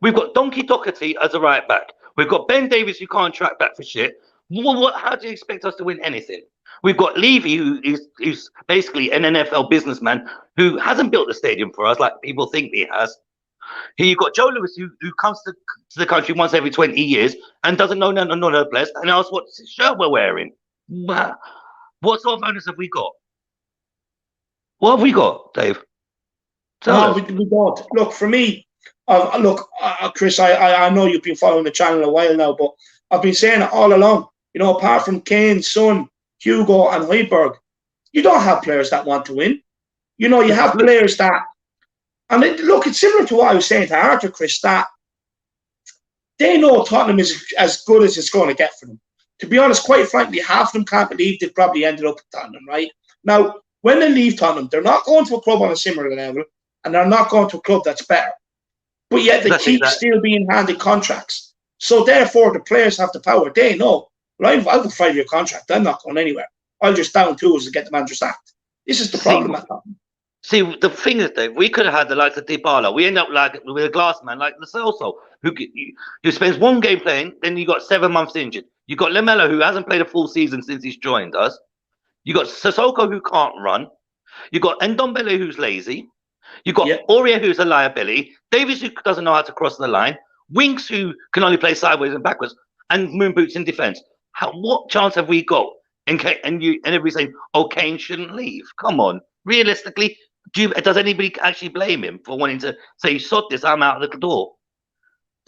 Speaker 7: We've got Donkey Doherty as a right back. We've got Ben Davies, who can't track back for shit. How do you expect us to win anything? We've got Levy, who's basically an NFL businessman who hasn't built the stadium for us like people think he has. Here you've got Joe Lewis, who comes to the country once every 20 years and doesn't know none of the players and asks what shirt we're wearing. What sort of owners have we got? What have we got, Dave?
Speaker 1: No, we don't. Look, for me, Chris, I know you've been following the channel a while now, but I've been saying it all along. You know, apart from Kane, Son, Hugo, and Højbjerg, You don't have players that want to win. You know, you have players that, and look, it's similar to what I was saying to Arthur, Chris, that they know Tottenham is as good as it's going to get for them. To be honest, quite frankly, half of them can't believe they probably ended up at Tottenham, right? Now, when they leave Tottenham, they're not going to a club on a similar level, and they're not going to a club that's better. But yet they keep still being handed contracts. So therefore, the players have the power. They know, well, I've a 5-year contract. I'm not going anywhere. I'll just down tools to get the manager sacked. This is the problem at Tottenham.
Speaker 7: See, the thing is, Dave, we could have had the likes of Dybala. We end up like with a glass man like Lo Celso, who spends one game playing, then you got 7 months injured. You got Lamela, who hasn't played a full season since he's joined us. You got Sissoko, who can't run. You got Ndombele, who's lazy. You got Aurier, who's a liability. Davies, who doesn't know how to cross the line. Winks, who can only play sideways and backwards, and Moon Boots in defence. What chance have we got? And everybody's saying, "Oh, Kane shouldn't leave." Come on, realistically. Does anybody actually blame him for wanting to say, "Sod this, I'm out of the door"?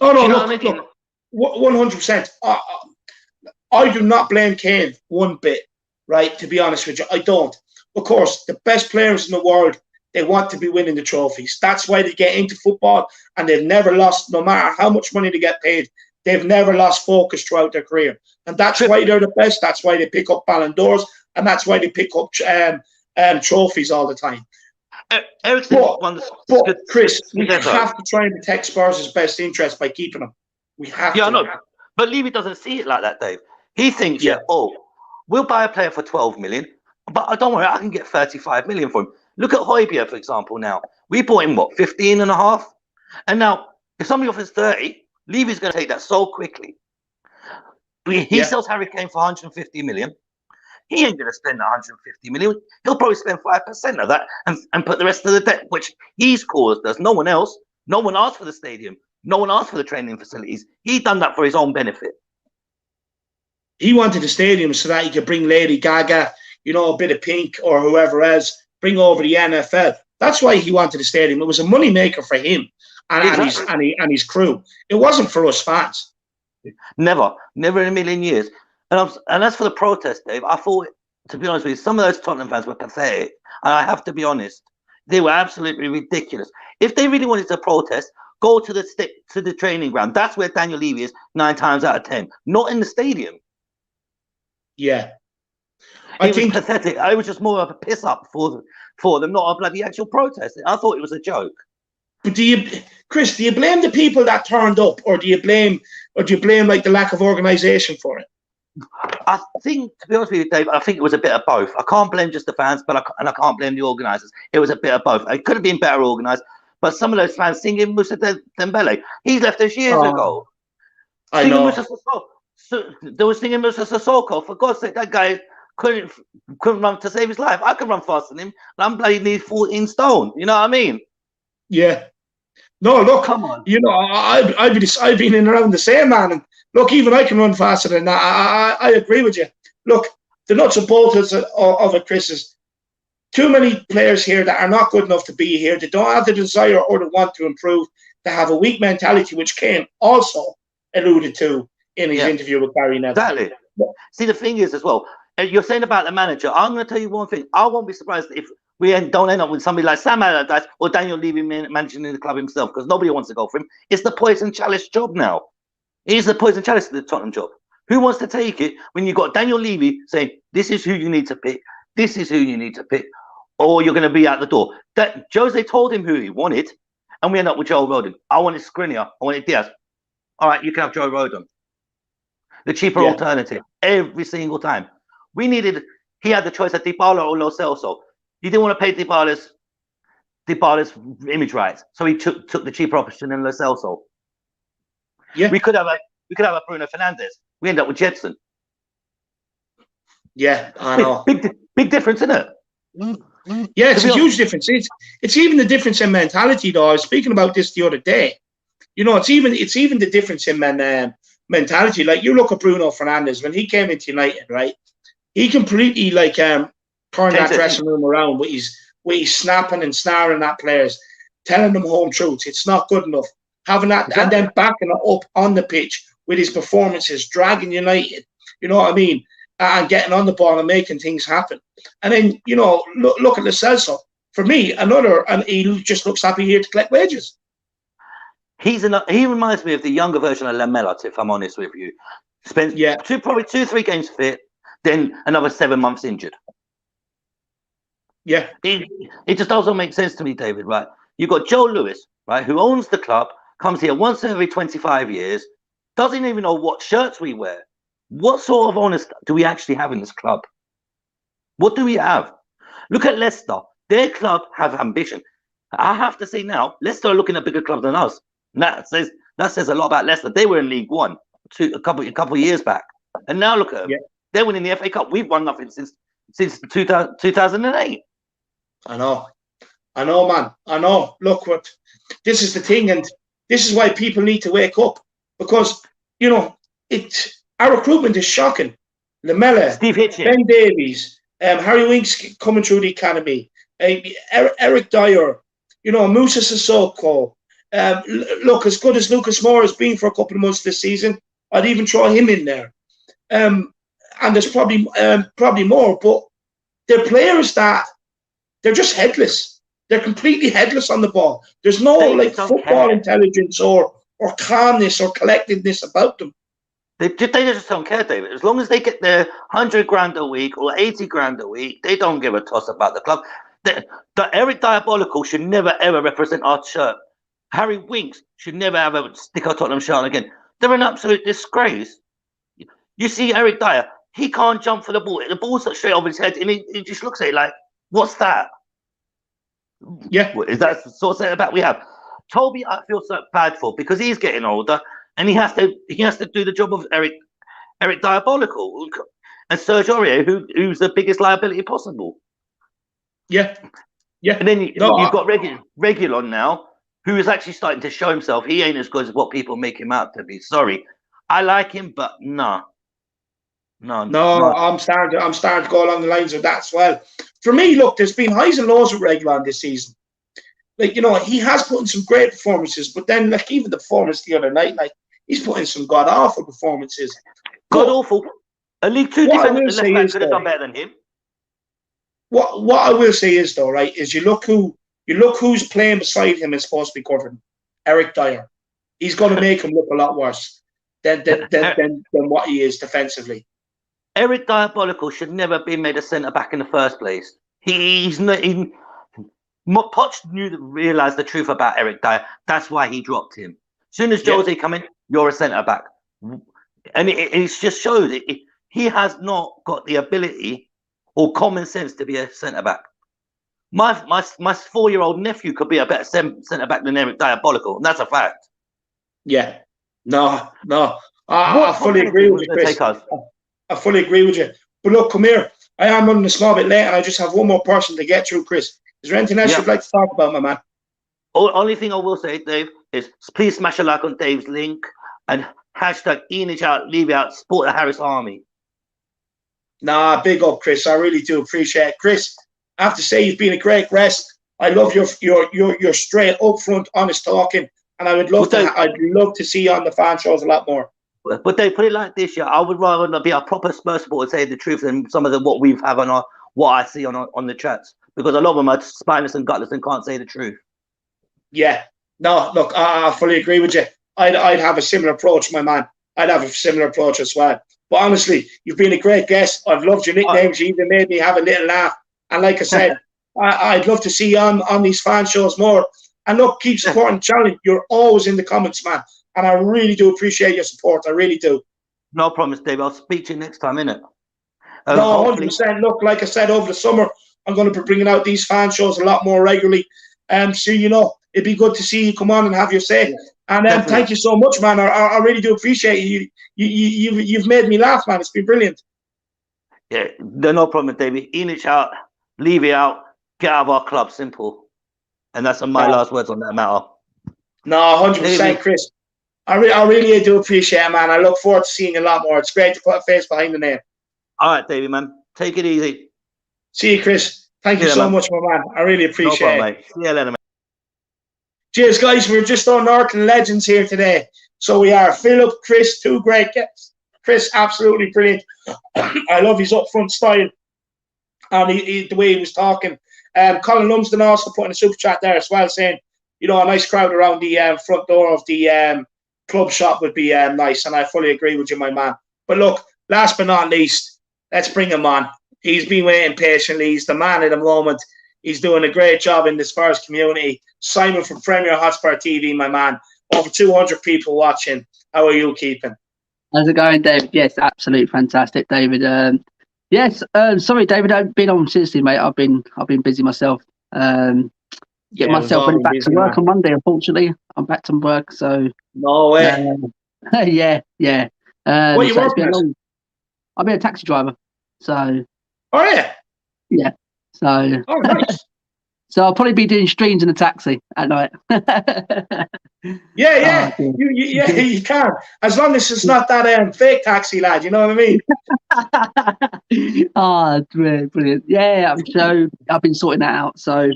Speaker 1: Oh no, look, 100%. I do not blame Kane one bit, right? To be honest with you, I don't. Of course, the best players in the world, they want to be winning the trophies. That's why they get into football, and they've never lost, no matter how much money they get paid, they've never lost focus throughout their career. And that's why they're the best. That's why they pick up Ballon d'Ors, and that's why they pick up trophies all the time. But Chris, we have to try and protect Spurs' best interest by keeping them. We have to.
Speaker 7: Yeah, I know. But Levy doesn't see it like that, Dave. He thinks, we'll buy a player for 12 million, but don't worry, I can get 35 million for him. Look at Højbjerg, for example, now. We bought him, 15 and a half? And now, if somebody offers 30, Levy's going to take that so quickly. He sells Harry Kane for 150 million. He ain't going to spend 150 million. He'll probably spend 5% of that and put the rest of the debt, which he's caused us. No one else. No one asked for the stadium. No one asked for the training facilities. He done that for his own benefit.
Speaker 1: He wanted the stadium so that he could bring Lady Gaga, a bit of Pink or whoever else, bring over the NFL. That's why he wanted the stadium. It was a money maker for him and his crew. It wasn't for us fans.
Speaker 7: Never in a million years. And as for the protest, Dave, I thought, to be honest with you, some of those Tottenham fans were pathetic. And I have to be honest, they were absolutely ridiculous. If they really wanted to protest, go to the training ground. That's where Daniel Levy is 9 times out of 10, not in the stadium.
Speaker 1: Yeah.
Speaker 7: It was pathetic. I was just more of a piss up for them, not a bloody actual protest. I thought it was a joke.
Speaker 1: But Chris, do you blame the people that turned up, or do you blame like the lack of organisation for it?
Speaker 7: I think, to be honest with you, Dave, I think it was a bit of both. I can't blame just the fans, I can't blame the organisers. It was a bit of both. It could have been better organised, but some of those fans singing Moussa Dembele, he's left us years ago.
Speaker 1: I know.
Speaker 7: They were singing Moussa Sissoko. For God's sake, that guy couldn't run to save his life. I could run faster than him, and I'm bloody nearly 14 stone. You know what I mean?
Speaker 1: Yeah. No, look,
Speaker 7: come on.
Speaker 1: I've been in around the same, man. And look, even I can run faster than that. I agree with you. Look, the nuts and bolts of it, Chris, is too many players here that are not good enough to be here. They don't have the desire or the want to improve. They have a weak mentality, which Kane also alluded to in his interview with Gary Neville.
Speaker 7: Exactly. See, the thing is as well, you're saying about the manager. I'm going to tell you one thing. I won't be surprised if we don't end up with somebody like Sam Allardyce or Daniel Levy managing the club himself, because nobody wants to go for him. It's the poison chalice job now. It is the poison chalice of the Tottenham job. Who wants to take it when you've got Daniel Levy saying, this is who you need to pick, this is who you need to pick, or you're going to be out the door? That Jose told him who he wanted, and we end up with Joe Rodon. I wanted Skriniar, I wanted Diaz. All right, you can have Joe Rodon. The cheaper alternative every single time. He had the choice of Dybala or Lo Celso. He didn't want to pay Dybala's image rights, so he took the cheaper option in Lo Celso. Yeah, we could have a Bruno Fernandes. We end up with Jedson.
Speaker 1: Yeah, I know.
Speaker 7: Big difference, isn't it?
Speaker 1: Yeah, it's a huge difference. It's even the difference in mentality, though. I was speaking about this the other day. It's even the difference in mentality. Like, you look at Bruno Fernandes when he came into United, right? He completely turned that dressing room around with his snapping and snaring at players, telling them home truths. It's not good enough. Having that and then backing it up on the pitch with his performances, dragging United, you know what I mean, and getting on the ball and making things happen. And then, you know, look at Lo Celso. For me, and he just looks happy here to collect wages.
Speaker 7: He reminds me of the younger version of Lamela, if I'm honest with you. Spent probably 2-3 games fit, then another 7 months injured.
Speaker 1: Yeah.
Speaker 7: It just doesn't make sense to me, David, right? You've got Joe Lewis, right, who owns the club, comes here once every 25 years, doesn't even know what shirts we wear. What sort of honest do we actually have in this club? What do we have? Look at Leicester. Their club have ambition. I have to say now, Leicester are looking at a bigger club than us. That says a lot about Leicester. They were in League One a couple of years back, and now look at them. Yeah. They're winning the FA Cup. We've won nothing since 2008.
Speaker 1: I know, man. I know. Look, this is the thing, and this is why people need to wake up, because you know our recruitment is shocking. Lamela,
Speaker 7: Steve Hitchin,
Speaker 1: Ben Davies, Harry Winks coming through the academy, Eric Dyer, you know, Moussa Sissoko. Look, as good as Lucas Moore has been for a couple of months this season, I'd even throw him in there. And there's probably more, but they're players that they're just headless. They're completely headless on the ball. There's no football intelligence or calmness or collectedness about them.
Speaker 7: They just don't care, David. As long as they get their 100 grand a week or 80 grand a week, they don't give a toss about the club. The Eric Diabolical should never ever represent our shirt. Harry Winks should never ever stick our Tottenham shirt again. They're an absolute disgrace. You see Eric Dyer, he can't jump for the ball. The ball's straight over his head, and he just looks at it like, what's that?
Speaker 1: Yeah.
Speaker 7: Is that the sort of centre back we have? Toby, I feel so bad for, because he's getting older, and he has to do the job of Eric Diabolical, and Serge Aurier, who's the biggest liability possible.
Speaker 1: Yeah. Yeah.
Speaker 7: And then you've got Regulon now, who is actually starting to show himself. He ain't as good as what people make him out to be. Sorry. I like him, but no.
Speaker 1: I'm starting to go along the lines of that as well. For me, look, there's been highs and lows with Regulon this season. Like, you know, he has put in some great performances, but then, like, even the performance the other night, like, he's put in some god-awful performances.
Speaker 7: God-awful? A League Two defender could have done better than him.
Speaker 1: What I will say is, though, right, is you look who's playing beside him is supposed to be covering Eric Dyer. He's going to make him look a lot worse than what he is defensively.
Speaker 7: Eric Diabolical should never have been made a centre back in the first place. Poch realised the truth about Eric Dyer. That's why he dropped him. As soon as Jose come in, you're a centre back, and it just shows he has not got the ability or common sense to be a centre back. My 4-year-old nephew could be a better centre back than Eric Diabolical, and that's a fact.
Speaker 1: Yeah, no, I fully agree with you, Chris. I fully agree with you. But look, come here. I am running a small bit late, and I just have one more person to get through, Chris. Is there anything else you'd like to talk about, my man?
Speaker 7: Only thing I will say, Dave, is please smash a like on Dave's link and hashtag Enich out, leave out, support the Harris Army.
Speaker 1: Nah, big up, Chris. I really do appreciate it. Chris, I have to say you've been a great guest. I love your straight, upfront, honest talking, and I would love I'd love to see you on the fan shows a lot more.
Speaker 7: But they put it like this, I would rather be a proper Spurs supporter, say the truth, than some of what we have on what I see on the chats, because a lot of them are spineless and gutless and can't say the truth.
Speaker 1: Yeah, no, look, I fully agree with you. I'd have a similar approach, my man. I'd have a similar approach as well. But honestly, you've been a great guest. I've loved your nicknames. You even made me have a little laugh. And like I said, I'd love to see you on these fan shows more. And look, keep supporting the channel. You're always in the comments, man. And I really do appreciate your support. I really do. No
Speaker 7: promise, Dave. I'll speak to you next time, innit?
Speaker 1: No, 100%. Look, like I said, over the summer, I'm going to be bringing out these fan shows a lot more regularly. So, you know, it'd be good to see you come on and have your say. And thank you so much, man. I really do appreciate you. You've made me laugh, man. It's been brilliant.
Speaker 7: Yeah, no problem, David. Enich out, leave it out, get out of our club. Simple. And that's my last words on that matter.
Speaker 1: No, 100%, Chris. I really do appreciate it, man. I look forward to seeing you a lot more. It's great to put a face behind the name.
Speaker 7: All right, David, man. Take it easy.
Speaker 1: See you, Chris. Thank you so much, my man. I really appreciate it.
Speaker 7: Mate. See you later, mate.
Speaker 1: Cheers, guys. We're just on Norton Legends here today. So we are Philip, Chris, two great guests. Chris, absolutely brilliant. I love his upfront style. and the way he was talking. Colin Lumsden also put in a super chat there as well, saying, you know, a nice crowd around the front door of the club shop would be nice, and I fully agree with you, my man. But look, last but not least, let's bring him on. He's been waiting patiently. He's the man at the moment. He's doing a great job in the Spurs community. Simon from Premier Hotspur TV, my man. Over 200 people watching. How are you keeping?
Speaker 8: How's it going, David? Yes, absolutely fantastic, David. Yes, sorry, David, I've been on seriously, mate. I've been busy myself. Get myself ready back to work on Monday. Unfortunately, I'm back to work, so
Speaker 1: no way.
Speaker 8: Yeah.
Speaker 1: What are you working as?
Speaker 8: I've been a taxi driver, so.
Speaker 1: Oh yeah.
Speaker 8: Yeah. So.
Speaker 1: Oh, nice.
Speaker 8: So I'll probably be doing streams in a taxi at night.
Speaker 1: Yeah. You can, as long as it's not that fake taxi lad. You know what I mean?
Speaker 8: Oh, brilliant! Yeah, I've been sorting that out. So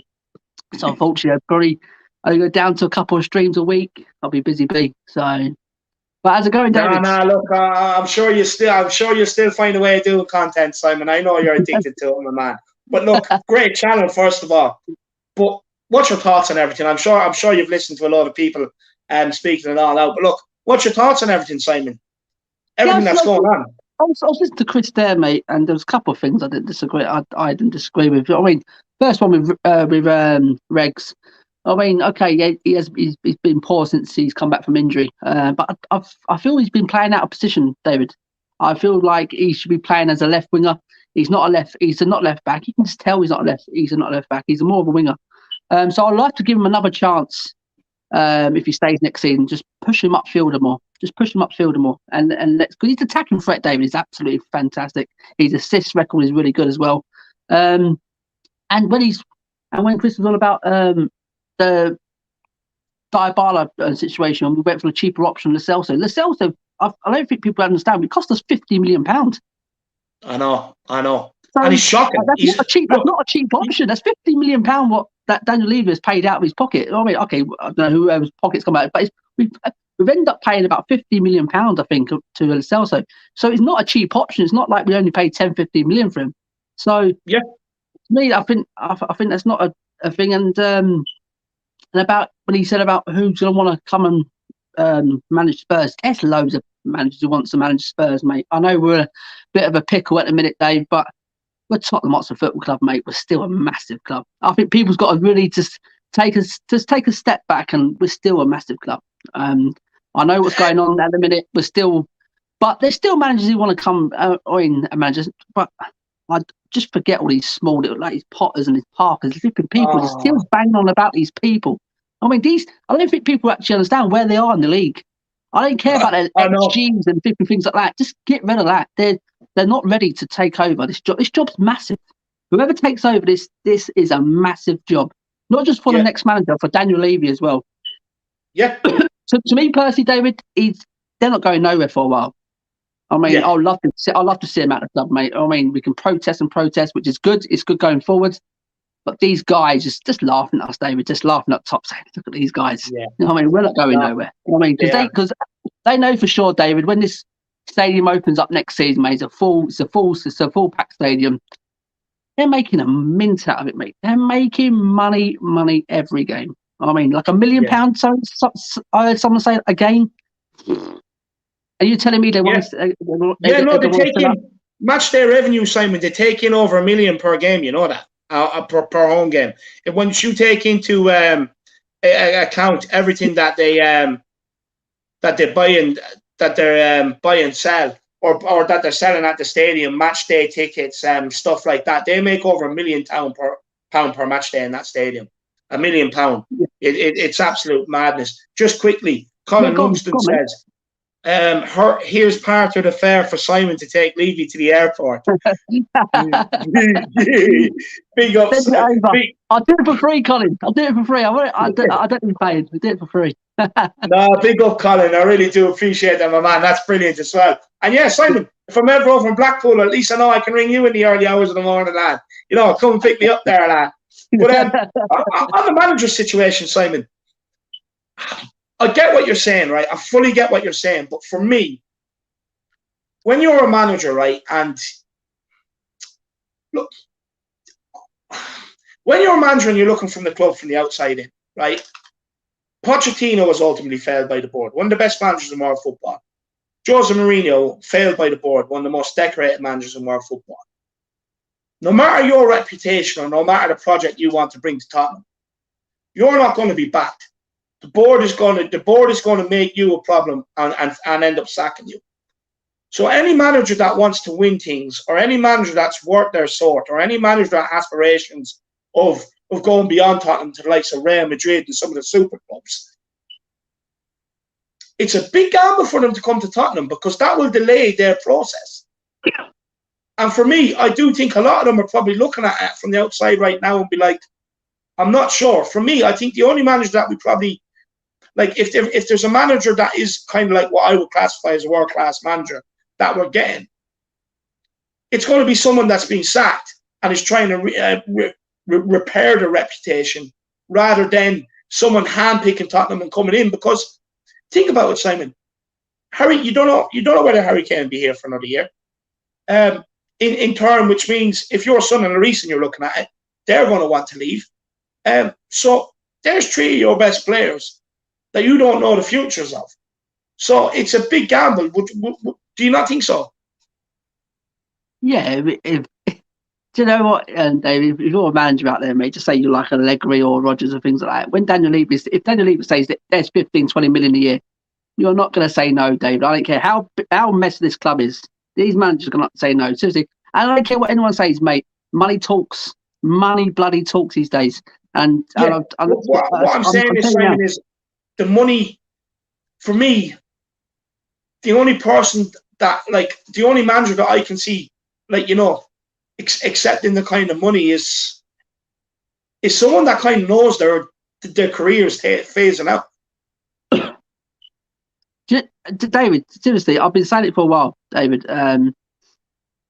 Speaker 8: unfortunately, I go down to a couple of streams a week. I'll be busy bee. So, but how's it going, David?
Speaker 1: No, look, I'm sure you still find a way of doing content, Simon. I know you're addicted to it, my man. But look, great channel, first of all. But what's your thoughts on everything? I'm sure you've listened to a lot of people speaking it all out. But look, what's your thoughts on everything, Simon? Everything that's going on.
Speaker 8: I was listening to Chris there, mate, and there was a couple of things I didn't disagree. I didn't disagree with. I mean, first one with Regs. I mean, okay, yeah, he's been poor since he's come back from injury. But I feel he's been playing out of position, David. I feel like he should be playing as a left winger. He's not left back. You can just tell he's not a left back. He's more of a winger. So I'd like to give him another chance. If he stays next season, just push him upfielder more. And let's, because his attacking threat, David, is absolutely fantastic. His assist record is really good as well. And when Chris was on about the Dybala situation, we went for a cheaper option, Lo Celso. I don't think people understand. It cost us £50 million.
Speaker 1: I know.
Speaker 8: So,
Speaker 1: and he's shocking.
Speaker 8: That's not a cheap option. That's £50 million what that Daniel Levy has paid out of his pocket. I mean, okay, I don't know whoever's pockets come out, but we've ended up paying about £50 million, I think, to Lo Celso. So it's not a cheap option. It's not like we only paid 10-15 million for him. So
Speaker 1: yeah,
Speaker 8: to me, I think that's not a thing. And about when he said about who's going to want to come and manage Spurs, there's loads of managers who want to manage Spurs, mate. I know we're a bit of a pickle at the minute, Dave, but we're Tottenham Hotspur Football Club, mate. We're still a massive club. I think people's got to really just take a step back, and we're still a massive club. I know what's going on at the minute. But there's still managers who want to come in managers. But I just forget all these small little, like his Potters and his Parkers, flipping people. Just still banging on about these people. I mean, I don't think people actually understand where they are in the league. I don't care about their XGs and different things like that. Just get rid of that. They're not ready to take over this job. This job's massive. Whoever takes over this is a massive job. Not just for the next manager, for Daniel Levy as well. Yeah. So to me personally, David, they're not going nowhere for a while. I mean, I'd love to see him at the club, mate. I mean, we can protest, which is good. It's good going forward. But these guys just laughing at us, David, just laughing at top, saying, look at these guys. Yeah. You know what I mean, we're not going nowhere. You know what I mean, because they know for sure, David, when this stadium opens up next season, mate, it's a full packed stadium. They're making a mint out of it, mate. They're making money every game. I mean, like £1 million. I heard someone say a game. Are you telling me they want to?
Speaker 1: They take in match day revenue, Simon. They take in over $1 million per game. You know that per home game. And once you take into account everything that they buy and that they're buy and sell, or that they're selling at the stadium, match day tickets, stuff like that, they make over £1 million per match day in that stadium. £1 million. It's absolute madness. Just quickly, Colin Lumsden says, here's part of the fare for Simon to take Levy to the airport. Big up.
Speaker 8: I'll do it for free, Colin. I'll do it for free. I don't need paid. I'll do it for free.
Speaker 1: No, big up, Colin. I really do appreciate that, my man. That's brilliant as well. And yeah, Simon, if I'm ever over in Blackpool, at least I know I can ring you in the early hours of the morning, lad. You know, come and pick me up there, lad. But on the manager situation, Simon, I get what you're saying, right? I fully get what you're saying. But for me, when you're a manager, right, and look, when you're a manager and you're looking from the club from the outside in, right? Pochettino was ultimately failed by the board, one of the best managers in world football. Jose Mourinho failed by the board, one of the most decorated managers in world football. No matter your reputation or no matter the project you want to bring to Tottenham, you're not going to be backed. The board is going to make you a problem and end up sacking you. So any manager that wants to win things, or any manager that's worth their salt, or any manager that has aspirations of going beyond Tottenham to the likes of Real Madrid and some of the super clubs, it's a big gamble for them to come to Tottenham because that will delay their process. And for me, I do think a lot of them are probably looking at it from the outside right now and be like, I'm not sure. For me, I think the only manager that we probably, like, if there's a manager that is kind of like what I would classify as a world-class manager that we're getting, it's going to be someone that's been sacked and is trying to repair their reputation rather than someone handpicking Tottenham and coming in. Because think about it, Simon. Harry, you don't know whether Harry Kane will be here for another year. In turn, which means if you're Son and Lloris and you're looking at it, they're going to want to leave. So there's 3 of your best players that you don't know the futures of. So it's a big gamble. Do you not think so?
Speaker 8: Yeah. Do you know what, David? If you're a manager out there, mate, just say you like Allegri or Rodgers or things like that. When if Daniel Levy says that there's 15, 20 million a year, you're not going to say no, David. I don't care how messy this club is. These managers are going to say no. Seriously. I don't care what anyone says, mate. Money talks. Money bloody talks these days. And
Speaker 1: yeah. What I'm saying is, Simon, is the money, for me, the only person that, like, the only manager that I can see, like, accepting the kind of money is someone that kind of knows their career is phasing out.
Speaker 8: David, seriously, I've been saying it for a while, David.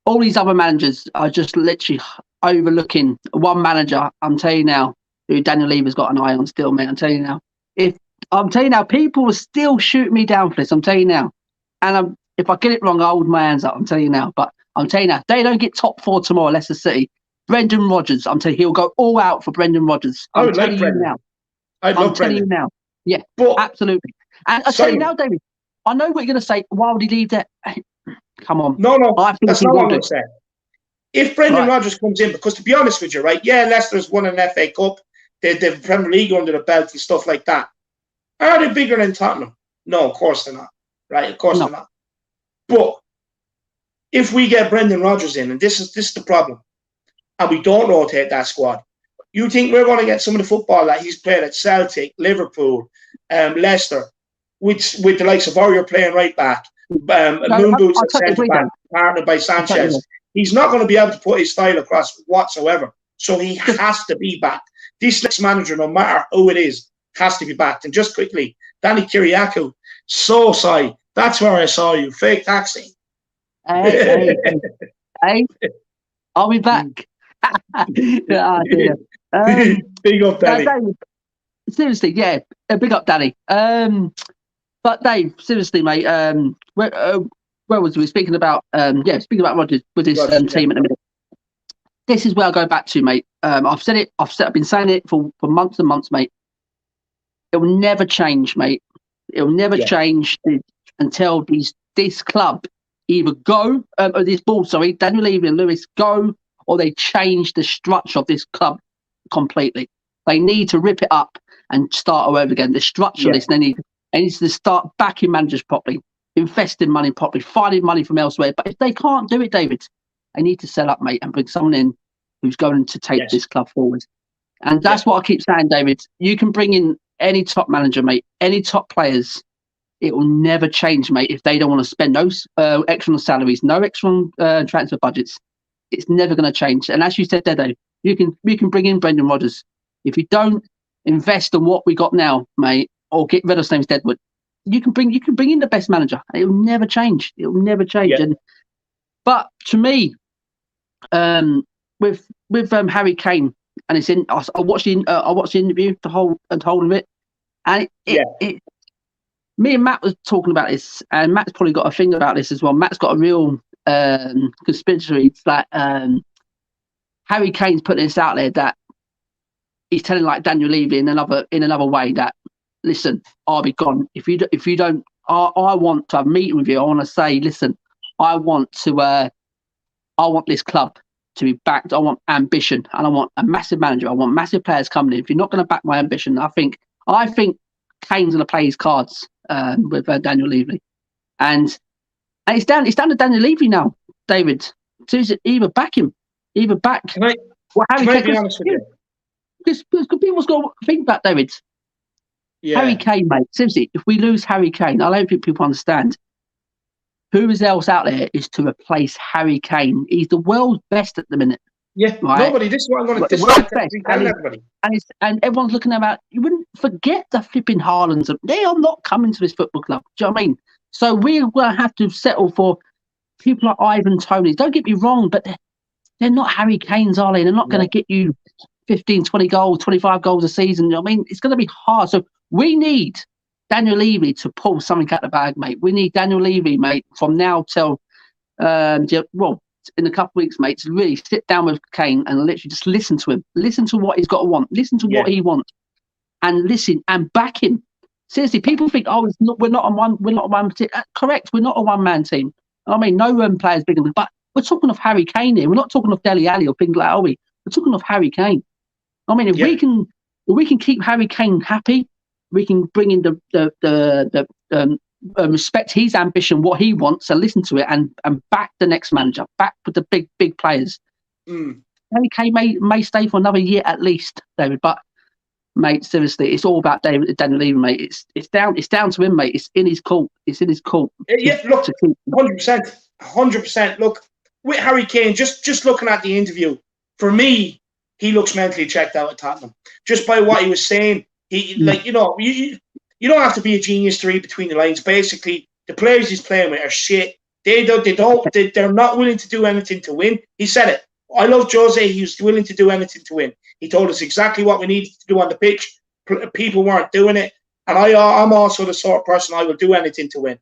Speaker 8: All these other managers are just literally overlooking one manager. I'm telling you now, who Daniel Levy's got an eye on still, mate. I'm telling you now. People will still shoot me down for this. I'm telling you now. And if I get it wrong, I'll hold my hands up. I'm telling you now. But I'm telling you now, they don't get top 4 tomorrow, Leicester City. Brendan Rodgers, I'm telling you, he'll go all out for Brendan Rodgers. I'm telling you now. I'm telling you now. Yeah, absolutely. And I tell you now, David, I know what you're going to say. Why would he leave there? Come on.
Speaker 1: No, that's not what I'm going to say. If Brendan Rodgers comes in, because to be honest with you, right, Leicester's won an FA Cup, the Premier League under the belt and stuff like that. Are they bigger than Tottenham? No, of course they're not. Right, of course they're not. But if we get Brendan Rodgers in, and this is the problem, and we don't rotate that squad, you think we're going to get some of the football that he's played at Celtic, Liverpool, Leicester, with the likes of Aurier playing right back, Moon Boots at centre back, partnered by Sanchez. He's not going to be able to put his style across whatsoever. So he has to be backed. This next manager, no matter who it is, has to be backed. And just quickly, Danny Kiriakou, so sorry. That's where I saw you. Fake taxi.
Speaker 8: Hey, I'll be back.
Speaker 1: Big up, Danny.
Speaker 8: Dave, seriously, yeah, big up, Danny. But Dave, seriously, mate, where was we speaking about? Speaking about Rodgers with his team at the minute. This is where I go back to, mate. I've said it. I've been saying it for months and months, mate. It will never change, mate. It will never change until this club either go, or this board, sorry, Daniel Levy and Lewis go, or they change the structure of this club completely. They need to rip it up and start all over again. The structure of this, they need to start backing managers properly, investing money properly, finding money from elsewhere. But if they can't do it, David, they need to sell up, mate, and bring someone in who's going to take this club forward. And that's what I keep saying, David. You can bring in any top manager, mate, any top players. It will never change, mate, if they don't want to spend those extra salaries, no extra transfer budgets. It's never going to change. And as you said there, Dave, you can bring in Brendan Rodgers. If you don't invest in what we got now, mate, or get rid of James Deadwood, you can bring in the best manager. It will never change. It will never change.
Speaker 1: Yeah.
Speaker 8: But to me, with Harry Kane, and it's in. I watched the interview, the whole of it, and me and Matt was talking about this, and Matt's probably got a thing about this as well. Matt's got a real conspiracy. It's like Harry Kane's putting this out there that he's telling like Daniel Levy in another way that, listen, I'll be gone if you don't. I want to have a meeting with you. I want to say, listen, I want this club to be backed. I want ambition, and I want a massive manager. I want massive players coming in. If you're not going to back my ambition, I think Kane's going to play his cards with Daniel Levy, and it's down to Daniel Levy now, David. So either back him,
Speaker 1: Can I be honest with you?
Speaker 8: Because people's got to think about David.
Speaker 1: Yeah.
Speaker 8: Harry Kane, mate. Seriously, if we lose Harry Kane, I don't think people understand. Who else out there is to replace Harry Kane? He's the world's best at the minute.
Speaker 1: Yeah,
Speaker 8: right?
Speaker 1: Nobody. This is what I'm going to everybody.
Speaker 8: And everyone's looking about. You wouldn't forget the flipping Haalands. They are not coming to this football club. Do you know what I mean? So we're going to have to settle for people like Ivan Toney. Don't get me wrong, but they're not Harry Kane's, are they? They're not going to get you 15, 20 goals, 25 goals a season. You know what I mean? It's going to be hard. So we need Daniel Levy to pull something out of the bag, mate. We need Daniel Levy, mate, from now till, in a couple of weeks, mate, to really sit down with Kane and literally just listen to him. Listen to what he's got to want. Listen to what he wants. And listen and back him. Seriously, people think, we're not on one team. Correct, we're not a one-man team. I mean, no one player's bigger than, but we're talking of Harry Kane here. We're not talking of Dele Alli or things like that, are we? We're talking of Harry Kane. I mean, if we can keep Harry Kane happy, we can bring in the respect his ambition, what he wants, and listen to it, and back the next manager, back with the big players. Harry Kane may stay for another year at least, David. But mate, seriously, it's all about Daniel Levy, mate. It's down to him, mate. It's in his court. It's in his court.
Speaker 1: Yeah, look, 100%. Look, with Harry Kane, just looking at the interview, for me, he looks mentally checked out at Tottenham. Just by what he was saying, you don't have to be a genius to read between the lines. Basically, the players he's playing with are shit. They're not willing to do anything to win. He said it. I love Jose. He was willing to do anything to win. He told us exactly what we needed to do on the pitch. People weren't doing it. And I'm also the sort of person I will do anything to win.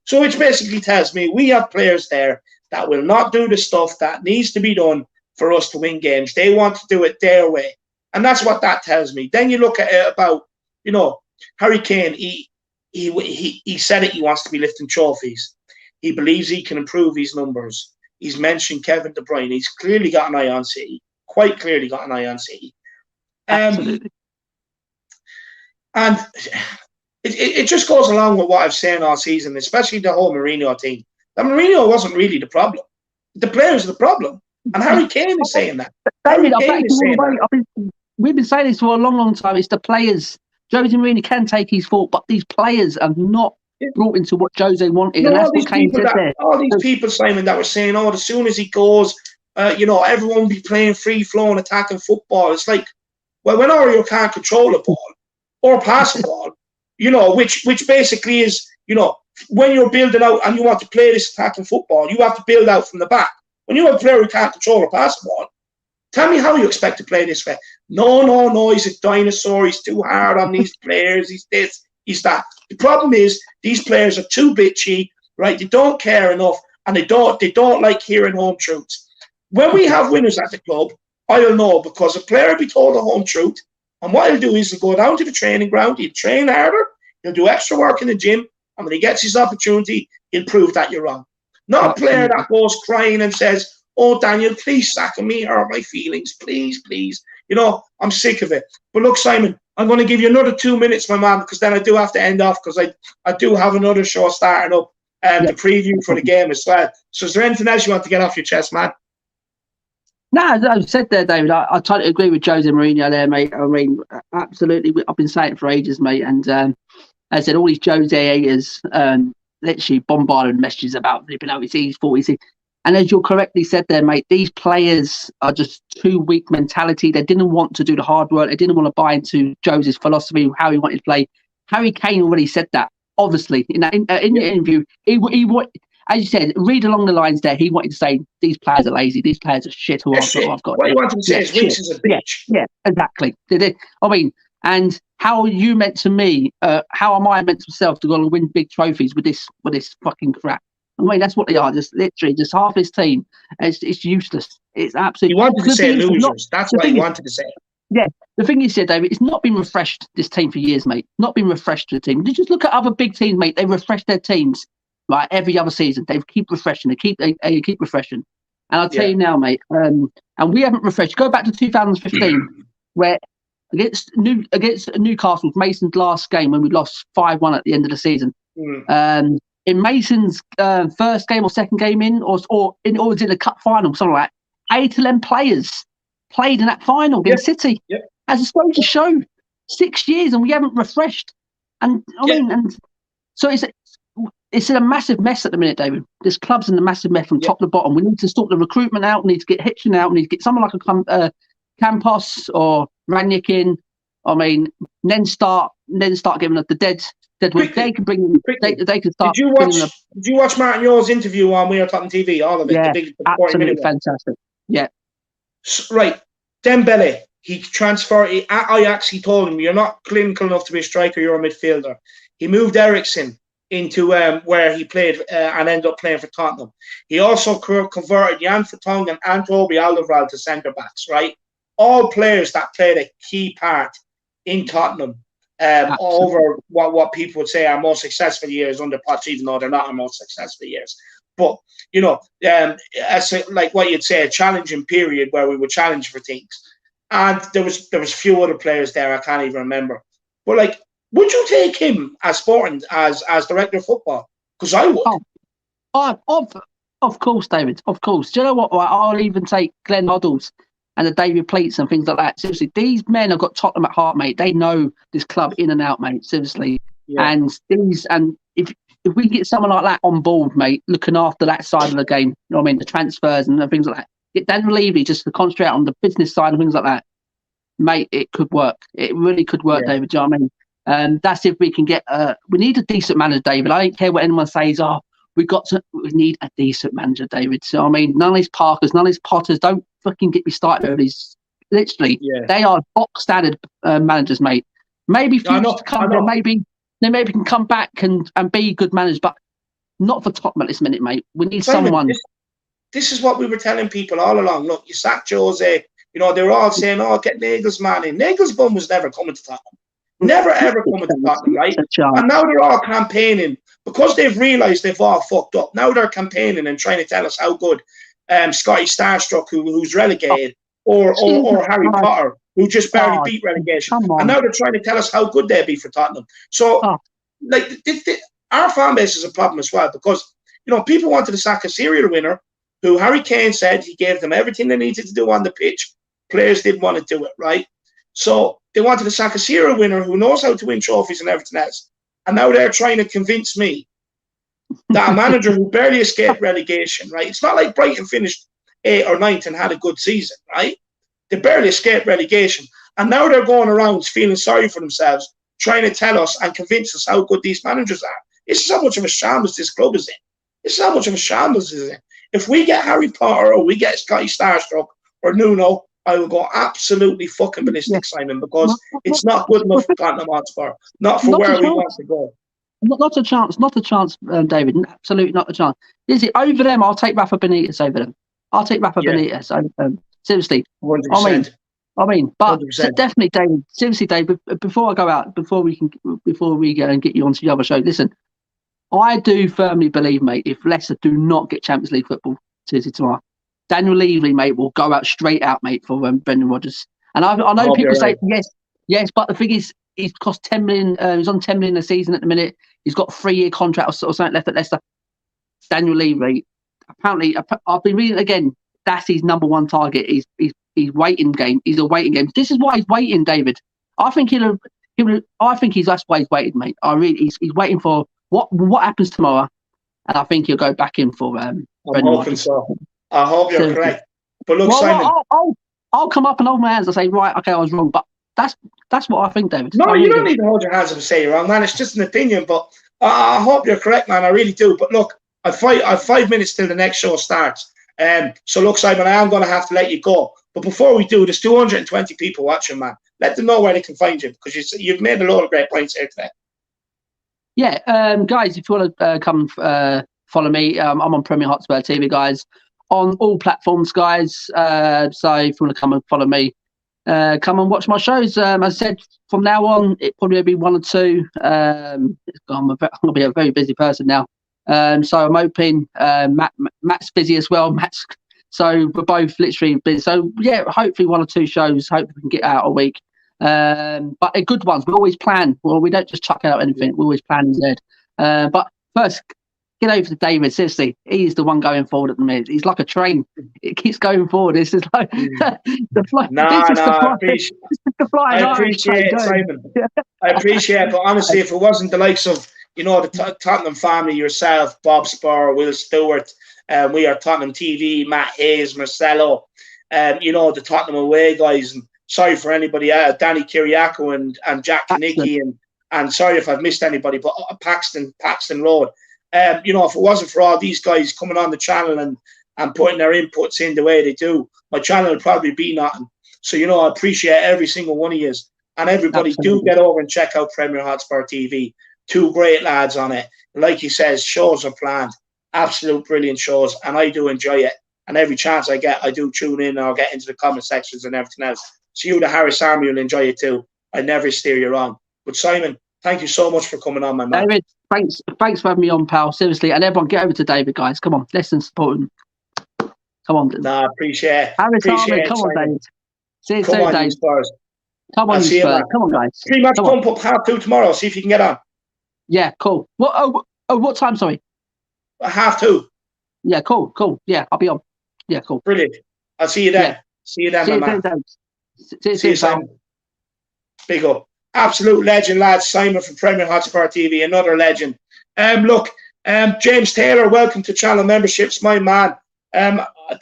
Speaker 1: So which basically tells me we have players there that will not do the stuff that needs to be done for us to win games. They want to do it their way. And that's what that tells me. Then you look at it about, Harry Kane, he said it, he wants to be lifting trophies. He believes he can improve his numbers. He's mentioned Kevin De Bruyne. He's clearly got an eye on City. Quite clearly got an eye on City.
Speaker 8: Absolutely.
Speaker 1: And it just goes along with what I've said all season, especially the whole Mourinho thing. That Mourinho wasn't really the problem. The players are the problem. And Harry Kane is saying that.
Speaker 8: David, we've been saying this for a long time. It's the players. Jose Mourinho can take his fault, but these players are not brought into what Jose wanted. And that's what Kane said there.
Speaker 1: All these people, Simon, that were saying, as soon as he goes, everyone will be playing free-flowing, attacking football. It's like, well, when Oreo can't control a ball or pass a ball, which basically is, when you're building out and you want to play this attacking football, you have to build out from the back. When you have a player who can't control or pass the ball, tell me how you expect to play this way. No, he's a dinosaur. He's too hard on these players. He's this, he's that. The problem is these players are too bitchy, right? They don't care enough, and they don't like hearing home truths. When we have winners at the club, I'll know, because a player will be told the home truth, and what he'll do is he'll go down to the training ground, he'll train harder, he'll do extra work in the gym, and when he gets his opportunity, he'll prove that you're wrong. Not a player that goes crying and says, "Oh, Daniel, please sack me, hurt my feelings, please. I'm sick of it." But look, Simon, I'm going to give you another 2 minutes, my man, because then I do have to end off, because I do have another show starting up, the preview for the game as well. So is there anything else you want to get off your chest, man?
Speaker 8: No, I've said there, David. I totally agree with Jose Mourinho there, mate. I mean, absolutely. I've been saying it for ages, mate. And as I said, all these Jose haters literally bombarded messages about flipping out his 40. And as you correctly said there, mate, these players are just too weak mentality. They didn't want to do the hard work. They didn't want to buy into Jose's philosophy, how he wanted to play. Harry Kane already said that, obviously. In the interview, he as you said, read along the lines there. He wanted to say, these players are lazy. These players are shit. I've got.
Speaker 1: What he wanted to say is, Winks is a bitch.
Speaker 8: Yeah, exactly. I mean, and how are you meant to me? How am I meant to myself to go and win big trophies with this fucking crap? I mean, that's what they are. Just literally, just half his team. It's useless. It's absolutely.
Speaker 1: He wanted to say losers.
Speaker 8: Not,
Speaker 1: That's what he wanted to say.
Speaker 8: Yeah, the thing is, David, it's not been refreshed, this team, for years, mate. Not been refreshed, the team. You just look at other big teams, mate. They refresh their teams, right, every other season. They keep refreshing. They keep refreshing. And I'll tell you now, mate, and we haven't refreshed. Go back to 2015, where against Newcastle, Mason's last game, when we lost 5-1 at the end of the season. In Mason's first game or second game or was in the cup final, something like that, 8 of them players played in that final against City. As it's supposed to show, 6 years and we haven't refreshed. And I mean, and so it's in a massive mess at the minute, David. This club's in a massive mess from top to bottom. We need to sort the recruitment out. We need to get Hitchin out. We need to get someone like a Campos or Ranić in. I mean, then start giving us the deadwood. They can bring in. They can start.
Speaker 1: Did you watch Martin Yo's interview on We Are Tottenham TV? All of it.
Speaker 8: Yeah,
Speaker 1: the big
Speaker 8: absolutely fantastic. Yeah.
Speaker 1: Right, Dembele. He transferred. Ajax. He told him, "You're not clinical enough to be a striker. You're a midfielder." He moved Eriksen into where he played and ended up playing for Tottenham. He also converted Jan Vertonghen and Toby Alderweireld to centre backs. Right, all players that played a key part in Tottenham over what people would say our most successful years under Poch, even though they're not our most successful years. But you know, like what you'd say, a challenging period where we would challenge for things, and there was a few other players there I can't even remember. But like, would you take him as Sporting as director of football? Because I would.
Speaker 8: Of course, David. Of course. Do you know what? I'll even take Glenn Hoddles and the David Pleats and things like that. Seriously, these men have got Tottenham at heart, mate. They know this club in and out, mate. Seriously, and if we get someone like that on board, mate, looking after that side of the game, you know what I mean, the transfers and things like that, get Daniel Levy just to concentrate on the business side and things like that, mate, it could work. It really could work, David. Do you know what I mean? That's if we can get. We need a decent manager, David. I don't care what anyone says. Oh, we need a decent manager, David. So I mean, none of these Parkers, none of these Potters. Don't fucking get me started with these. Literally, they are box standard managers, mate. Maybe they maybe can come back and be good managers, but not for Tottenham at this minute, mate. We need someone.
Speaker 1: This is what we were telling people all along. Look, you sacked Jose. You know, they were all saying, "Oh, get Nagelsmann in." Nagelsmann was never coming to Tottenham. Never ever coming to Tottenham, right? And now they're all campaigning because they've realised they've all fucked up. Now they're campaigning and trying to tell us how good Scotty Starstruck, who's relegated, or Harry Potter, who just barely beat relegation. And now they're trying to tell us how good they'll be for Tottenham. So, like, our fan base is a problem as well because, you know, people wanted to sack a serial winner who Harry Kane said he gave them everything they needed to do on the pitch. Players didn't want to do it, right? So they wanted to sack a serial winner who knows how to win trophies and everything else. And now they're trying to convince me that a manager who barely escaped relegation, right? It's not like Brighton finished 8th or 9th and had a good season, right? They barely escaped relegation. And now they're going around feeling sorry for themselves, trying to tell us and convince us how good these managers are. This is how much of a shambles this club is in. This is how much of a shambles it is in. If we get Harry Potter or we get Scotty Starstruck or Nuno, I will go absolutely fucking ballistic, Simon, because it's not good enough for Tottenham Hotspur. Not for where we want to go.
Speaker 8: Not a chance, David. Absolutely not a chance. Is it over them? I'll take Rafa Benitez over them. I'll take Rafa Benitez over them. Seriously.
Speaker 1: 100%.
Speaker 8: I mean, but
Speaker 1: 100%.
Speaker 8: definitely, David. Seriously, David. Before I go out, before we go and get you onto the other show, listen. I do firmly believe, mate, if Leicester do not get Champions League football tomorrow, Daniel Levy, mate, will go out straight out, mate, for Brendan Rodgers. And I know people say yes, but the thing is, he's cost 10 million. He's on 10 million a season at the minute. He's got a 3-year contract or something left at Leicester. Daniel Levy, apparently, I've been reading it again. That's his number one target. He's waiting game. He's a waiting game. This is why he's waiting, David. I think that's why he's waiting, mate. He's waiting for what happens tomorrow, and I think he'll go back in for
Speaker 1: I'm hoping so. I hope you're correct. But look, Simon,
Speaker 8: I'll come up and hold my hands and say, right, okay, I was wrong. But that's what I think, David.
Speaker 1: No, you don't need to hold your hands up and say you're wrong, man. It's just an opinion. But I hope you're correct, man. I really do. But look, I've 5 minutes till the next show starts. So look, Simon, I am going to have to let you go. But before we do, there's 220 people watching, man. Let them know where they can find you because you've made a lot of great points here today.
Speaker 8: Yeah, guys, if you want to come follow me. I'm on Premier Hotspur TV, guys, on all platforms, guys. So if you want to come and follow me, come and watch my shows. As I said, from now on, it probably be 1 or 2. I'm going to be a very busy person now. So I'm hoping Matt's busy as well. So we're both literally busy. So yeah, hopefully 1 or 2 shows. Hope we can get out a week. But a good ones. We always plan. Well, we don't just chuck out anything. We always plan ahead. But first, get over to David. Seriously, he's the one going forward at the minute. He's like a train. It keeps going forward. It's just like the fly.
Speaker 1: I appreciate it, Simon. I appreciate it. But honestly, if it wasn't the likes of, you know, the Tottenham family, yourself, Bob Spur, Will Stewart, we are Tottenham TV, Matt Hayes, Marcelo, you know, the Tottenham away guys. And sorry for anybody, Danny Kiriakou and Jack Kanicki, and sorry if I've missed anybody, but Paxton Road. You know, if it wasn't for all these guys coming on the channel and putting their inputs in the way they do, my channel would probably be nothing. So, you know, I appreciate every single one of you. And everybody do get over and check out Premier Hotspur TV. 2 great lads on it. Like he says, shows are planned. Absolute brilliant shows. And I do enjoy it. And every chance I get, I do tune in, and I'll get into the comment sections and everything else. So you, the Harris Army, will enjoy it too. I never steer you wrong. But Simon, thank you so much for coming on, my man.
Speaker 8: David, thanks for having me on, pal. Seriously. And everyone, get over to David, guys. Come on, listen, support him. Come on.
Speaker 1: Nah, appreciate it.
Speaker 8: Harris Army, come on, David. See you soon, David. Come on, you Spurs. Come on, guys.
Speaker 1: Pretty much pump up 2:30 tomorrow. See if you can get on.
Speaker 8: Yeah, cool. What time? Sorry.
Speaker 1: 2:30.
Speaker 8: Yeah, cool. Yeah, I'll be on. Yeah, cool.
Speaker 1: Brilliant. I'll see you then. Yeah. See you then, my man.
Speaker 8: See you soon.
Speaker 1: Big up. Absolute legend, lads. Simon from Premier Hotspur TV, another legend. Look, James Taylor, welcome to channel memberships, my man.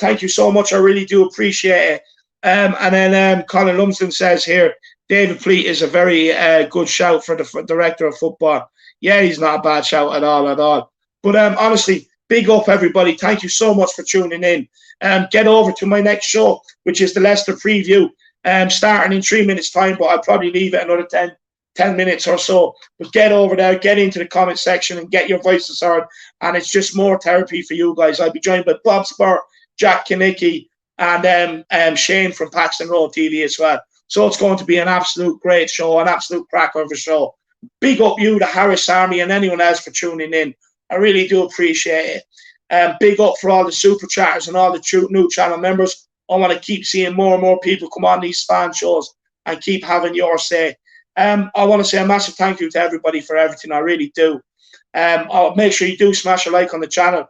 Speaker 1: Thank you so much. I really do appreciate it. And then Colin Lumsden says here, David Fleet is a very good shout for the director of football. Yeah, he's not a bad shout at all. But honestly, big up, everybody. Thank you so much for tuning in. Get over to my next show, which is the Leicester preview, starting in 3 minutes' time, but I'll probably leave it another 10 minutes or so. But get over there, get into the comment section and get your voices heard. And it's just more therapy for you guys. I'll be joined by Bob Spur, Jack Kanicki, and Shane from Paxton Road TV as well. So it's going to be an absolute great show, an absolute cracker of a show. Big up you, the Harris Army, and anyone else for tuning in. I really do appreciate it. Big up for all the super chatters and all the new channel members. I want to keep seeing more and more people come on these fan shows and keep having your say. I want to say a massive thank you to everybody for everything. I really do. I'll make sure you do smash a like on the channel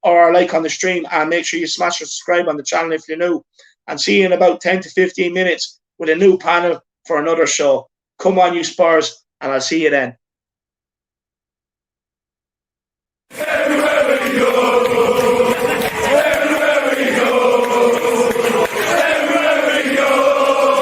Speaker 1: or a like on the stream, and make sure you smash a subscribe on the channel if you're new. And see you in about 10 to 15 minutes with a new panel for another show. Come on, you Spurs, and I'll see you then.